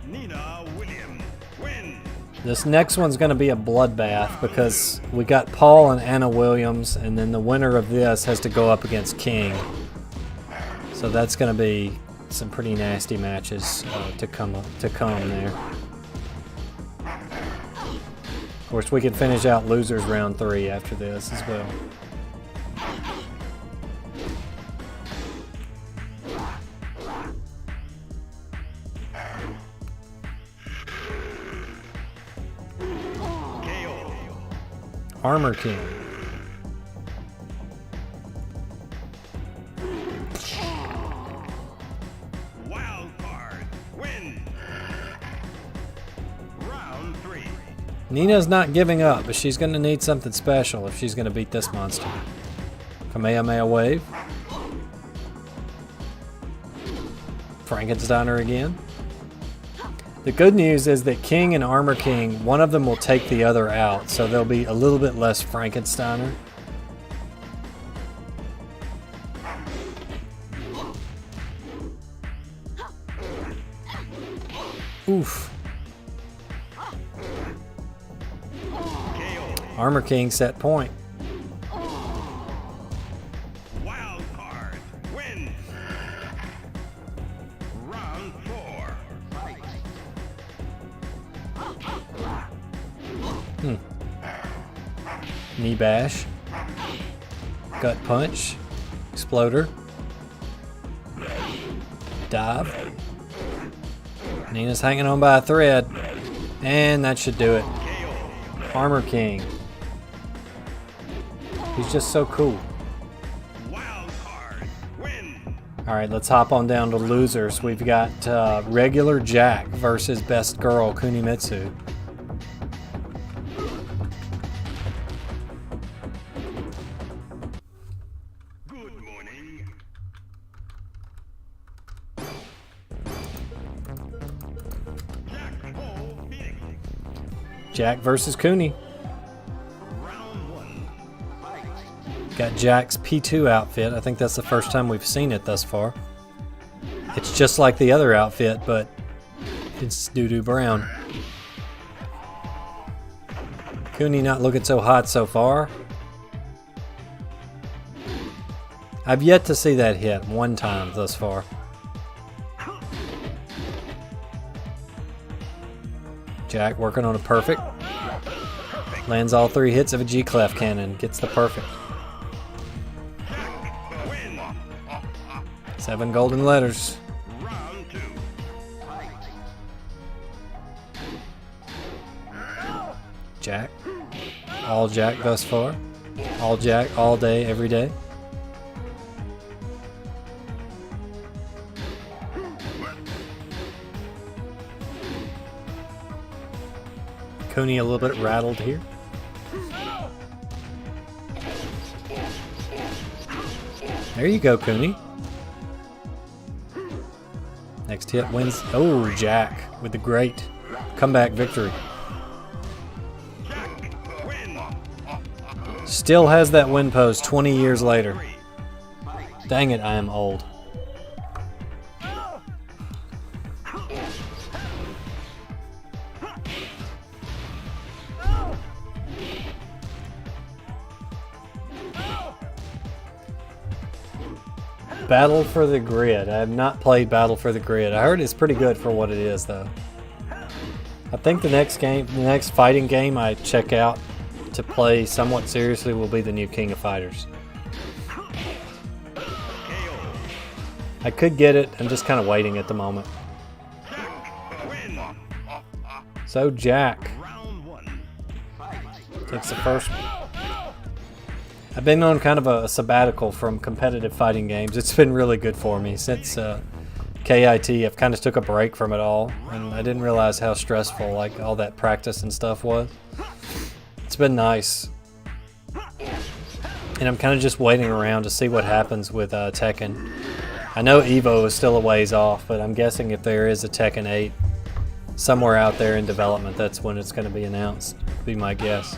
Nina Williams wins. This next one's going to be a bloodbath because we got Paul and Anna Williams, and then the winner of this has to go up against King. So that's going to be some pretty nasty matches to come there. Of course, we could finish out losers round 3 after this as well. Armor King. Wild card wins. Round 3. Nina's not giving up, but she's going to need something special if she's going to beat this monster. Kamehameha Wave. Frankensteiner again. The good news is that King and Armor King, one of them will take the other out, so there'll be a little bit less Frankensteiner. Oof. Armor King set point. Wild card wins. Round 4. Fight. Knee bash. Gut punch. Exploder. Dive. Nina's hanging on by a thread. And that should do it. Armor King. He's just so cool. Wild card wins. Alright, let's hop on down to losers. We've got regular Jack versus best girl, Kuni Mitsub. Good morning. Jack Paul Phoenix. Jack versus Cooney. Round 1. Fight. Got Jack's P2 outfit. I think that's the first time we've seen it thus far. It's just like the other outfit, but it's doo-doo brown. Cooney not looking so hot so far. I've yet to see that hit one time thus far. Jack working on a perfect. Lands all 3 hits of a G-Clef cannon. Gets the perfect. 7 golden letters. Round 2. Fight. Jack. All Jack thus far. All Jack, all day, every day. Cooney a little bit rattled here. There you go, Cooney. Next hit wins. Oh, Jack with the great comeback victory. Still has that win pose 20 years later. Dang it, I am old. Battle for the Grid. I have not played Battle for the Grid. I heard it's pretty good for what it is, though. I think the next fighting game I check out to play somewhat seriously will be the new King of Fighters. I could get it. I'm just kind of waiting at the moment. So Jack takes the first one. I've been on kind of a sabbatical from competitive fighting games. It's been really good for me since KIT. I've kind of took a break from it all, and I didn't realize how stressful like all that practice and stuff was. It's been nice, and I'm kind of just waiting around to see what happens with Tekken. I know Evo is still a ways off, but I'm guessing if there is a Tekken 8 somewhere out there in development, that's when it's going to be announced. Be my guess.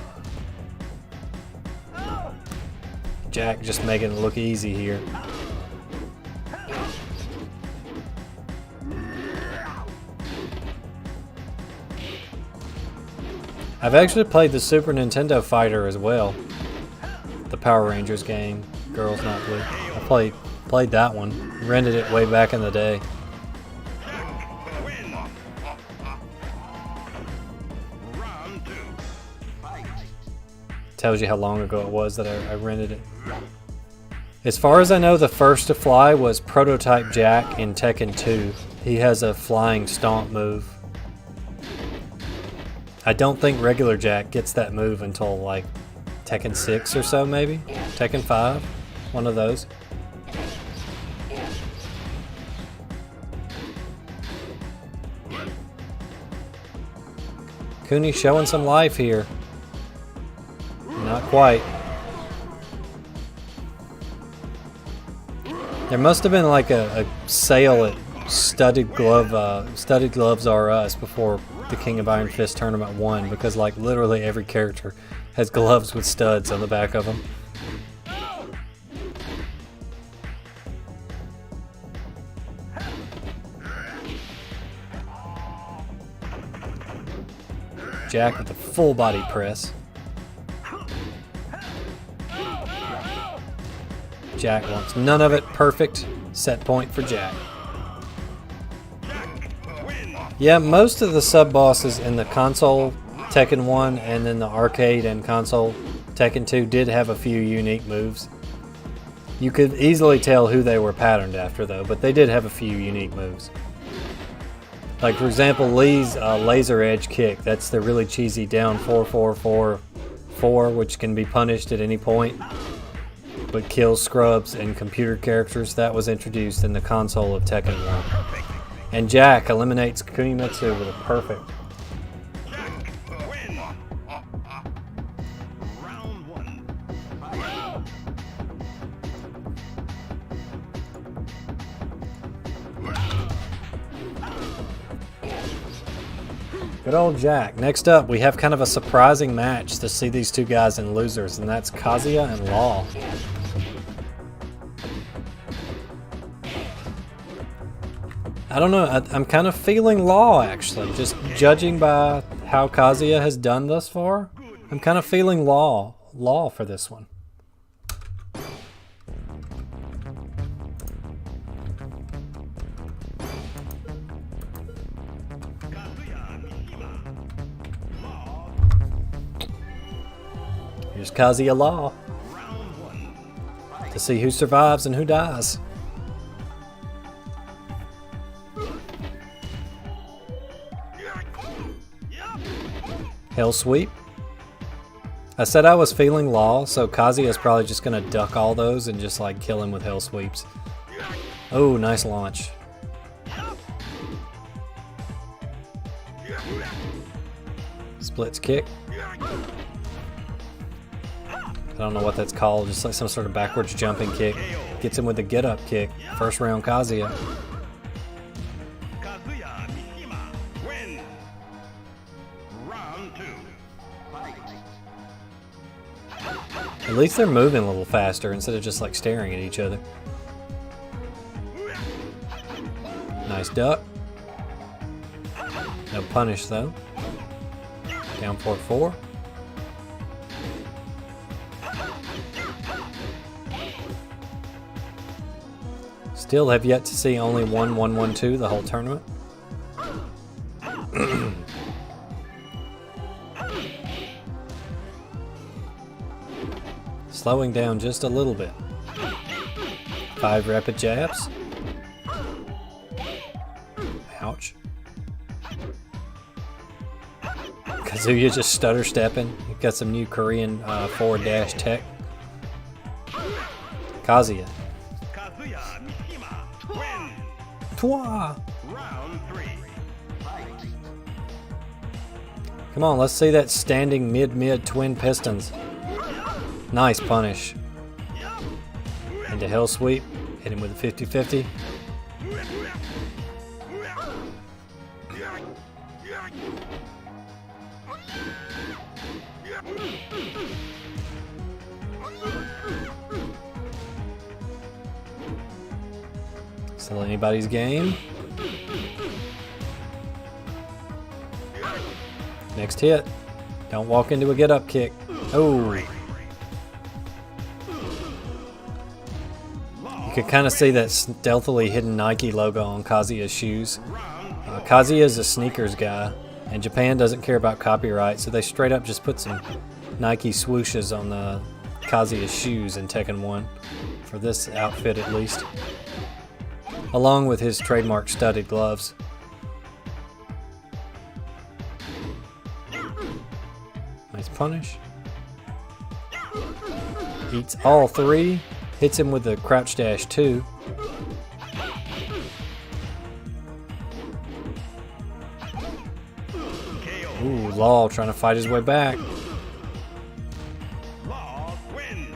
Jack just making it look easy here. I've actually played the Super Nintendo Fighter as well. The Power Rangers game, Girls Not Blue. I played that one. Rented it way back in the day. Tells you how long ago it was that I rented it. As far as I know, the first to fly was Prototype Jack in Tekken 2. He has a flying stomp move. I don't think regular Jack gets that move until like Tekken 6 or so, maybe? Tekken 5? One of those. Cooney showing some life here. Not quite. There must have been like a sale at Studded Gloves R Us before the King of Iron Fist Tournament 1, because like literally every character has gloves with studs on the back of them. Jack with the full body press. Jack wants none of it. Perfect. Set point for Jack. Yeah, most of the sub-bosses in the console Tekken 1 and then the arcade and console Tekken 2 did have a few unique moves. You could easily tell who they were patterned after though, but they did have a few unique moves. Like for example, Lee's laser edge kick. That's the really cheesy down 4-4-4-4, which can be punished at any point, but kills scrubs and computer characters. That was introduced in the console of Tekken 1. And Jack eliminates Kuni Mitsub with a perfect. Good old Jack. Next up, we have kind of a surprising match to see these two guys in losers, and that's Kazia and Law. I don't know, I'm kind of feeling Law actually, just judging by how Kazuya has done thus far. I'm kind of feeling Law for this one. Here's Kazuya Law to see who survives and who dies. Hell sweep. I said I was feeling Law, so Kazuya is probably just gonna duck all those and just like kill him with hell sweeps. Oh, nice launch. Splits kick. I don't know what that's called, just like some sort of backwards jumping kick. Gets him with the get up kick. First round Kazuya. At least they're moving a little faster instead of just like staring at each other. Nice duck. No punish though. Down 4-4. Still have yet to see only 1-1-1-2 the whole tournament. Slowing down just a little bit. 5 rapid jabs. Ouch. Kazuya just stutter stepping. Got some new Korean forward dash tech. Kazia. Twa. Round 3. Fight. Come on, let's see that standing mid-mid twin pistons. Nice punish. Into hell sweep. Hit him with a 50-50. Still anybody's game. Next hit. Don't walk into a get-up kick. Oh. You could kind of see that stealthily hidden Nike logo on Kazuya's shoes. Kazuya is a sneakers guy, and Japan doesn't care about copyright, so they straight up just put some Nike swooshes on the Kazuya's shoes in Tekken 1, for this outfit at least, along with his trademark studded gloves. Nice punish. Eats all 3. Hits him with the crouch dash 2. Ooh, Law trying to fight his way back. Law win.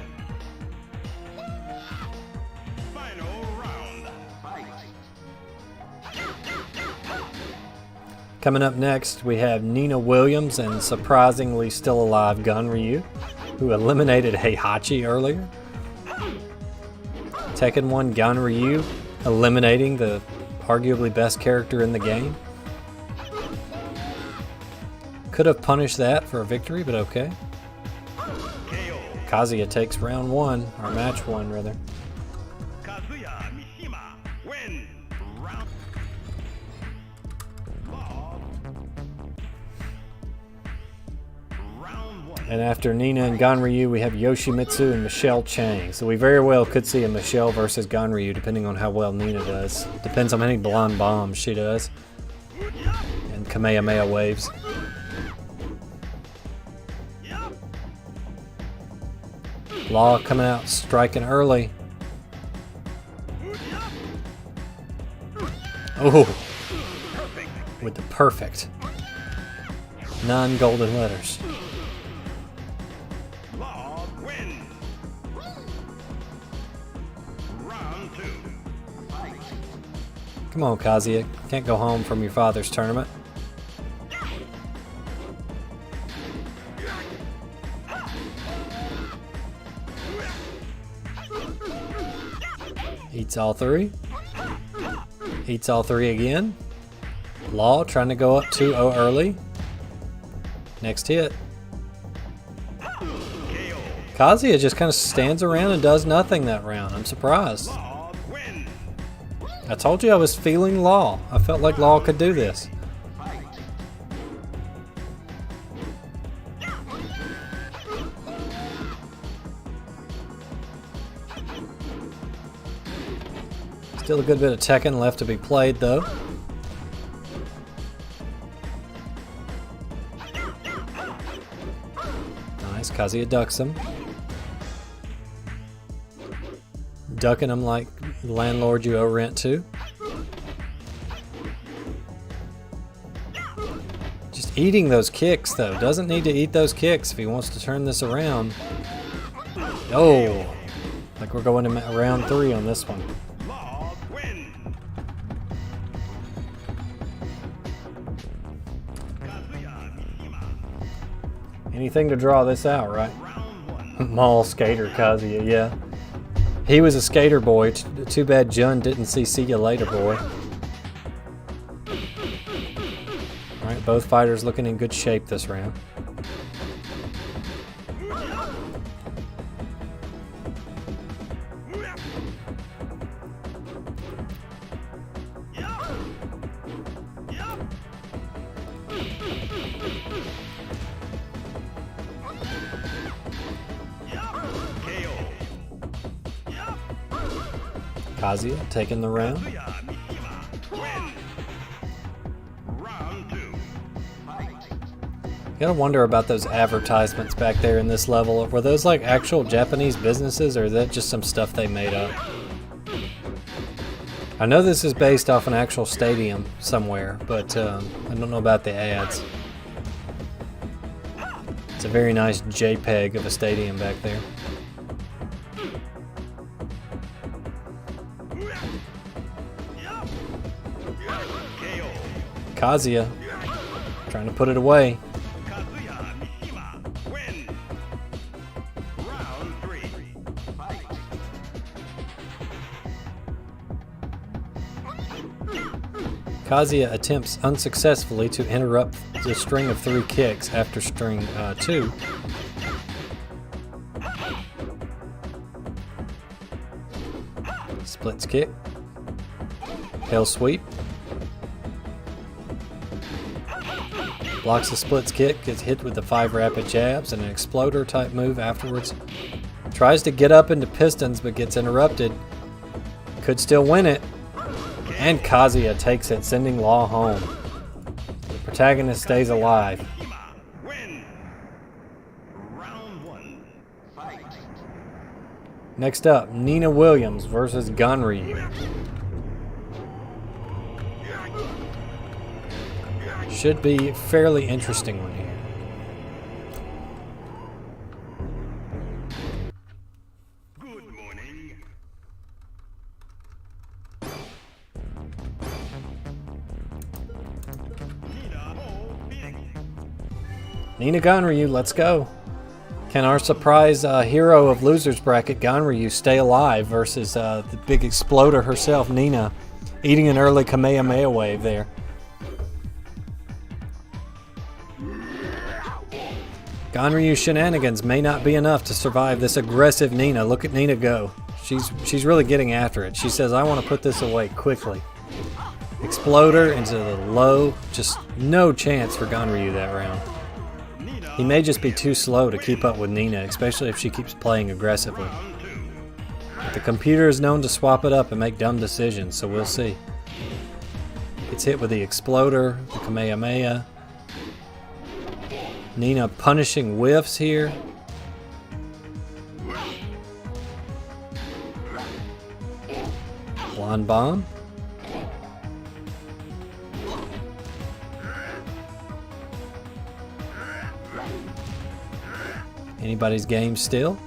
Final round. Fight. Coming up next, we have Nina Williams and surprisingly still alive Ganryu, who eliminated Heihachi earlier. Tekken 1 Ganryu eliminating the arguably best character in the game. Could have punished that for a victory, but okay. KO. Kazuya takes round 1, or match 1 rather. Kazuya win. Round. Law. Round 1. And after Nina and Ganryu, we have Yoshimitsu and Michel Che. So we very well could see a Michel versus Ganryu, depending on how well Nina does. Depends on how many blonde bombs she does. And Kamehameha waves. Law coming out striking early. Oh, with the perfect 9 golden letters. Law win. Round 2. Fight. Come on, Kazuya. Can't go home from your father's tournament. Eats all 3. Eats all 3 again. Law trying to go up 2-0 early. Next hit. KO. Kazuya just kind of stands around and does nothing that round. I'm surprised. Law win. I told you I was feeling Law. I felt like Law could do this. Fight. Still a good bit of Tekken left to be played though. Nice, Kazuya ducks him. Ducking him like landlord you owe rent to. Just eating those kicks though. Doesn't need to eat those kicks if he wants to turn this around. Oh, like we're going to round 3 on this one. Law win. Kazuya Anything to draw this out, right? round 1. Mall skater Kazuya, yeah. He was a skater boy. Too bad Jun didn't see ya later, boy. Alright, both fighters looking in good shape this round. Kazia taking the round. You gotta wonder about those advertisements back there in this level. Were those like actual Japanese businesses, or is that just some stuff they made up? I know this is based off an actual stadium somewhere, but I don't know about the ads. It's a very nice JPEG of a stadium back there. Kazia trying to put it away. Kazia attempts unsuccessfully to interrupt the string of 3 kicks after string 2. Splits kick. Tail sweep. Blocks the splits kick, gets hit with the 5 rapid jabs and an exploder type move afterwards. Tries to get up into pistons but gets interrupted. Could still win it. And Kazuya takes it, sending Law home. The protagonist stays alive. Next up, Nina Williams versus Ganryu. Should be a fairly interesting one here. Good morning. Nina Ganryu, let's go. Can our surprise hero of Losers Bracket, Ganryu, stay alive versus the big exploder herself, Nina, eating an early Kamehameha wave there. Ganryu's shenanigans may not be enough to survive this aggressive Nina. Look at Nina go. She's really getting after it. She says, I want to put this away quickly. Exploder into the low. Just no chance for Ganryu that round. He may just be too slow to keep up with Nina, especially if she keeps playing aggressively. But the computer is known to swap it up and make dumb decisions, so we'll see. Gets hit with the exploder, the Kamehameha. Nina punishing whiffs here. Blonde bomb. Anybody's game still?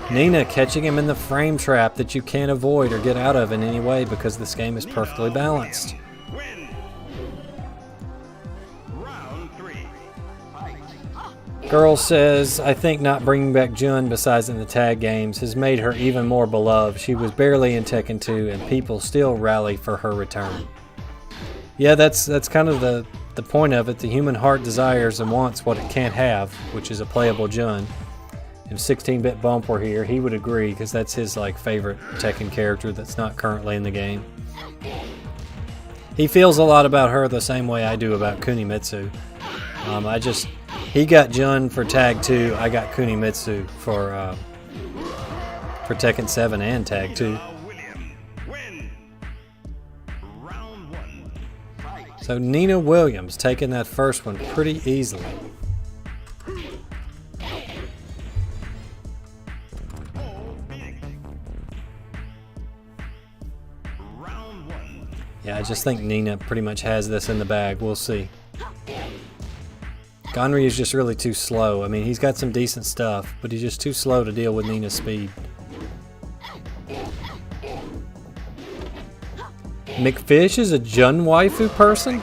Nina catching him in the frame trap that you can't avoid or get out of in any way because this game is perfectly balanced. Girl says, I think not bringing back Jun besides in the tag games has made her even more beloved. She was barely in Tekken 2 and people still rally for her return. Yeah, that's kind of the point of it. The human heart desires and wants what it can't have, which is a playable Jun. If 16-bit Bump were here, he would agree because that's his like favorite Tekken character that's not currently in the game. He feels a lot about her the same way I do about Kuni Mitsub. He got Jun for Tag 2, I got Cooney Mitsub for Tekken 7 and Tag 2. So Nina Williams taking that first one pretty easily. Yeah, I just think Nina pretty much has this in the bag. We'll see. Ganryu is just really too slow. I mean, he's got some decent stuff, but he's just too slow to deal with Nina's speed. McFish is a Jun waifu person?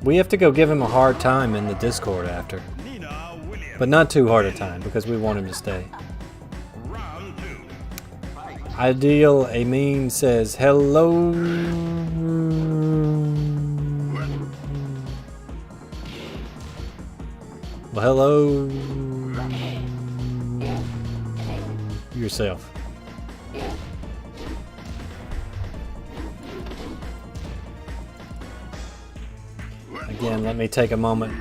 We have to go give him a hard time in the Discord after. Nina But not too hard a time because we want him to stay. Round 2. Ideal Amin says hello. Well, hello yourself. Again, let me take a moment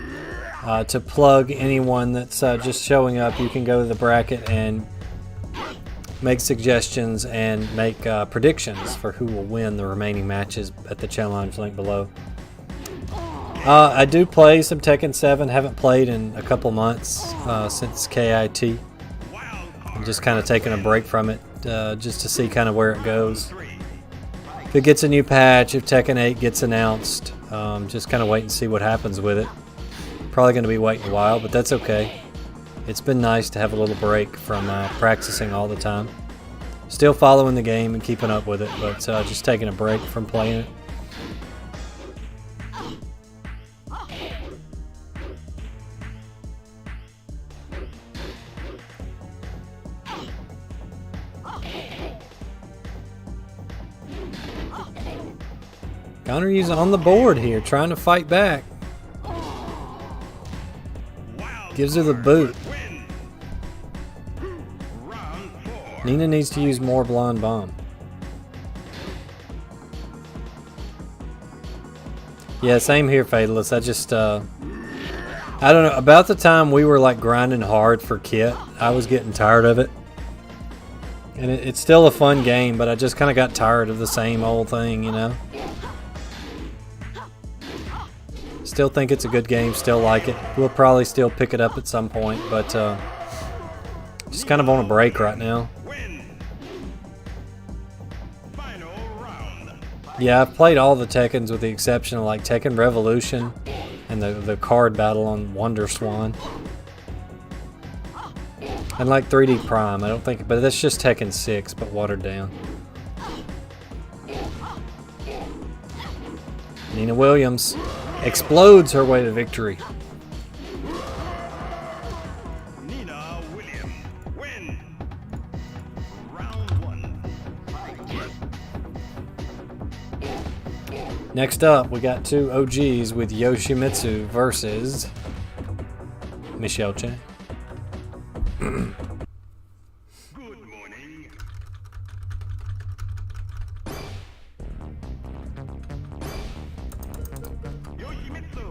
to plug anyone that's just showing up. You can go to the bracket and make suggestions and make predictions for who will win the remaining matches at the challenge link below. I do play some Tekken 7. Haven't played in a couple months since KIT. I'm just kind of taking a break from it just to see kind of where it goes. If it gets a new patch, if Tekken 8 gets announced, just kind of wait and see what happens with it. Probably going to be waiting a while, but that's okay. It's been nice to have a little break from practicing all the time. Still following the game and keeping up with it, but just taking a break from playing it. Ganryu's on the board here, trying to fight back. Gives her the boot. Nina needs to use more Blonde Bomb. Yeah, same here, Fatalist. I just, I don't know. About the time we were like grinding hard for Kit, I was getting tired of it. And it's still a fun game, but I just kind of got tired of the same old thing, you know? Still think it's a good game, still like it. We'll probably still pick it up at some point, but just kind of on a break right now. Yeah, I've played all the Tekkens with the exception of like Tekken Revolution and the card battle on Wonder Swan. And like 3D Prime, I don't think, but that's just Tekken 6, but watered down. Nina Williams explodes her way to victory. Nina Williams win. Round 1. Next up, we got two OGs with Yoshimitsu versus Michel Che. Good morning. Yoshimitsu.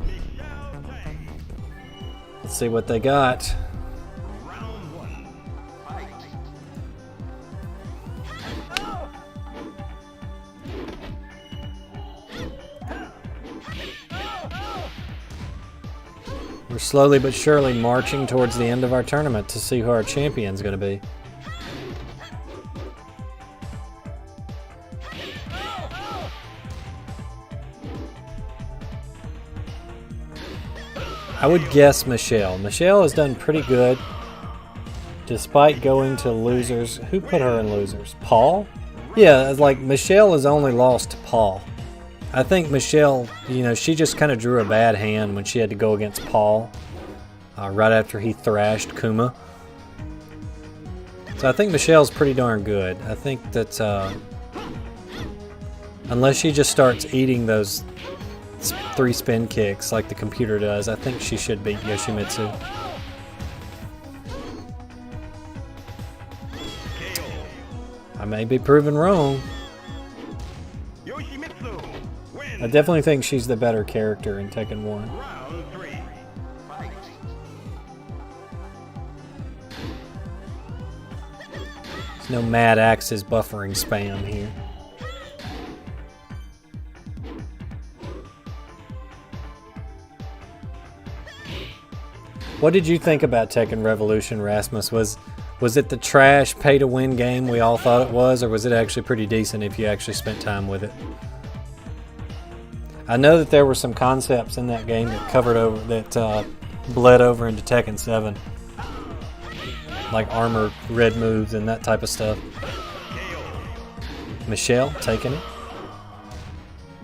Michel Che. Let's see what they got. Round 1. Fight. We're slowly but surely marching towards the end of our tournament to see who our champion's going to be. I would guess Michelle. Michelle has done pretty good despite going to losers. Who put her in losers? Paul? Yeah, like Michelle has only lost to Paul. I think Michelle, you know, she just kind of drew a bad hand when she had to go against Paul right after he thrashed Kuma. So I think Michelle's pretty darn good. I think that unless she just starts eating those 3 spin kicks like the computer does, I think she should beat Yoshimitsu. I may be proven wrong. Yoshimitsu win. I definitely think she's the better character in Tekken 1. Round 3. Fight. There's no Mad Axe's buffering spam here. What did you think about Tekken Revolution, Rasmus? Was it the trash pay-to-win game we all thought it was, or was it actually pretty decent if you actually spent time with it? I know that there were some concepts in that game that covered over, that bled over into Tekken 7, like armor, red moves, and that type of stuff. Michelle taking it.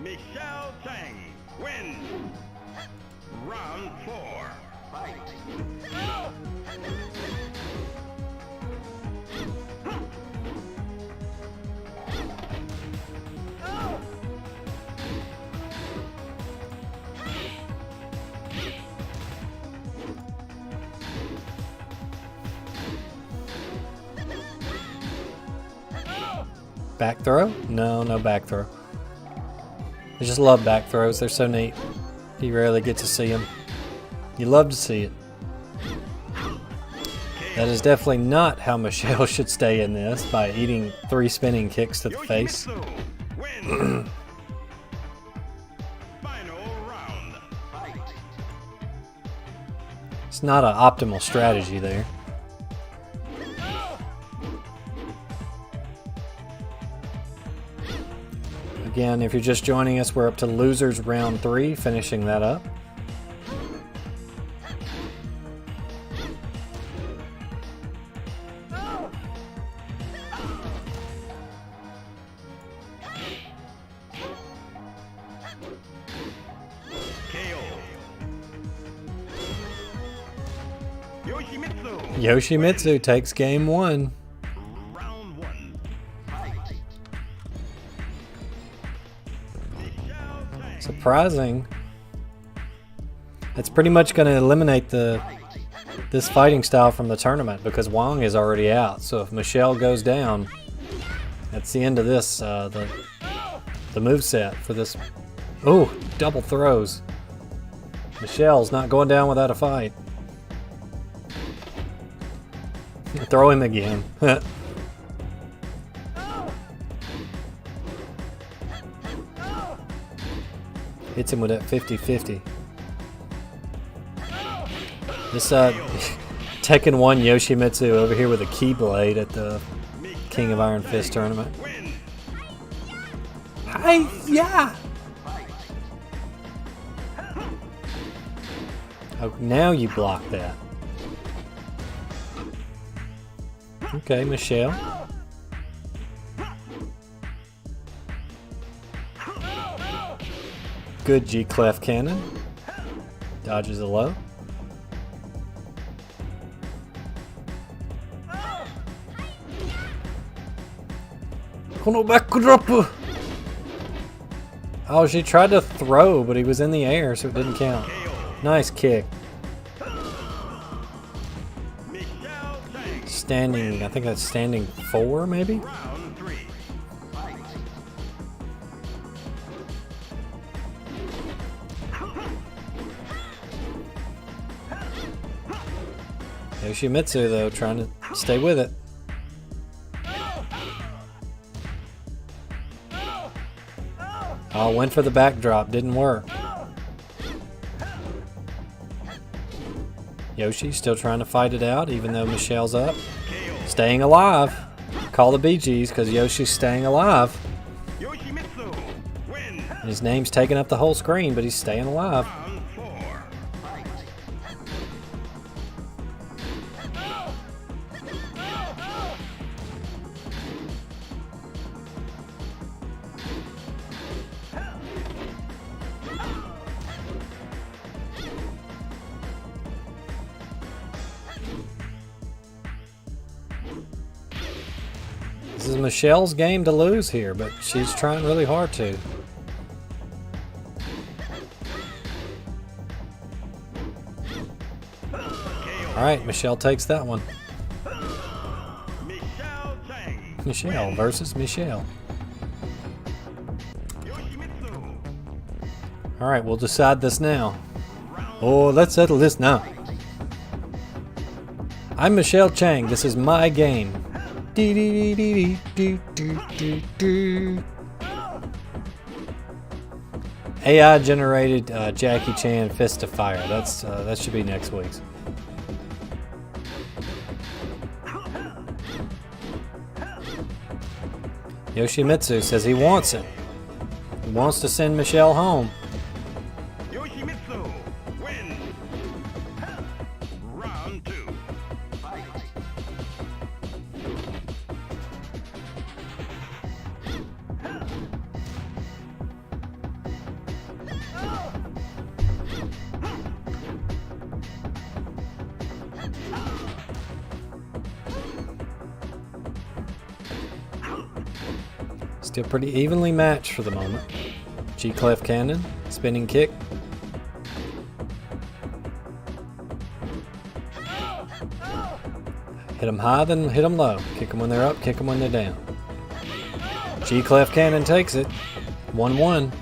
Michel Chang win. Round 4. Fight. Back throw? No, no back throw. I just love back throws. They're so neat. You rarely get to see them. You love to see it. That is definitely not how Michel should stay in this, by eating 3 spinning kicks to the face. Yoshimitsu wins. Final round. Fight. It's not an optimal strategy there. Again, if you're just joining us, we're up to losers round 3, finishing that up. Yoshimitsu takes game 1. Round 1. Fight. Michel Che. Surprising. That's pretty much going to eliminate this fighting style from the tournament, because Wang is already out. So if Michel goes down, that's the end of this, the moveset for this. Oh, double throws. Michel's not going down without a fight. Throw him again. Hits him with that 50-50. This Tekken 1 Yoshimitsu over here with a Keyblade at the King of Iron Fist tournament. Hi, yeah. Oh, now you block that. Okay, Michel. Good G clef cannon. Dodges a low. Oh, she tried to throw, but he was in the air, so it didn't count. Nice kick. Standing, I think that's standing 4, maybe? Round 3. Fight. Yoshimitsu, though, trying to stay with it. Oh, went for the backdrop, didn't work. Yoshi still trying to fight it out, even though Michel's up. Staying alive. Call the Bee Gees, because Yoshi's staying alive. Yoshimitsu wins. His name's taking up the whole screen, but he's staying alive. Round 4. Fight. This is Michel's game to lose here, but she's trying really hard to. Alright, Michel takes that one. Michel Che. Michel versus Michel. Yoshimitsu. Alright, we'll decide this now. Oh, let's settle this now. I'm Michel Chang. This is my game. AI generated Jackie Chan Fist of Fire. That should be next week's. Yoshimitsu says he wants it. He wants to send Michel home. Yoshimitsu wins. Round 2. Fight. Still pretty evenly matched for the moment. G clef cannon, spinning kick. Hit them high, then hit them low. Kick them when they're up, kick them when they're down. G-Clef Cannon takes it. 1-1.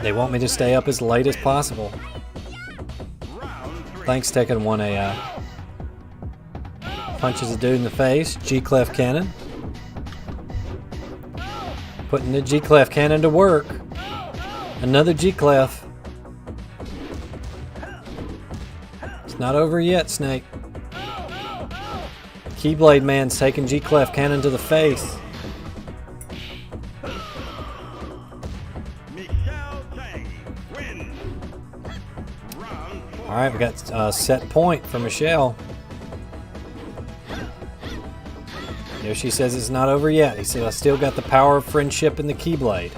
They want me to stay up as late as possible. Thanks, Tekken 1 AI. Punches a dude in the face. G-Clef Cannon. Putting the G-Clef Cannon to work. Another G-Clef. It's not over yet, Snake. Keyblade Man's taking G-Clef Cannon to the face. Michel Che wins. Round 4. Alright, we got a set point for Michel. Yoshi says it's not over yet. He said, I still got the power of friendship in the Keyblade.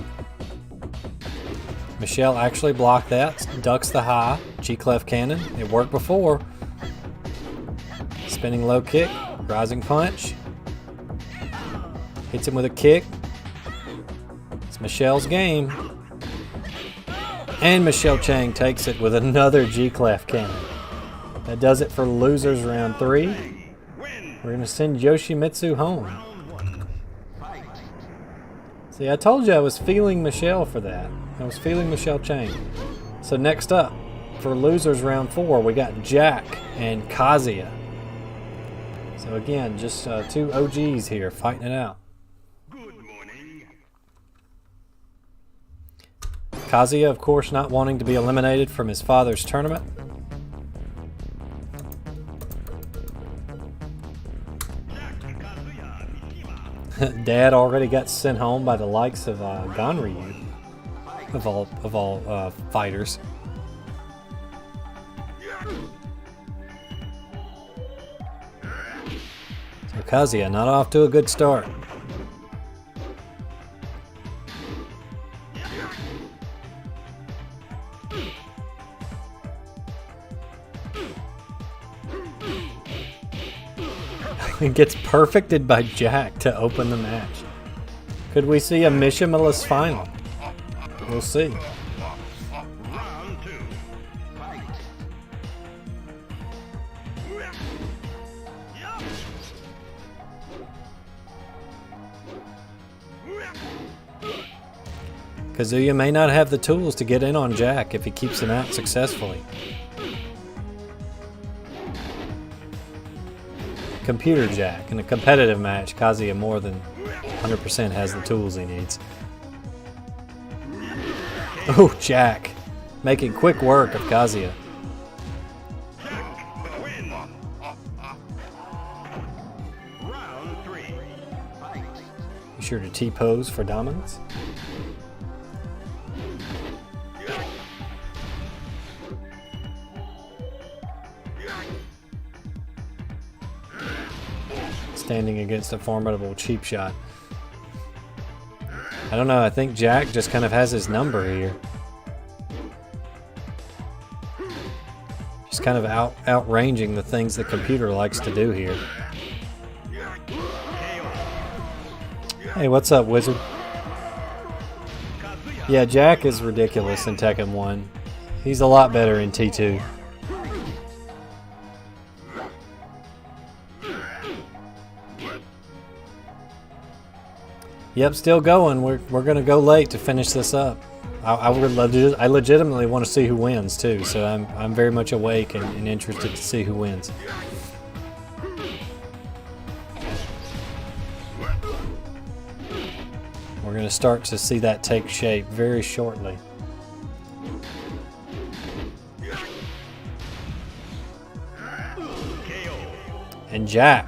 Michel actually blocked that. Ducks the high. G-Clef Cannon. It worked before. Spinning low kick. Rising punch. Hits him with a kick. It's Michel's game. And Michel Chang takes it with another G-Clef Cannon. That does it for losers round 3. We're going to send Yoshimitsu home. See, I told you I was feeling Michel for that. I was feeling Michel Chang. So next up, for losers round 4, we got Jack and Kazia. So again, just 2 OGs here fighting it out. Good morning. Kazuya, of course, not wanting to be eliminated from his father's tournament. Dad already got sent home by the likes of Ganryu, of all fighters. So Kazuya not off to a good start. It gets perfected by Jack to open the match. Could we see a Mishimaless final? We'll see. Round 2. Fight. Kazuya may not have the tools to get in on Jack if he keeps him out successfully. Computer Jack. In a competitive match, Kazuya more than 100% has the tools he needs. Oh, Jack. Making quick work of Kazuya. Round 3. Fight. Be sure to T-pose for dominance. Standing against a formidable cheap shot. I don't know, I think Jack just kind of has his number here. Just kind of outranging the things the computer likes to do here. Hey, what's up, wizard? Yeah, Jack is ridiculous in Tekken 1. He's a lot better in T2. Yep, still going. We're gonna go late to finish this up. I legitimately want to see who wins too, so I'm very much awake and interested to see who wins. We're gonna start to see that take shape very shortly. And Jack.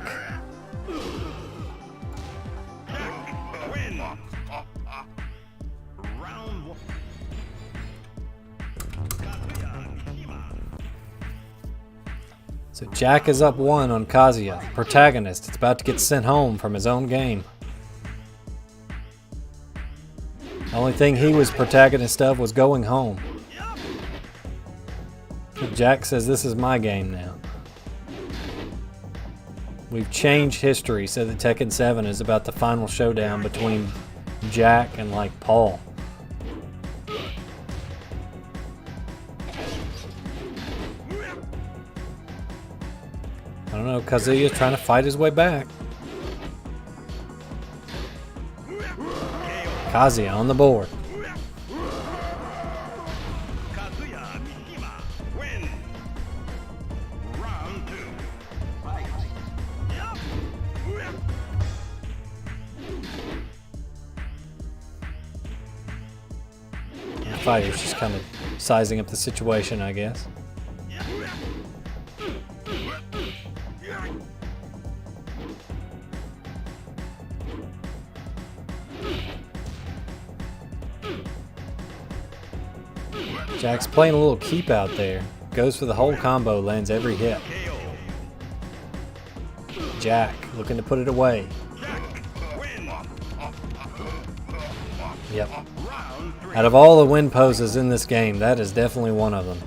So Jack is up 1 on Kazuya, protagonist. It's about to get sent home from his own game. The only thing he was protagonist of was going home. Jack says, this is my game now. We've changed history so that Tekken 7 is about the final showdown between Jack and, like, Paul. I don't know, Kazuya's trying to fight his way back. Kazia on the board. Kazuya wins. Round 2. Fight. The fighter's just kind of sizing up the situation, I guess. Jack's playing a little keep out there. Goes for the whole combo, lands every hit. Jack looking to put it away. Yep. Out of all the win poses in this game, that is definitely one of them.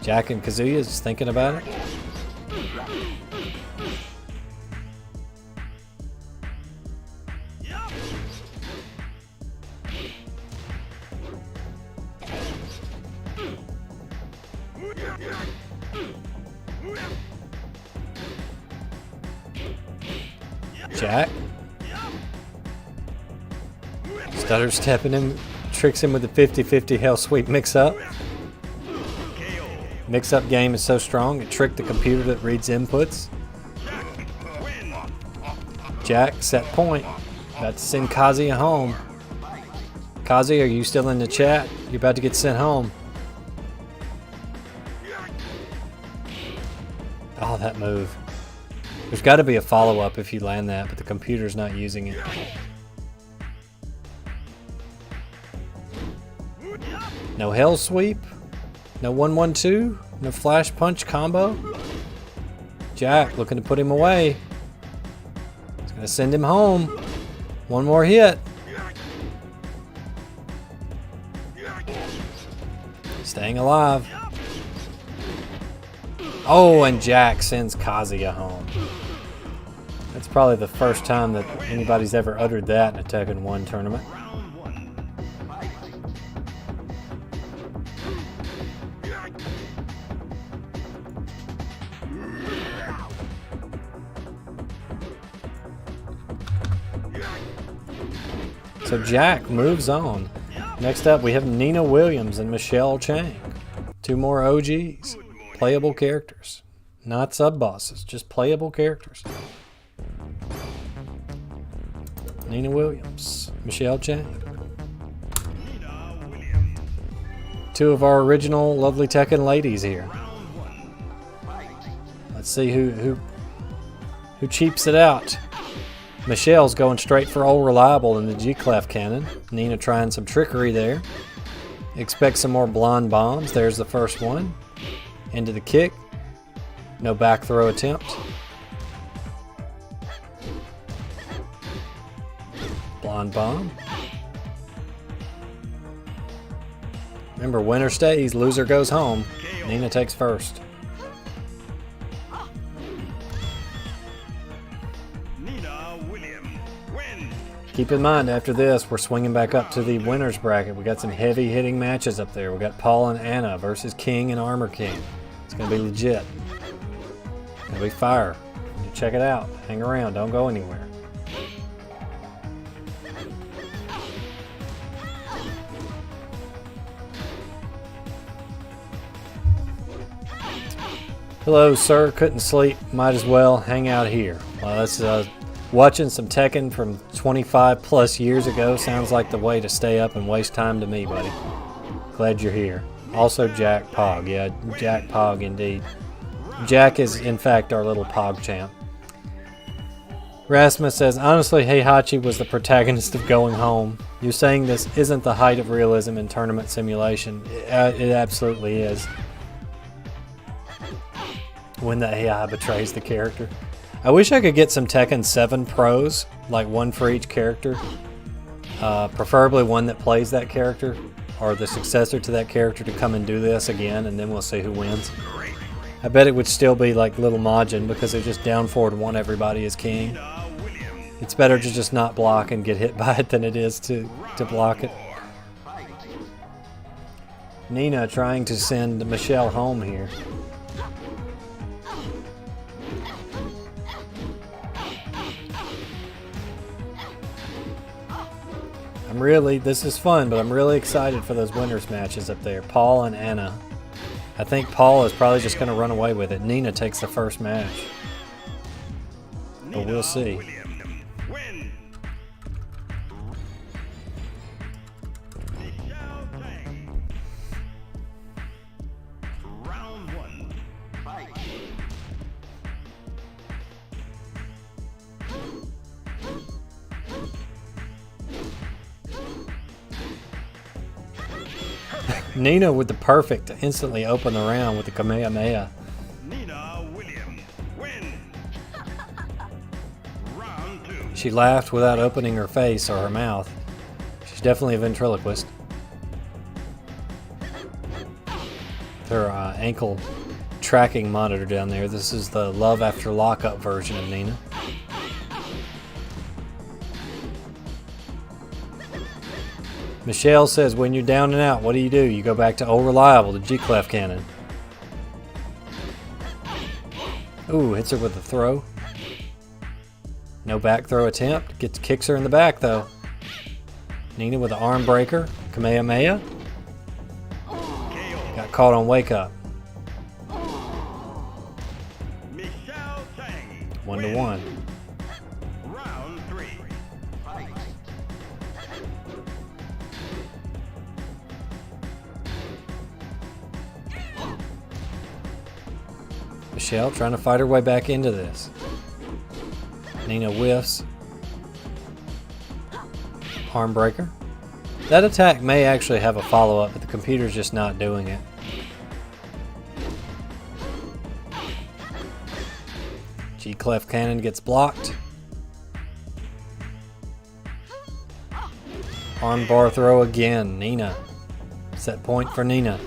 Jack and Kazuya just thinking about it. Jack. Stutter stepping him, tricks him with the 50-50 hell sweep mix-up. Mix-up game is so strong, it tricked the computer that reads inputs. Jack, set point. About to send Kazia home. Kazia, are you still in the chat? You're about to get sent home. Oh, that move. There's got to be a follow-up if you land that, but the computer's not using it. No hell sweep? No 1-1-2? No flash punch combo? Jack looking to put him away. He's going to send him home. One more hit. Staying alive. Oh, and Jack sends Kazia home. That's probably the first time that anybody's ever uttered that in a Tekken 1 tournament. So Jack moves on. Next up, we have Nina Williams and Michel Che. Two more OGs. Playable characters. Not sub-bosses, just playable characters. Nina Williams, Michel Che. Two of our original lovely Tekken ladies here. Let's see who cheaps it out. Michelle's going straight for old reliable in the G-Clef cannon. Nina trying some trickery there. Expect some more blonde bombs. There's the first one. Into the kick. No back throw attempt. Blonde bomb. Remember, winner stays, loser goes home. Nina takes first. Keep in mind, after this, we're swinging back up to the winner's bracket. We got some heavy hitting matches up there. We got Paul and Anna versus King and Armor King. It's going to be legit. It's going to be fire. Check it out. Hang around. Don't go anywhere. Hello, sir. Couldn't sleep. Might as well hang out here. Well, that's watching some Tekken from 25 plus years ago sounds like the way to stay up and waste time to me, buddy. Glad you're here. Also Jack Pog. Yeah, Jack Pog indeed. Jack is in fact our little Pog champ. Rasmus says, honestly, Heihachi was the protagonist of Going Home. You're saying this isn't the height of realism in tournament simulation. It absolutely is. When the AI betrays the character. I wish I could get some Tekken 7 pros, like one for each character. Preferably one that plays that character, or the successor to that character, to come and do this again, and then we'll see who wins. I bet it would still be like Little Majin, because they just down forward want everybody as king. It's better to just not block and get hit by it than it is to block it. Nina trying to send Michelle home here. This is fun, but I'm really excited for those winners matches up there. Paul and Anna. I think Paul is probably just going to run away with it. Nina takes the first match. But we'll see. Win. Michel Che. Round 1. Fight. Nina with the perfect to instantly open the round with the Kamehameha. Nina Williams. Win. Round 2. She laughed without opening her face or her mouth. She's definitely a ventriloquist. Her ankle tracking monitor down there. This is the Love After Lockup version of Nina. Michelle says, when you're down and out, what do? You go back to old reliable, the G-clef cannon. Ooh, hits her with a throw. No back throw attempt. Kicks her in the back, though. Nina with an arm breaker. Kamehameha. Got caught on wake up. Michel Che. 1-1. Round 3. Fight. Michelle trying to fight her way back into this. Nina whiffs. Arm breaker. That attack may actually have a follow-up, but the computer's just not doing it. G-clef cannon gets blocked. Arm bar throw again. Nina. Set point for Nina.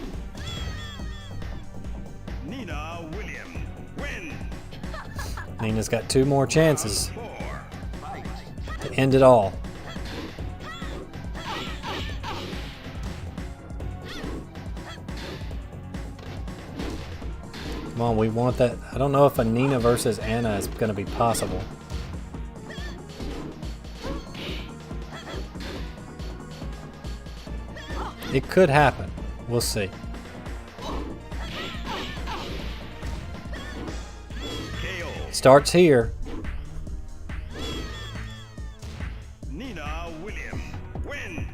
Nina Williams. Win. Nina's got 2 more chances 4. Fight. to end it all. Come on, we want that. I don't know if a Nina versus Anna is going to be possible. It could happen. We'll see. KO. Starts here. Nina Williams. Win.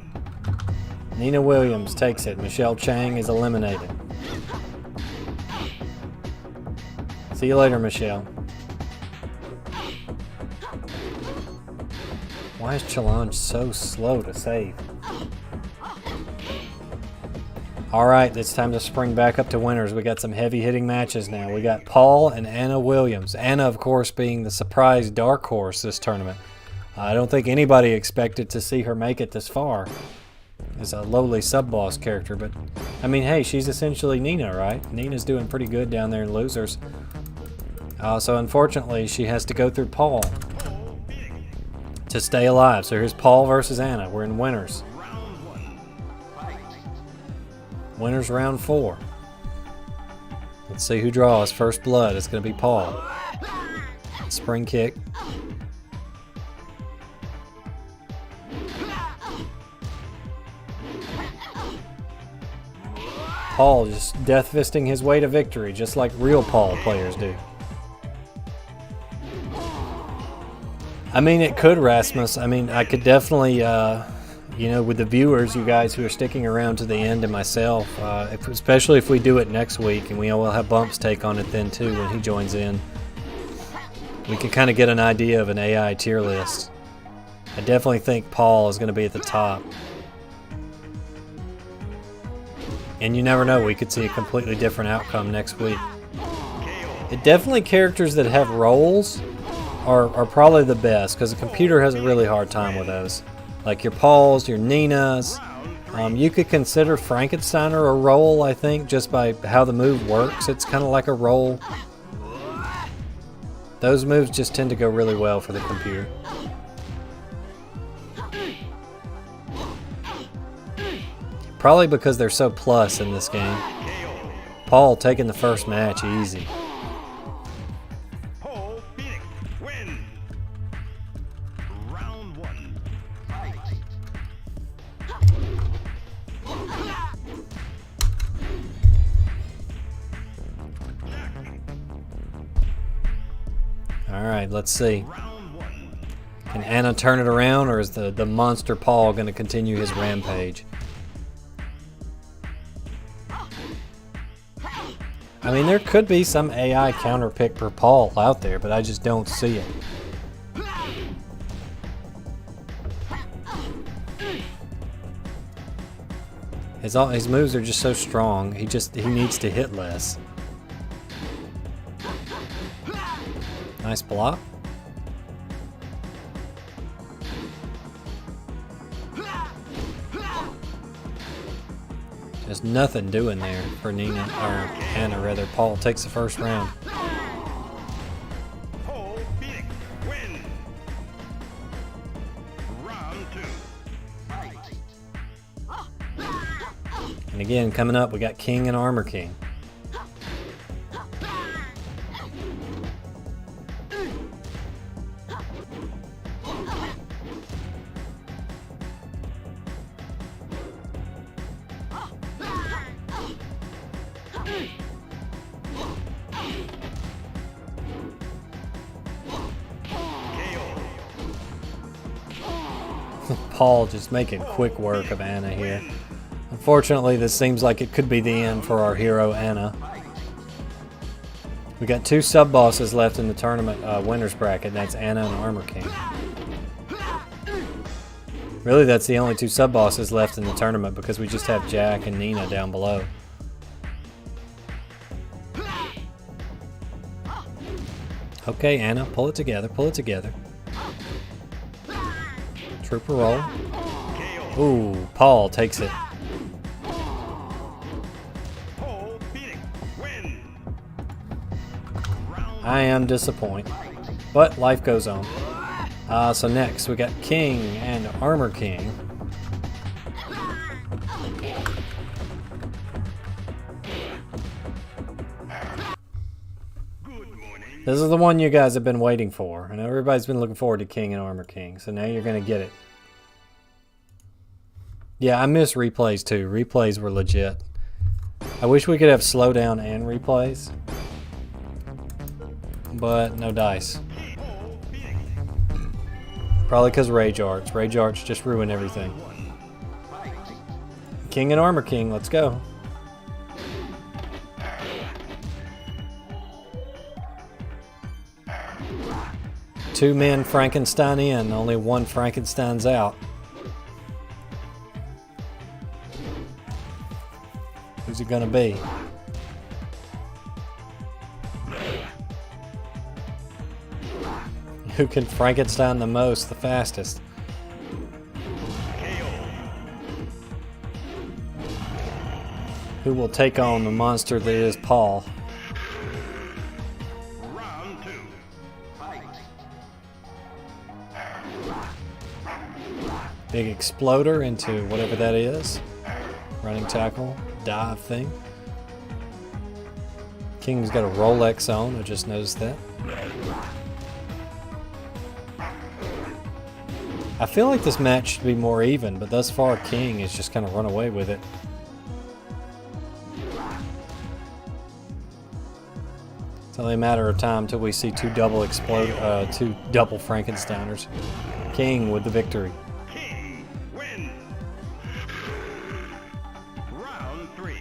Nina Williams takes it. Michel Chang is eliminated. See you later, Michelle. Why is Chaolan so slow to save? Alright, it's time to spring back up to winners. We got some heavy hitting matches now. We got Paul and Anna Williams. Anna, of course, being the surprise dark horse this tournament. I don't think anybody expected to see her make it this far as a lowly sub-boss character, but I mean, hey, she's essentially Nina, right? Nina's doing pretty good down there in losers. So unfortunately, she has to go through Paul to stay alive. So here's Paul versus Anna. We're in winners. Round 1. Fight. Winners round 4. Let's see who draws first blood. It's going to be Paul. Spring kick. Paul just death fisting his way to victory, just like real Paul players do. I mean, it could, Rasmus. I mean, I could definitely, you know, with the viewers, you guys who are sticking around to the end, and myself, especially if we do it next week, and we will have Bumps take on it then too when he joins in, we can kind of get an idea of an AI tier list. I definitely think Paul is going to be at the top. And you never know, we could see a completely different outcome next week. It definitely, characters that have roles are probably the best, because the computer has a really hard time with those. Like your Pauls, your Ninas. You could consider Frankensteiner a role, I think, just by how the move works. It's kind of like a role. Those moves just tend to go really well for the computer. Probably because they're so plus in this game. Paul taking the first match easy. Alright, let's see. Round 1. Can Anna turn it around, or is the monster Paul going to continue his rampage? I mean, there could be some AI counterpick for Paul out there, but I just don't see it. His moves are just so strong. He needs to hit less. Nice block. There's nothing doing there for Nina, or Anna rather. Paul takes the first round. Paul beating. Win. Round 2. Fight. And again, coming up, we got King and Armor King. Paul just making quick work of Anna here. Unfortunately, this seems like it could be the end for our hero, Anna. We got 2 sub-bosses left in the tournament winners bracket, and that's Anna and Armor King. Really, that's the only 2 sub-bosses left in the tournament because we just have Jack and Nina down below. Okay, Anna, pull it together, pull it together. Trooper roll. Ooh, Paul takes it. Paul beating. Win. I am disappointed, but life goes on. So next we got King and Armor King. This is the one you guys have been waiting for, and everybody's been looking forward to King and Armor King, so now you're gonna get it. Yeah, I miss replays too. Replays were legit. I wish we could have slowdown and replays, but no dice. Probably because Rage Arts. Rage Arts just ruined everything. King and Armor King, let's go. Two men Frankenstein in, only one Frankenstein's out. Who's it gonna be? Who can Frankenstein the most, the fastest? Who will take on the monster that is Paul? Round 2. Fight. Big exploder into whatever that is. Running tackle, dive thing. King's got a Rolex on, I just noticed that. I feel like this match should be more even, but thus far King has just kind of run away with it. It's only a matter of time till we see two double Frankensteiners. King with the victory. King win. Round 3.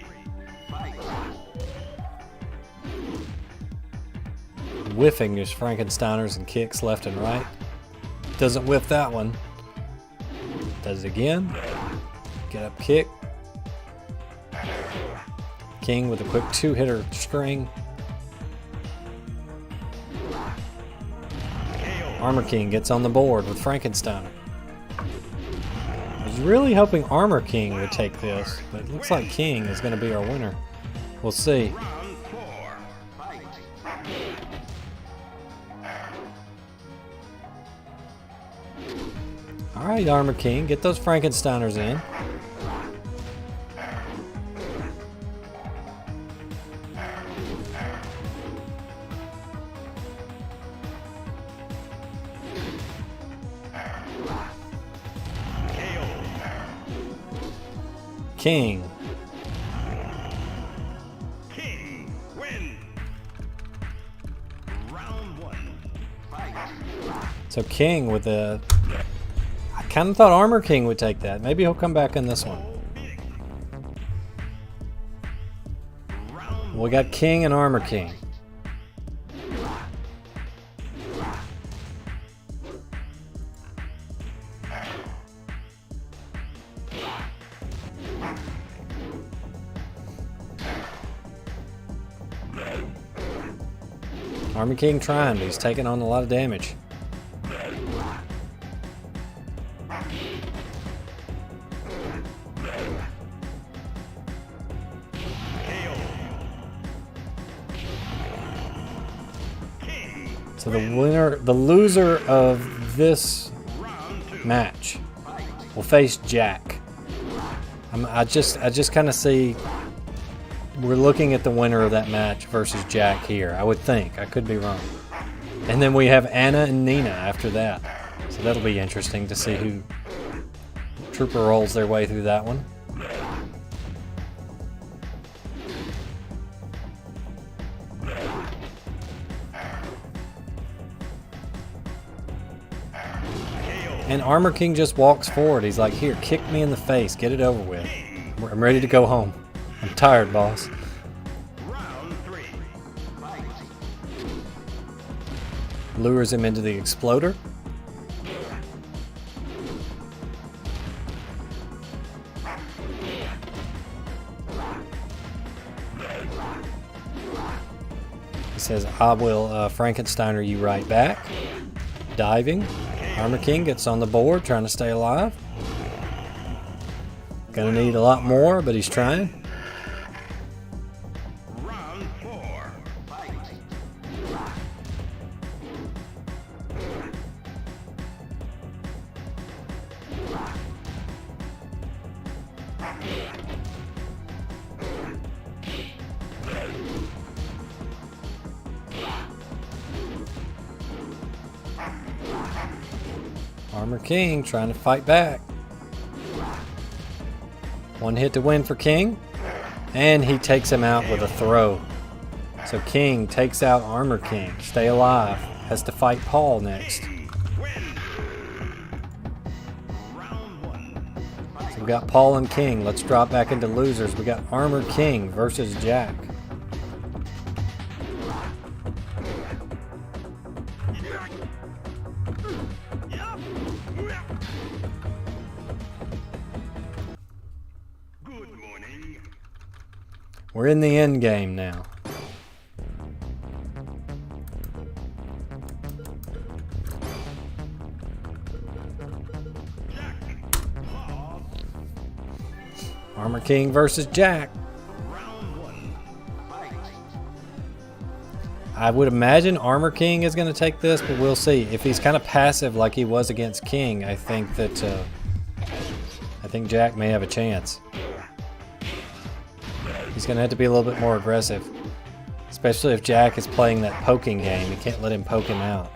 Fight. Whiffing his Frankensteiners and kicks left and right. Doesn't whiff that one. Does it again. Get up kick. King with a quick 2-hitter string. Armor King gets on the board with Frankensteiner. I was really hoping Armor King would take this, but it looks like King is going to be our winner. We'll see. Round 4. Fight. Alright, Armor King, get those Frankensteiners in. King. King win. Round 1. So King with the... I kind of thought Armor King would take that. Maybe he'll come back in this one. We got King and Armor King. Armor King trying, but he's taking on a lot of damage. So the loser of this match will face Jack. I just kind of see we're looking at the winner of that match versus Jack here. I would think. I could be wrong. And then we have Anna and Nina after that. So that'll be interesting to see who Trooper rolls their way through that one. And Armor King just walks forward. He's like, here, kick me in the face. Get it over with. I'm ready to go home. I'm tired, boss. Lures him into the exploder. He says, I will Frankensteiner you right back. Diving. Armor King gets on the board, trying to stay alive. Gonna need a lot more, but he's trying. Round 4. Fight. Armor King trying to fight back. One hit to win for King. And he takes him out with a throw. So King takes out Armor King. Stay alive. Has to fight Paul next. So we got Paul and King. Let's drop back into losers. We got Armor King versus Jack. We're in the end game now. Armor King versus Jack. I would imagine Armor King is going to take this, but we'll see. If he's kind of passive like he was against King, I think Jack may have a chance. He's going to have to be a little bit more aggressive. Especially if Jack is playing that poking game. You can't let him poke him out.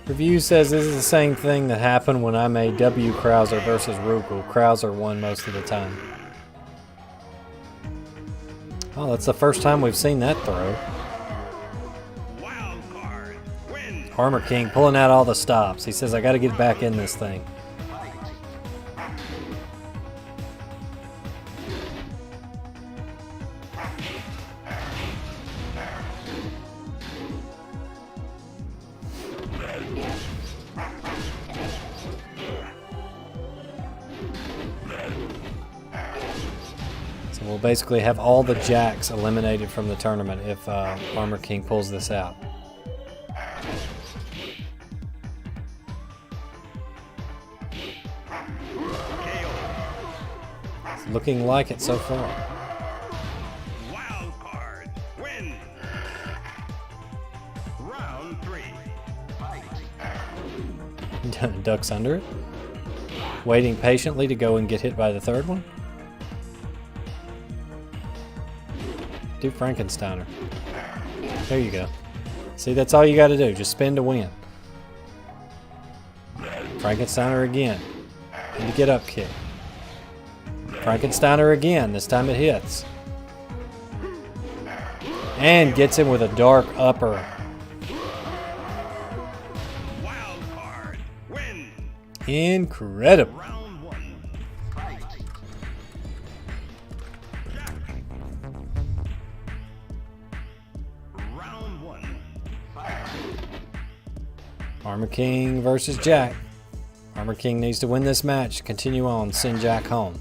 Review says this is the same thing that happened when I made W. Krauser versus Rugal. Krauser won most of the time. Oh, that's the first time we've seen that throw. Wild card. Win. Armor King pulling out all the stops. He says, I got to get back in this thing. We'll basically have all the Jacks eliminated from the tournament if Armor King pulls this out. It's looking like it so far. Wild card. Win. Round 3. Fight. Ducks under it. Waiting patiently to go and get hit by the third one. Do Frankensteiner. There you go. See, that's all you got to do. Just spin to win. Frankensteiner again. And the get up kick. Frankensteiner again. This time it hits. And gets him with a dark upper. Wild card. Win. Incredible. Round 1. Fight. Round 1. Fight. Armor King versus Jack. Armor King needs to win this match to continue on, send Jack home.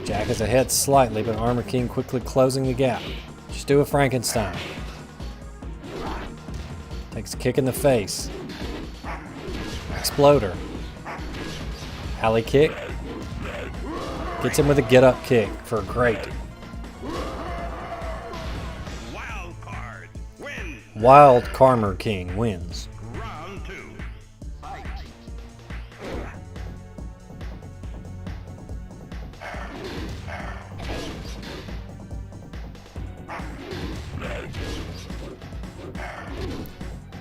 Jack is ahead slightly, but Armor King quickly closing the gap. Just do a Frankenstein. Takes a kick in the face. Exploder. Alley kick. Gets him with a get up kick for a great. Wild card. Win. Wild Armor King wins. Round 2. Fight.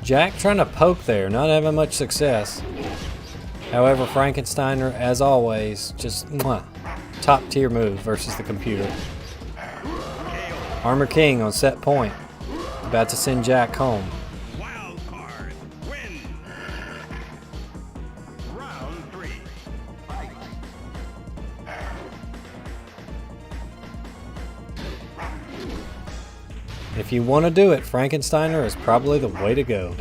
Jack trying to poke there, not having much success. However, Frankensteiner, as always, just top tier move versus the computer. Armor King on set point, about to send Jack home. Wild card. Win. Round 3. Fight. If you want to do it, Frankensteiner is probably the way to go.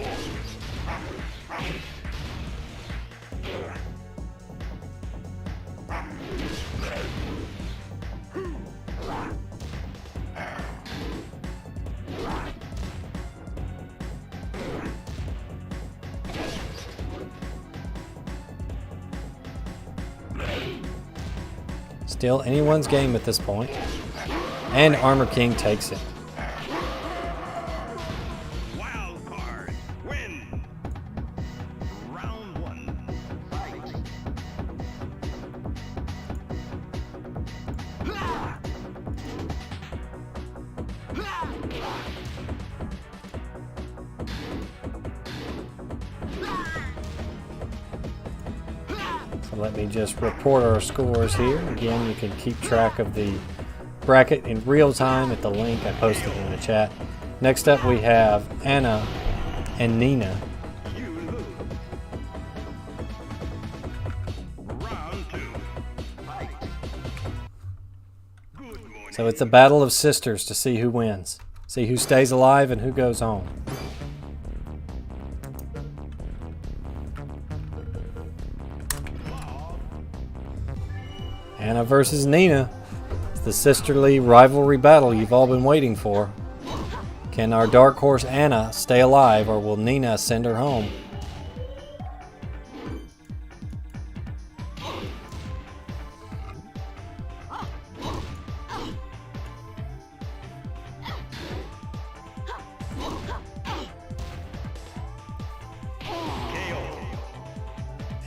Still anyone's game at this point. And Armor King takes it. Wild card. Win. Round 1. Fight. So let me just report our scores here. Again, you can keep track of the bracket in real time at the link I posted in the chat. Next up we have Anna and Nina. You lose. Round 2. Fight. Good morning. So it's a battle of sisters to see who wins. See who stays alive and who goes home. Anna versus Nina. It's the sisterly rivalry battle you've all been waiting for. Can our dark horse Anna stay alive, or will Nina send her home?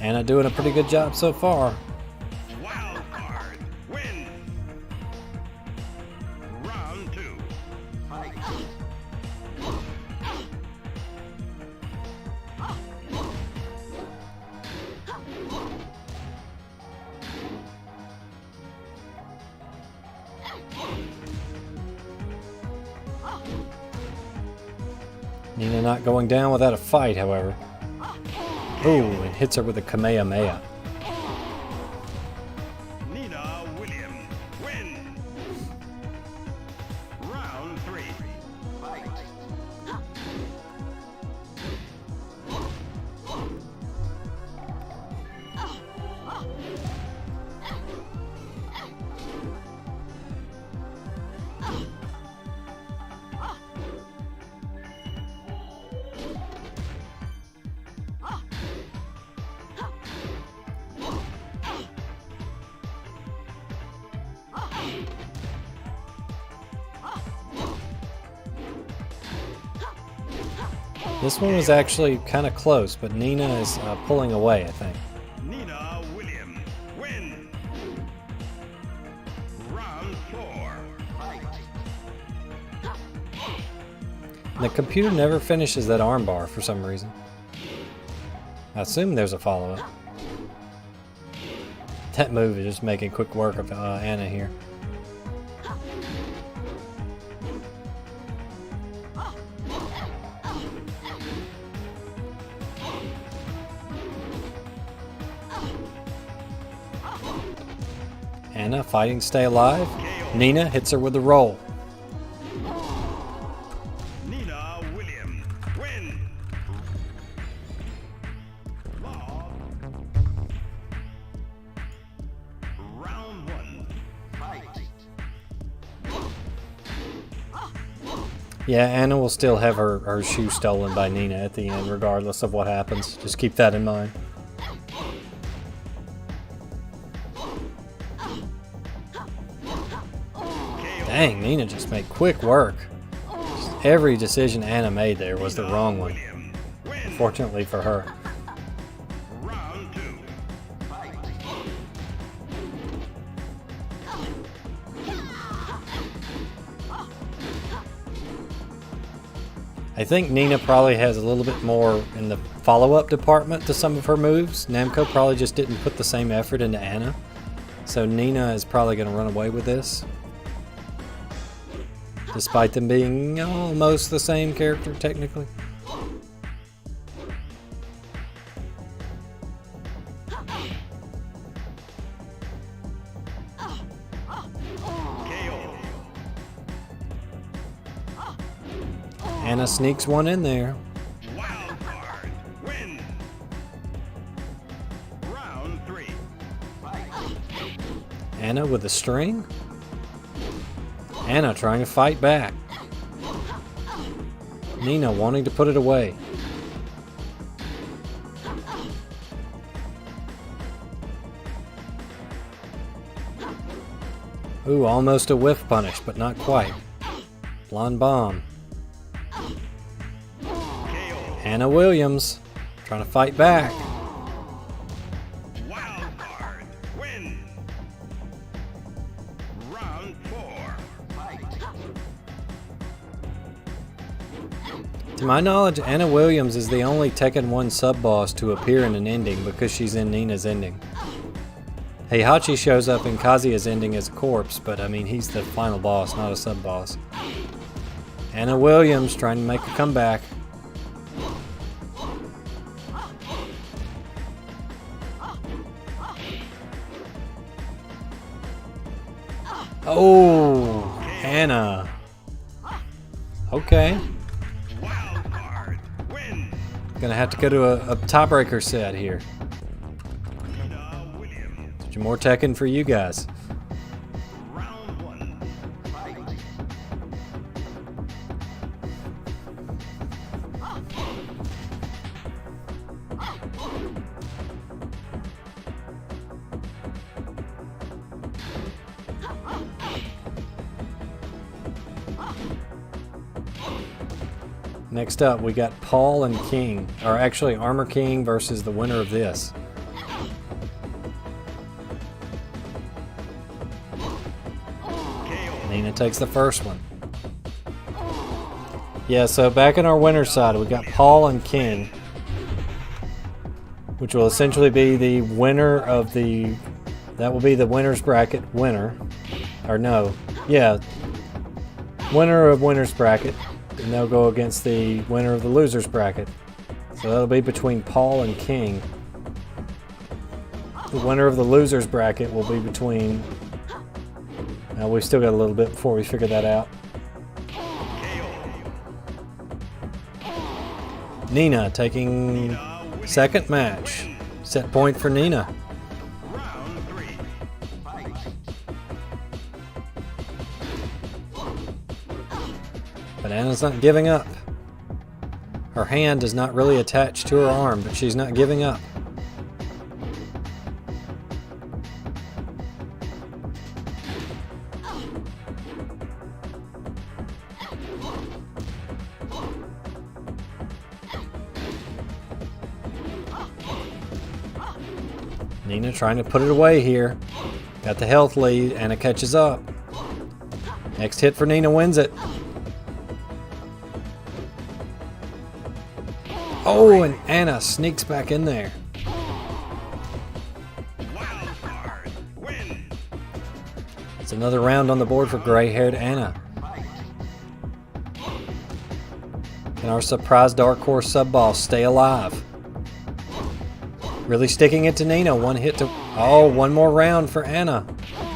Anna doing a pretty good job so far. Wild card. Win. Round 2. Fight. Nina not going down without a fight, however. Ooh, and hits her with a Kamehameha. Nina Williams. Win. Round 3. Fight. This one was actually kind of close, but Nina is pulling away, I think. Nina William, win. Round 4. Fight. The computer never finishes that armbar for some reason. I assume there's a follow-up. That move is just making quick work of Anna here. Anna fighting to stay alive. Nina hits her with a roll. Nina William, win. Law. Round 1. Fight. Yeah, Anna will still have her shoe stolen by Nina at the end, regardless of what happens. Just keep that in mind. Dang, Nina just made quick work. Just every decision Anna made there was the wrong one. William, win. Fortunately for her. Round 2. Fight. I think Nina probably has a little bit more in the follow-up department to some of her moves. Namco probably just didn't put the same effort into Anna. So Nina is probably going to run away with this. Despite them being almost the same character, technically. KO. Anna sneaks one in there. Wild card, win. Round 3. Fight. Anna with a string. Anna trying to fight back. Nina wanting to put it away. Ooh, almost a whiff punish, but not quite. Blonde bomb. KO. Anna Williams trying to fight back. Wild card, win. Round 4. Fight. To my knowledge, Anna Williams is the only Tekken 1 sub-boss to appear in an ending because she's in Nina's ending. Heihachi shows up in Kazuya's ending as a corpse, but I mean, he's the final boss, not a sub-boss. Anna Williams trying to make a comeback. Oh, Anna. Okay. Wild card, win. Gonna have to go to a tiebreaker set here. Nina William. More Tekken for you guys. Round 1. Fight. Next up, we got Paul and King, or actually Armor King versus the winner of this. Nina takes the first one. Yeah, so back in our winner's side, we got Paul and King, which will essentially be the winner of the, that will be the winner's bracket winner. Or no, yeah, winner of winner's bracket. And they'll go against the winner of the loser's bracket. So that'll be between Paul and King. The winner of the loser's bracket will be between... Now we've still got a little bit before we figure that out. Nina taking second match. Set point for Nina. Round 3. Fight. But Anna's not giving up. Her hand is not really attached to her arm, but she's not giving up. Nina trying to put it away here. Got the health lead. Anna catches up. Next hit for Nina wins it. Oh, and Anna sneaks back in there. Wild card. Win. It's another round on the board for gray-haired Anna. Can our surprise Dark Horse sub-boss stay alive? Really sticking it to Nina. One hit to... Oh, one more round for Anna.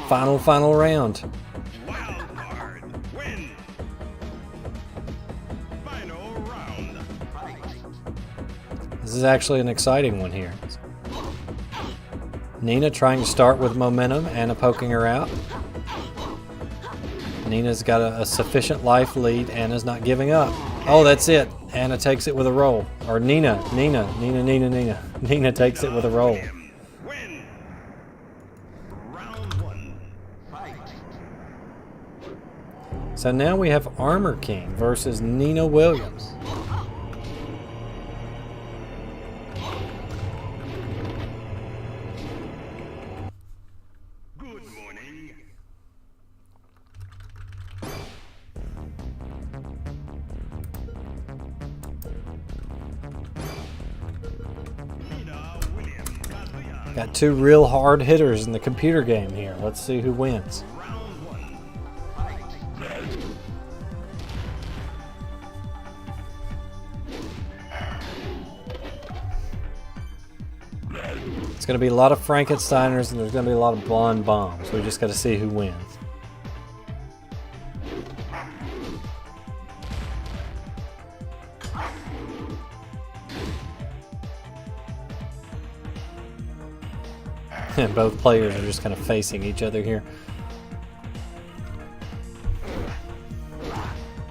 Final round. Wild card. Win. Final round. This is actually an exciting one here. Nina trying to start with momentum. Anna poking her out. Nina's got a sufficient life lead. Anna's not giving up. Oh, that's it. Anna takes it with a roll. Or Nina takes it with a roll. Win. Round 1. Fight. So now we have Armor King versus Nina Williams. Good morning. Nina Williams. Kazuya. Got two real hard hitters in the computer game here. Let's see who wins. Round 1. Fight. It's going to be a lot of Frankensteiners and there's going to be a lot of blonde bombs. We just got to see who wins. And both players are just kind of facing each other here.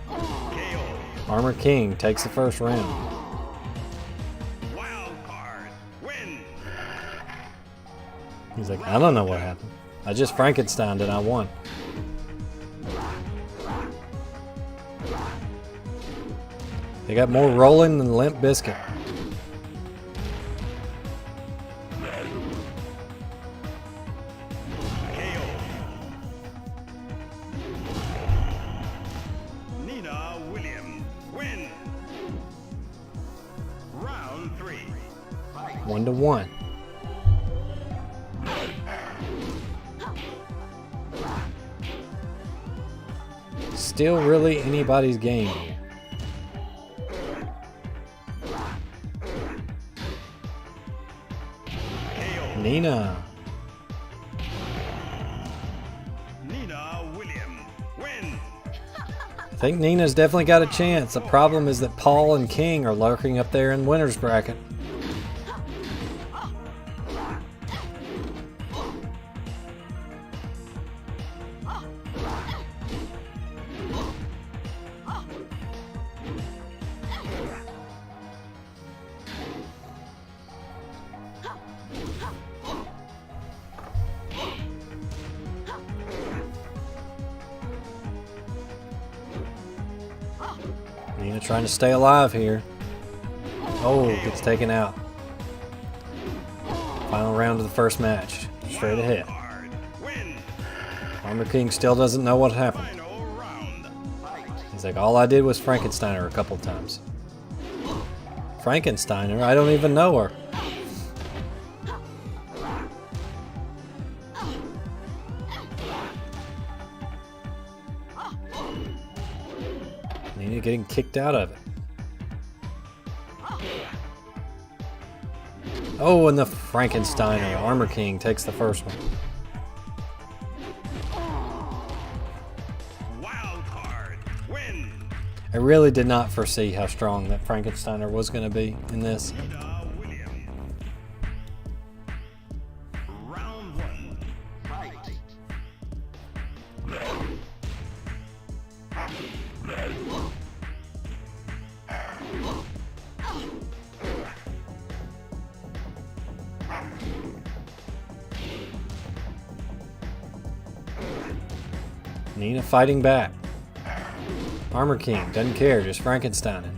KO. Armor King takes the first round. Wild card. Win. He's like, I don't know what happened. I just Frankensteined and I won. They got more rolling than Limp Bizkit. KO. Nina Williams. Win. Round 3. Fight. 1-1. Still really anybody's game here. KO. Nina. Nina Williams. Win. I think Nina's definitely got a chance. The problem is that Paul and King are lurking up there in winner's bracket. Nina trying to stay alive here. Oh, gets taken out. Final round of the first match. Straight ahead. Card. Win. Armor King still doesn't know what happened. Final round. Fight. He's like, all I did was Frankenstein her a couple times. Frankenstein her? I don't even know her. Nina getting kicked out of it. Oh, and the Frankensteiner. Armor King takes the first one. Wild card. Win. I really did not foresee how strong that Frankensteiner was going to be in this. Nina Williams. Round 1. Fight. Nina fighting back. Armor King doesn't care, just Frankensteining.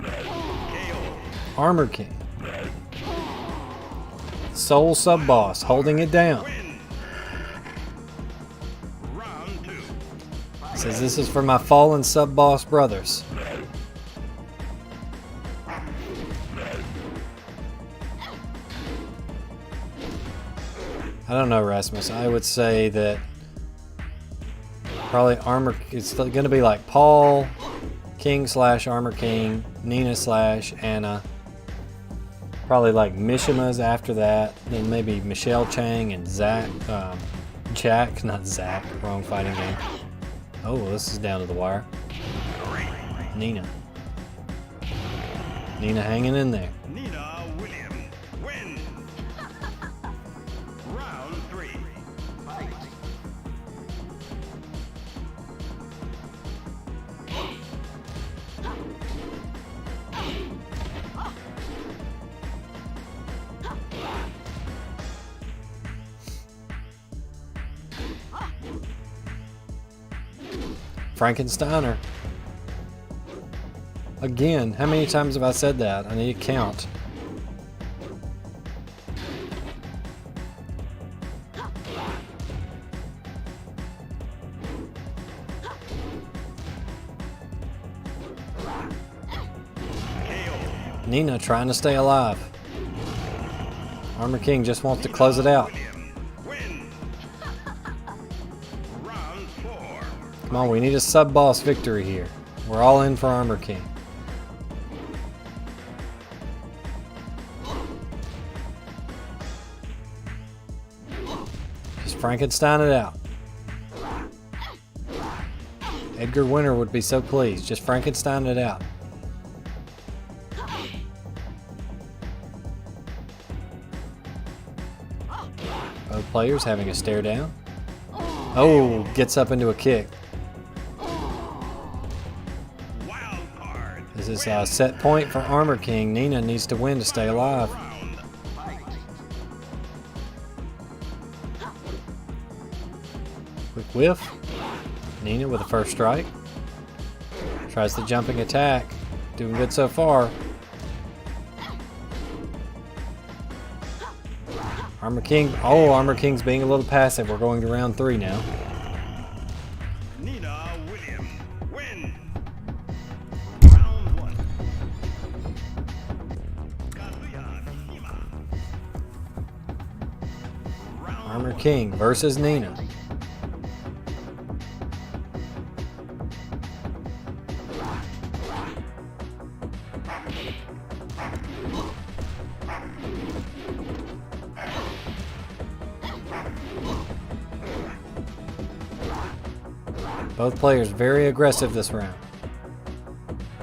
KO. Armor King. Soul Sub-Boss holding it down. Win. Round 2. Says this is for my fallen Sub-Boss brothers. I don't know, Rasmus. I would say that probably it's going to be like Paul, King / Armor King, Nina / Anna. Probably like Mishima's after that. Then maybe Michel Chang and Jack, not Zach, wrong fighting game. Oh, this is down to the wire. Nina hanging in there. Nina Williams. Win. Round 3. Fight. Frankensteiner. Again, how many times have I said that? I need to count. Nina trying to stay alive. Armor King just wants to close it out. Win. Round 4. Come on, we need a sub-boss victory here. We're all in for Armor King. Just Frankenstein it out. Edgar Winter would be so pleased. Just Frankenstein it out. Both players having a stare down. Oh, gets up into a kick. Wild card. This is a set point for Armor King. Nina needs to win to stay alive. Round. Fight. Quick whiff. Nina with the first strike. Tries the jumping attack. Doing good so far. Armor King. Oh, Armor King's being a little passive. We're going to round 3 now. Nina Williams. Win. Round 1. Kazuya Shima. Round Armor King versus Nina. Both players very aggressive this round.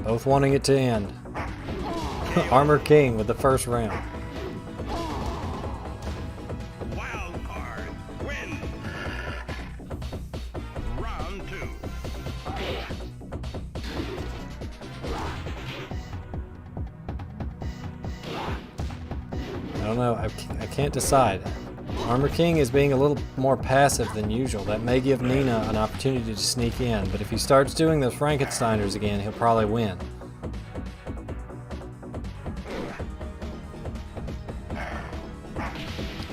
Both wanting it to end. Armor King with the first round. Wild card. Win. Round 2. I don't know. I can't decide. Armor King is being a little more passive than usual. That may give Nina an opportunity to sneak in, but if he starts doing those Frankensteiners again, he'll probably win.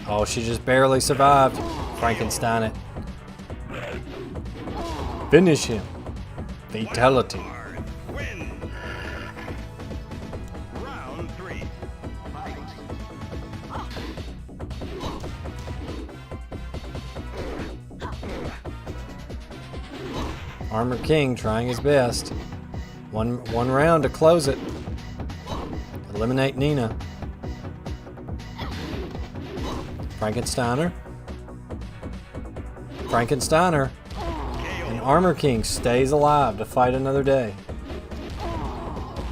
Oh, she just barely survived. Frankenstein it. Finish him. Fatality. Card. Win. Round 3. Fight. Armor King trying his best. One round to close it. Eliminate Nina. Frankensteiner. Frankensteiner. And Armor King stays alive to fight another day.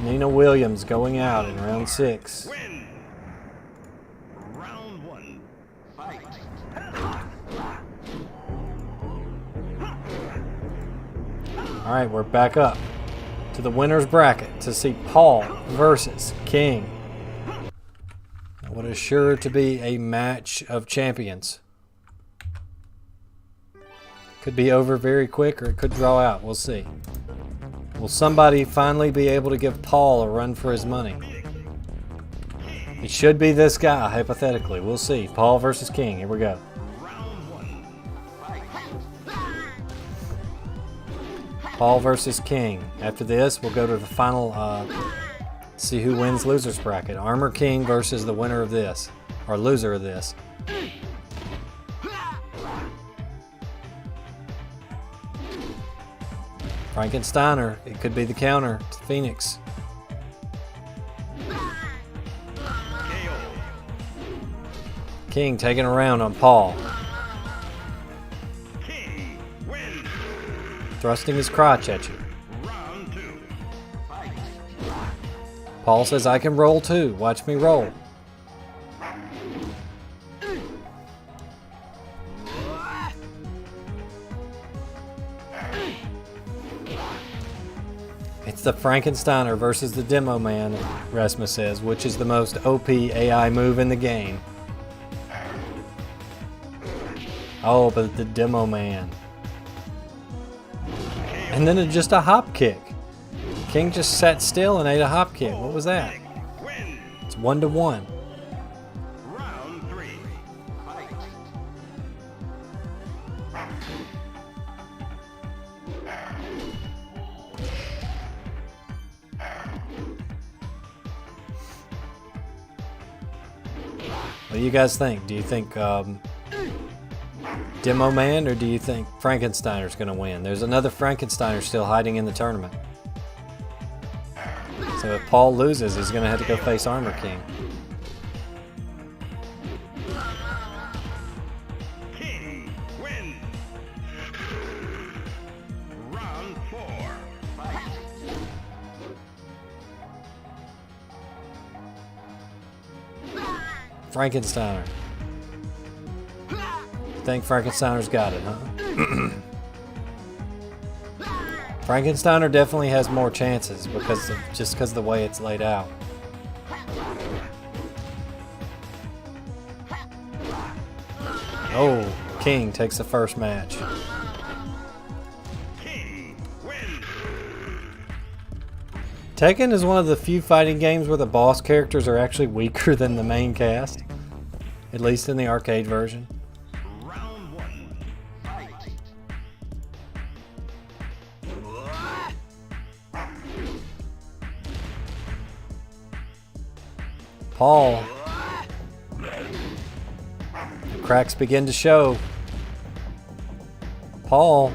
Nina Williams going out in round 6. Win. Round 1. Fight. Alright, we're back up to the winner's bracket to see Paul versus King. What is sure to be a match of champions. Could be over very quick or it could draw out. We'll see. Will somebody finally be able to give Paul a run for his money? It should be this guy, hypothetically. We'll see. Paul versus King. Here we go. Round 1. Fight. Paul versus King. After this, we'll go to the final, see who wins loser's bracket. Armor King versus the winner of this, or loser of this. Frankensteiner. It could be the counter to Phoenix. KO. King taking a round on Paul. King wins. Thrusting his crotch at you. Round 2. Fight. Paul says, I can roll too. Watch me roll. It's the Frankensteiner versus the Demo Man, Rasmus says, which is the most OP AI move in the game. Oh, but the Demo Man. And then it's just a hop kick. King just sat still and ate a hop kick. What was that? Win. It's 1-1. Round 3. Fight. What do you guys think? Do you think Demo Man, or do you think Frankensteiner's going to win? There's another Frankensteiner still hiding in the tournament. So if Paul loses, he's going to have to go face Armor King. King wins. Round 4. Fight. Frankensteiner. Think Frankensteiner's got it, huh? Frankensteiner definitely has more chances because of the way it's laid out. Oh, King takes the first match. King wins. Tekken is one of the few fighting games where the boss characters are actually weaker than the main cast, at least in the arcade version. Round 1. Fight. Paul. The cracks begin to show. Paul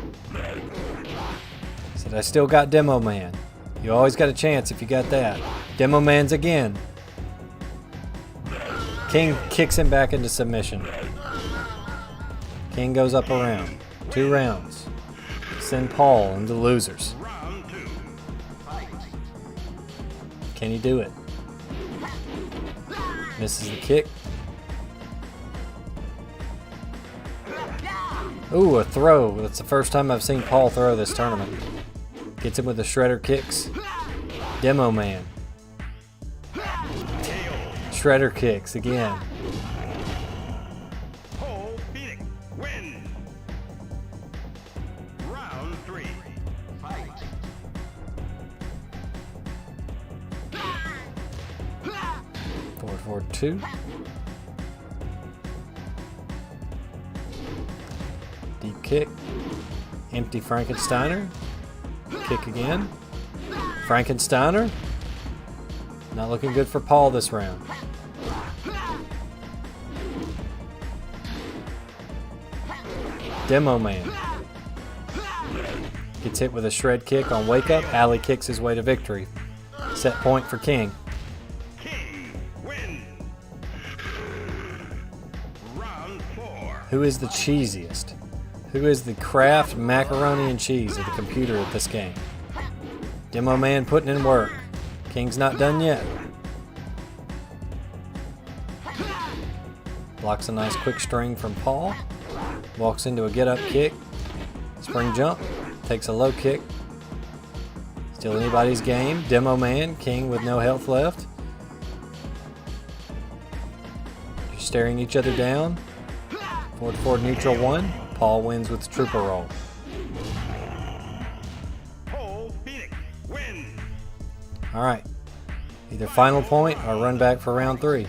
said, I still got Demo Man. You always got a chance if you got that. Demo Man's again. King kicks him back into submission. King goes up a round. 2 rounds. Send Paul into losers. Round 2. Fight. Can he do it? Misses the kick. Ooh, a throw. That's the first time I've seen Paul throw this tournament. Gets him with the shredder kicks. Demo Man. Shredder kicks again. Paul Phoenix wins. Round 3. Fight. 4-4-2. Deep kick. Empty Frankensteiner. Kick again. Frankensteiner. Not looking good for Paul this round. Demo Man. Gets hit with a shred kick on wake up. Alley kicks his way to victory. Set point for King. King wins. Round 4. Who is the cheesiest? Who is the Kraft macaroni and cheese of the computer at this game? Demo Man putting in work. King's not done yet. Blocks a nice quick string from Paul. Walks into a get-up kick. Spring jump. Takes a low kick. Still anybody's game. Demo Man. King with no health left. You're staring each other down. Forward neutral 1. Paul wins with the trooper roll. Paul Phoenix wins. All right. Either final point or run back for round 3.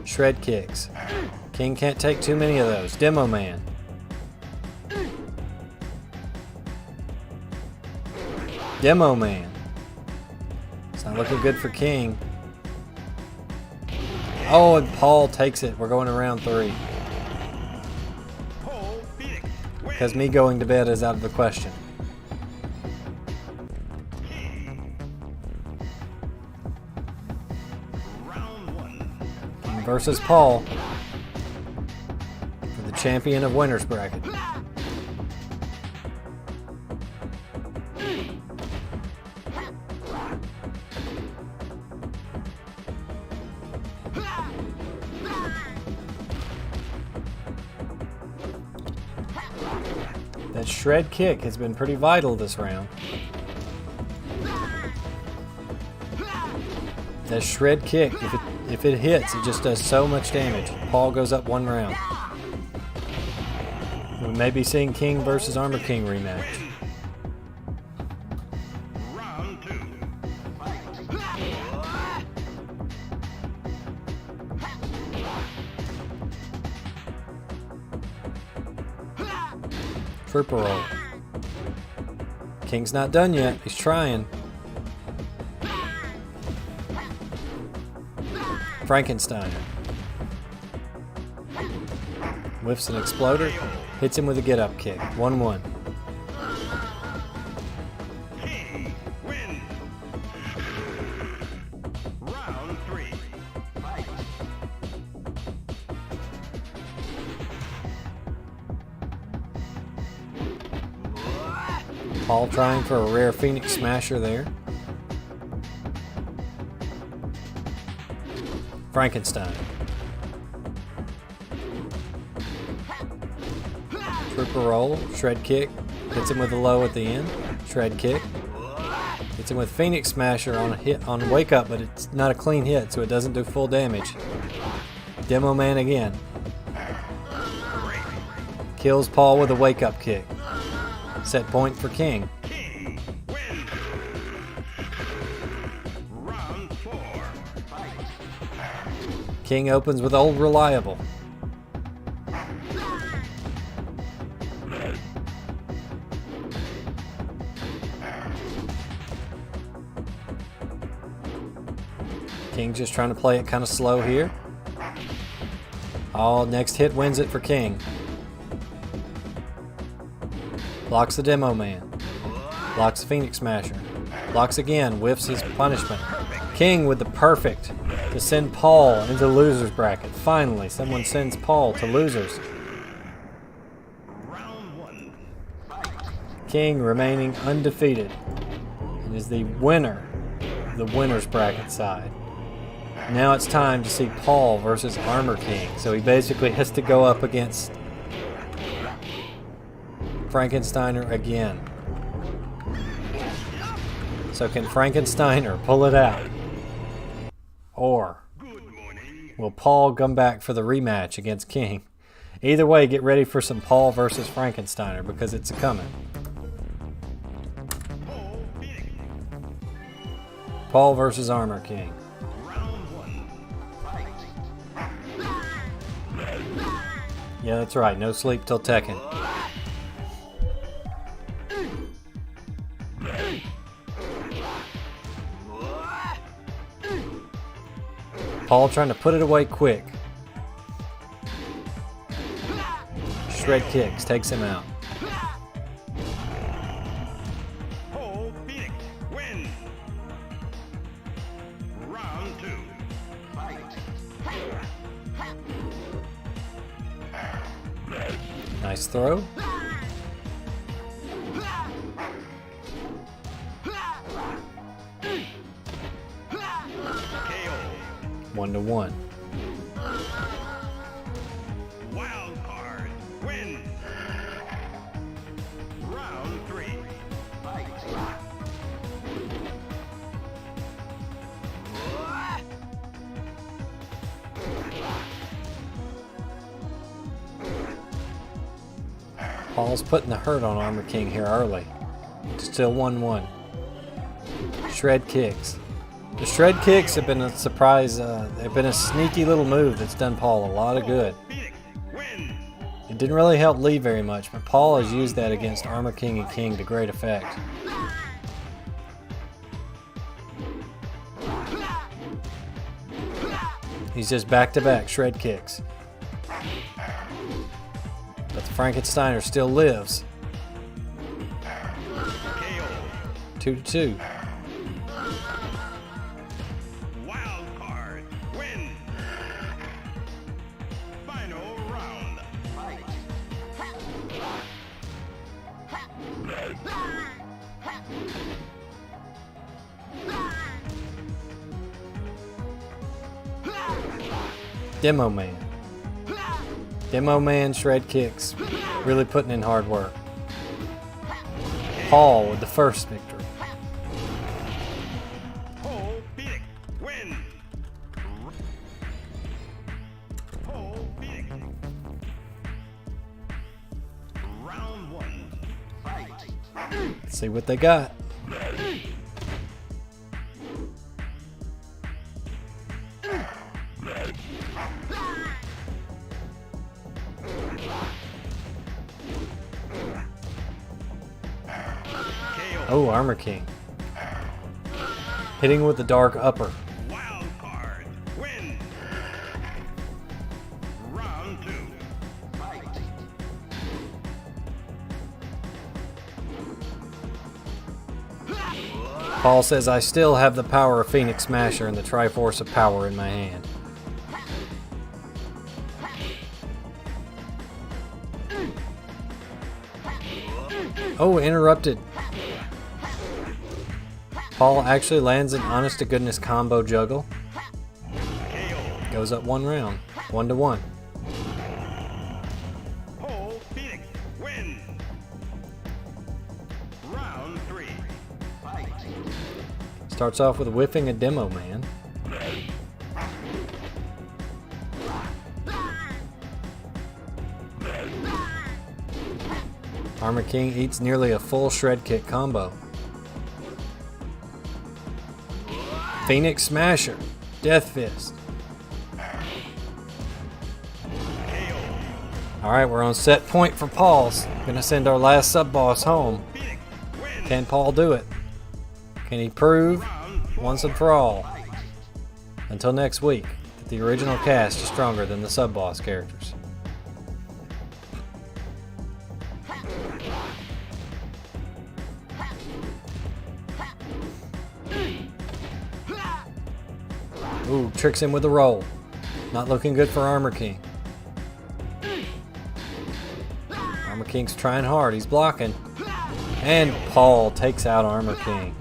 Shred kicks. King can't take too many of those. Demo Man. Demo Man. It's not looking good for King. Oh, and Paul takes it. We're going to round 3. Because me going to bed is out of the question. King versus Paul for the champion of winners bracket. That shred kick has been pretty vital this round. That shred kick, if it hits, it just does so much damage. Paul goes up 1 round. We may be seeing King versus Armor King rematch. Round 2. Triple roll. King's not done yet. He's trying. Frankensteiner. Whiffs an exploder. Hits him with a get-up kick. 1-1. King wins. Round 3. Fight. Paul trying for a rare Phoenix Smasher there. Frankenstein. Triple roll, shred kick, hits him with a low at the end. Shred kick. Hits him with Phoenix Smasher on a hit on wake up, but it's not a clean hit, so it doesn't do full damage. Demo Man again. Kills Paul with a wake up kick. Set point for King. King wins. Round 4. Fight. King opens with Old Reliable. King just trying to play it kind of slow here. Oh, next hit wins it for King. Blocks the Demo Man. Blocks the Phoenix Smasher. Blocks again. Whiffs his punishment. King with the perfect to send Paul into losers bracket. Finally, someone sends Paul to losers. Round 1. King remaining undefeated and is the winner of the winners bracket side. Now it's time to see Paul versus Armor King. So he basically has to go up against Frankensteiner again. So can Frankensteiner pull it out? Or will Paul come back for the rematch against King? Either way, get ready for some Paul versus Frankensteiner because it's coming. Paul versus Armor King. Yeah, that's right. No sleep till Tekken. Paul trying to put it away quick. Shred kicks, takes him out. Paul Phoenix wins. Round 2. Fight. Nice throw. KO. 1-1. Wild card wins. Round 3. Fight. Paul's putting the hurt on Armor King here early. Still 1-1. shred kicks. The shred kicks have been a surprise. They've been a sneaky little move that's done Paul a lot of good. It didn't really help Lee very much, but Paul has used that against Armor King and King to great effect. He's just back-to-back shred kicks. But the Frankensteiner still lives. 2-2. Wild card. Win. Final round. Fight. Demo Man. Demo Man shred kicks. Really putting in hard work. Paul with the first victory. Paul Phoenix. Win. Paul Phoenix. Round 1. Fight. Let's see what they got. Oh, Armor King. Hitting with the dark upper. Wild card. Win. Round 2. Fight. Paul says, I still have the power of Phoenix Smasher and the Triforce of Power in my hand. Oh, interrupted. Paul actually lands an honest-to-goodness combo juggle. Goes up one round, 1-1. Paul Phoenix. Win. Round 3. Fight. Starts off with whiffing a Demo Man. Armor King eats nearly a full shred kick combo. Phoenix Smasher. Death Fist. Alright, we're on set point for Paul's. Gonna send our last sub-boss home. Can Paul do it? Can he prove, once and for all, until next week, that the original cast is stronger than the sub-boss characters? Ooh, tricks him with a roll. Not looking good for Armor King. Armor King's trying hard. He's blocking. And Paul takes out Armor King.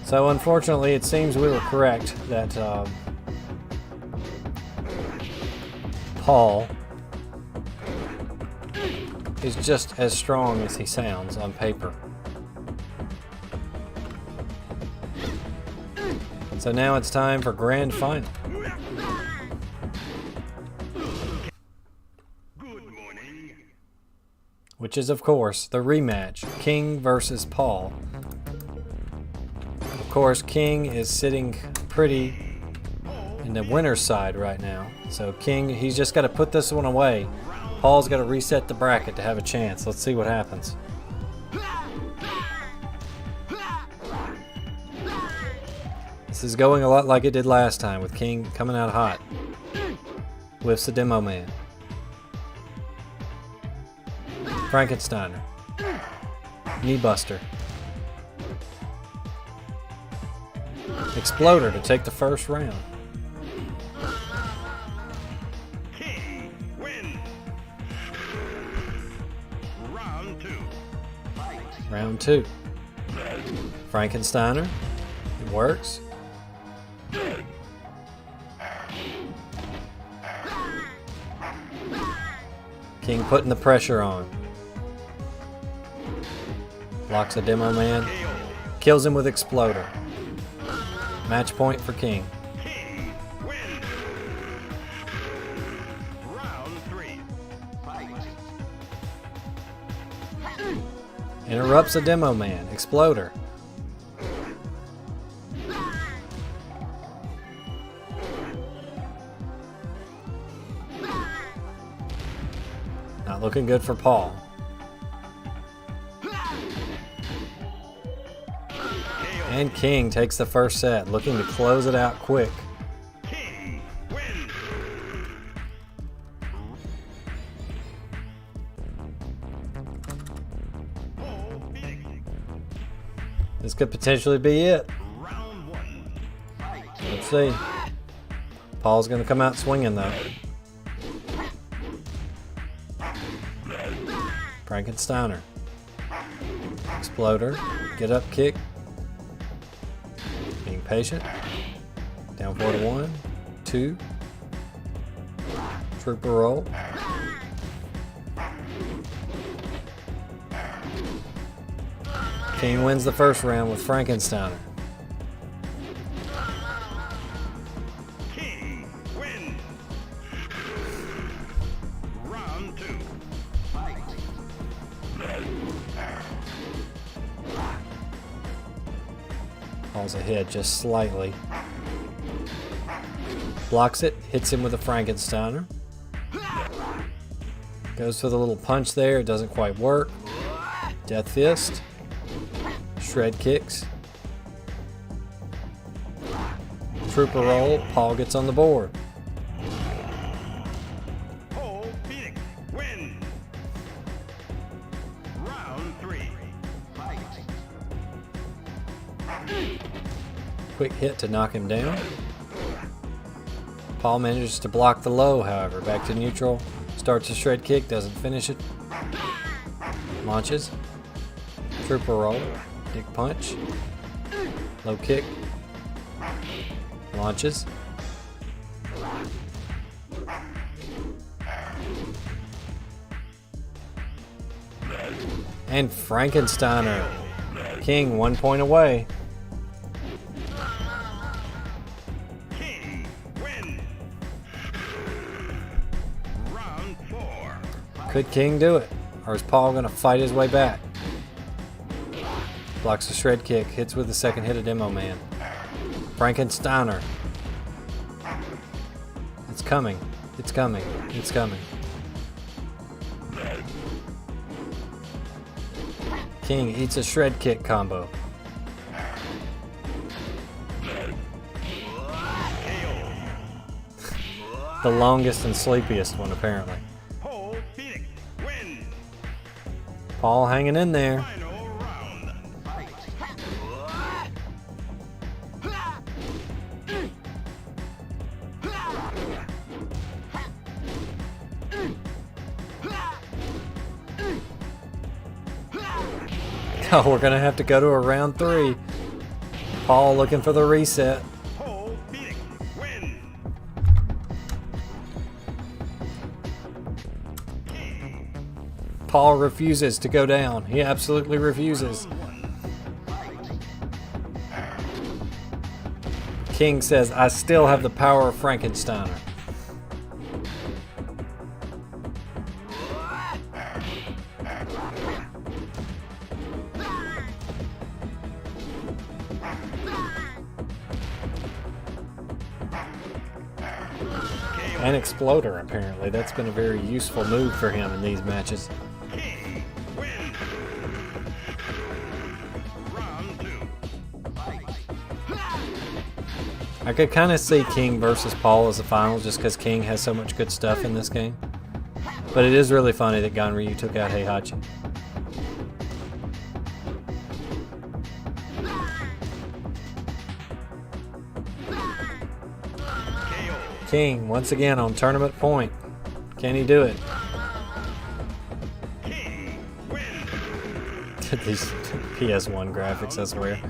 So unfortunately, it seems we were correct that Paul is just as strong as he sounds on paper. So now it's time for Grand Final. Good morning. Which is, of course, the rematch. King versus Paul. Of course, King is sitting pretty in the winner's side right now. So King, he's just got to put this one away. Paul's got to reset the bracket to have a chance. Let's see what happens. This is going a lot like it did last time, with King coming out hot. Whiffs the Demo Man. Frankensteiner. Knee Buster. Exploder to take the first round. King win. Round 2. Fight. Round 2. Frankensteiner. It works. King putting the pressure on. Blocks a Demo Man. Kills him with Exploder. Match point for King. King win. Round 3. Fight. Interrupts a demo man. Exploder. Not looking good for Paul. And King takes the first set, looking to close it out quick. King wins. Paul Phoenix. This could potentially be it. Round 1. Fight. Let's see. Paul's going to come out swinging though. Frankensteiner. Exploder. Get up kick. Being patient. Down 4 to 1. 2. Trooper roll. King wins the first round with Frankensteiner. King wins. Round 2. Fight. Paul's ahead just slightly. Blocks it, hits him with a Frankensteiner. Goes for the little punch there, it doesn't quite work. Death fist. Shred kicks. Trooper roll, Paul gets on the board. Paul Phoenix wins. Round 3. Fight. Quick hit to knock him down. Paul manages to block the low, however. Back to neutral. Starts a shred kick, doesn't finish it. Launches. Trooper roll. Big punch. Low kick. Launches. And Frankensteiner. King 1 point away. King wins. Round 4. Could King do it? Or is Paul going to fight his way back? Blocks a shred kick. Hits with the second hit of Demo Man. Frankensteiner. It's coming. It's coming. It's coming. King eats a shred kick combo. The longest and sleepiest one, apparently. Paul Phoenix wins. Paul hanging in there. Final round. Fight. Oh, we're gonna have to go to a round 3. Paul looking for the reset. Paul Phoenix wins. Paul refuses to go down. He absolutely refuses. King says, I still have the power of Frankensteiner. An exploder, apparently. That's been a very useful move for him in these matches. King wins. Round 2. Fight. I could kind of see King versus Paul as the final just because King has so much good stuff in this game. But it is really funny that Ganryu took out Heihachi. King, once again on tournament point. Can he do it? King wins. These PS1 graphics, I swear.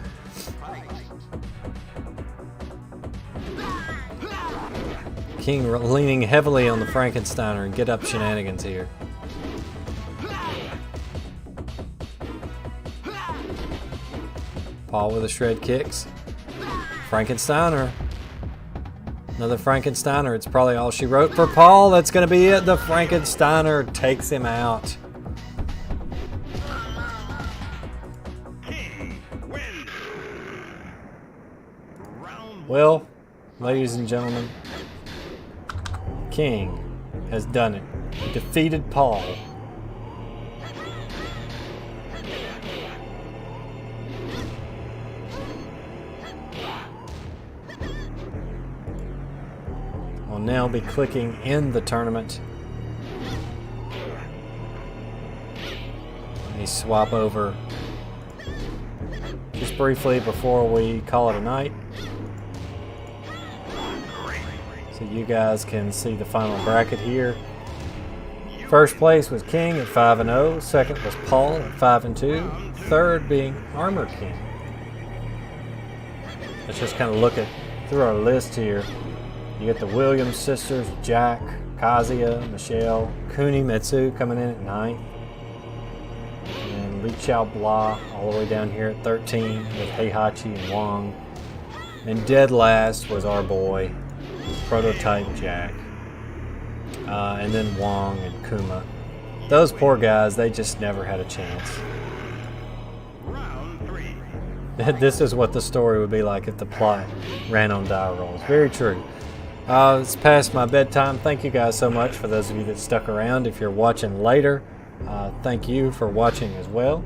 King leaning heavily on the Frankensteiner and get up shenanigans here. Paul with the shred kicks. Frankensteiner. Another Frankensteiner. It's probably all she wrote for Paul. That's going to be it. The Frankensteiner takes him out. Well, ladies and gentlemen, King has done it. He defeated Paul. I'll now be clicking in the tournament. Let me swap over just briefly before we call it a night, so you guys can see the final bracket here. First place was King at 5-0. Second was Paul at 5-2. Third being Armor King. Let's just kind of look at through our list here. You get the Williams sisters, Jack, Kazia, Michel, Cooney Mitsub coming in at 9th. And Michel Blah all the way down here at 13 with Heihachi and Wong. And dead last was our boy, Prototype Jack. And then Wang and Kuma. Those poor guys, they just never had a chance. Round 3. This is what the story would be like if the plot ran on die rolls. Very true. It's past my bedtime. Thank you guys so much for those of you that stuck around. If you're watching later, thank you for watching as well.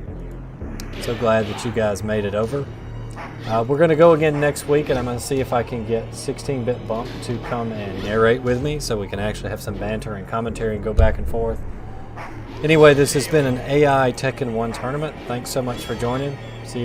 So glad that you guys made it over. We're going to go again next week, and I'm going to see if I can get 16-Bit Bump to come and narrate with me so we can actually have some banter and commentary and go back and forth. Anyway, this has been an AI Tekken 1 tournament. Thanks so much for joining.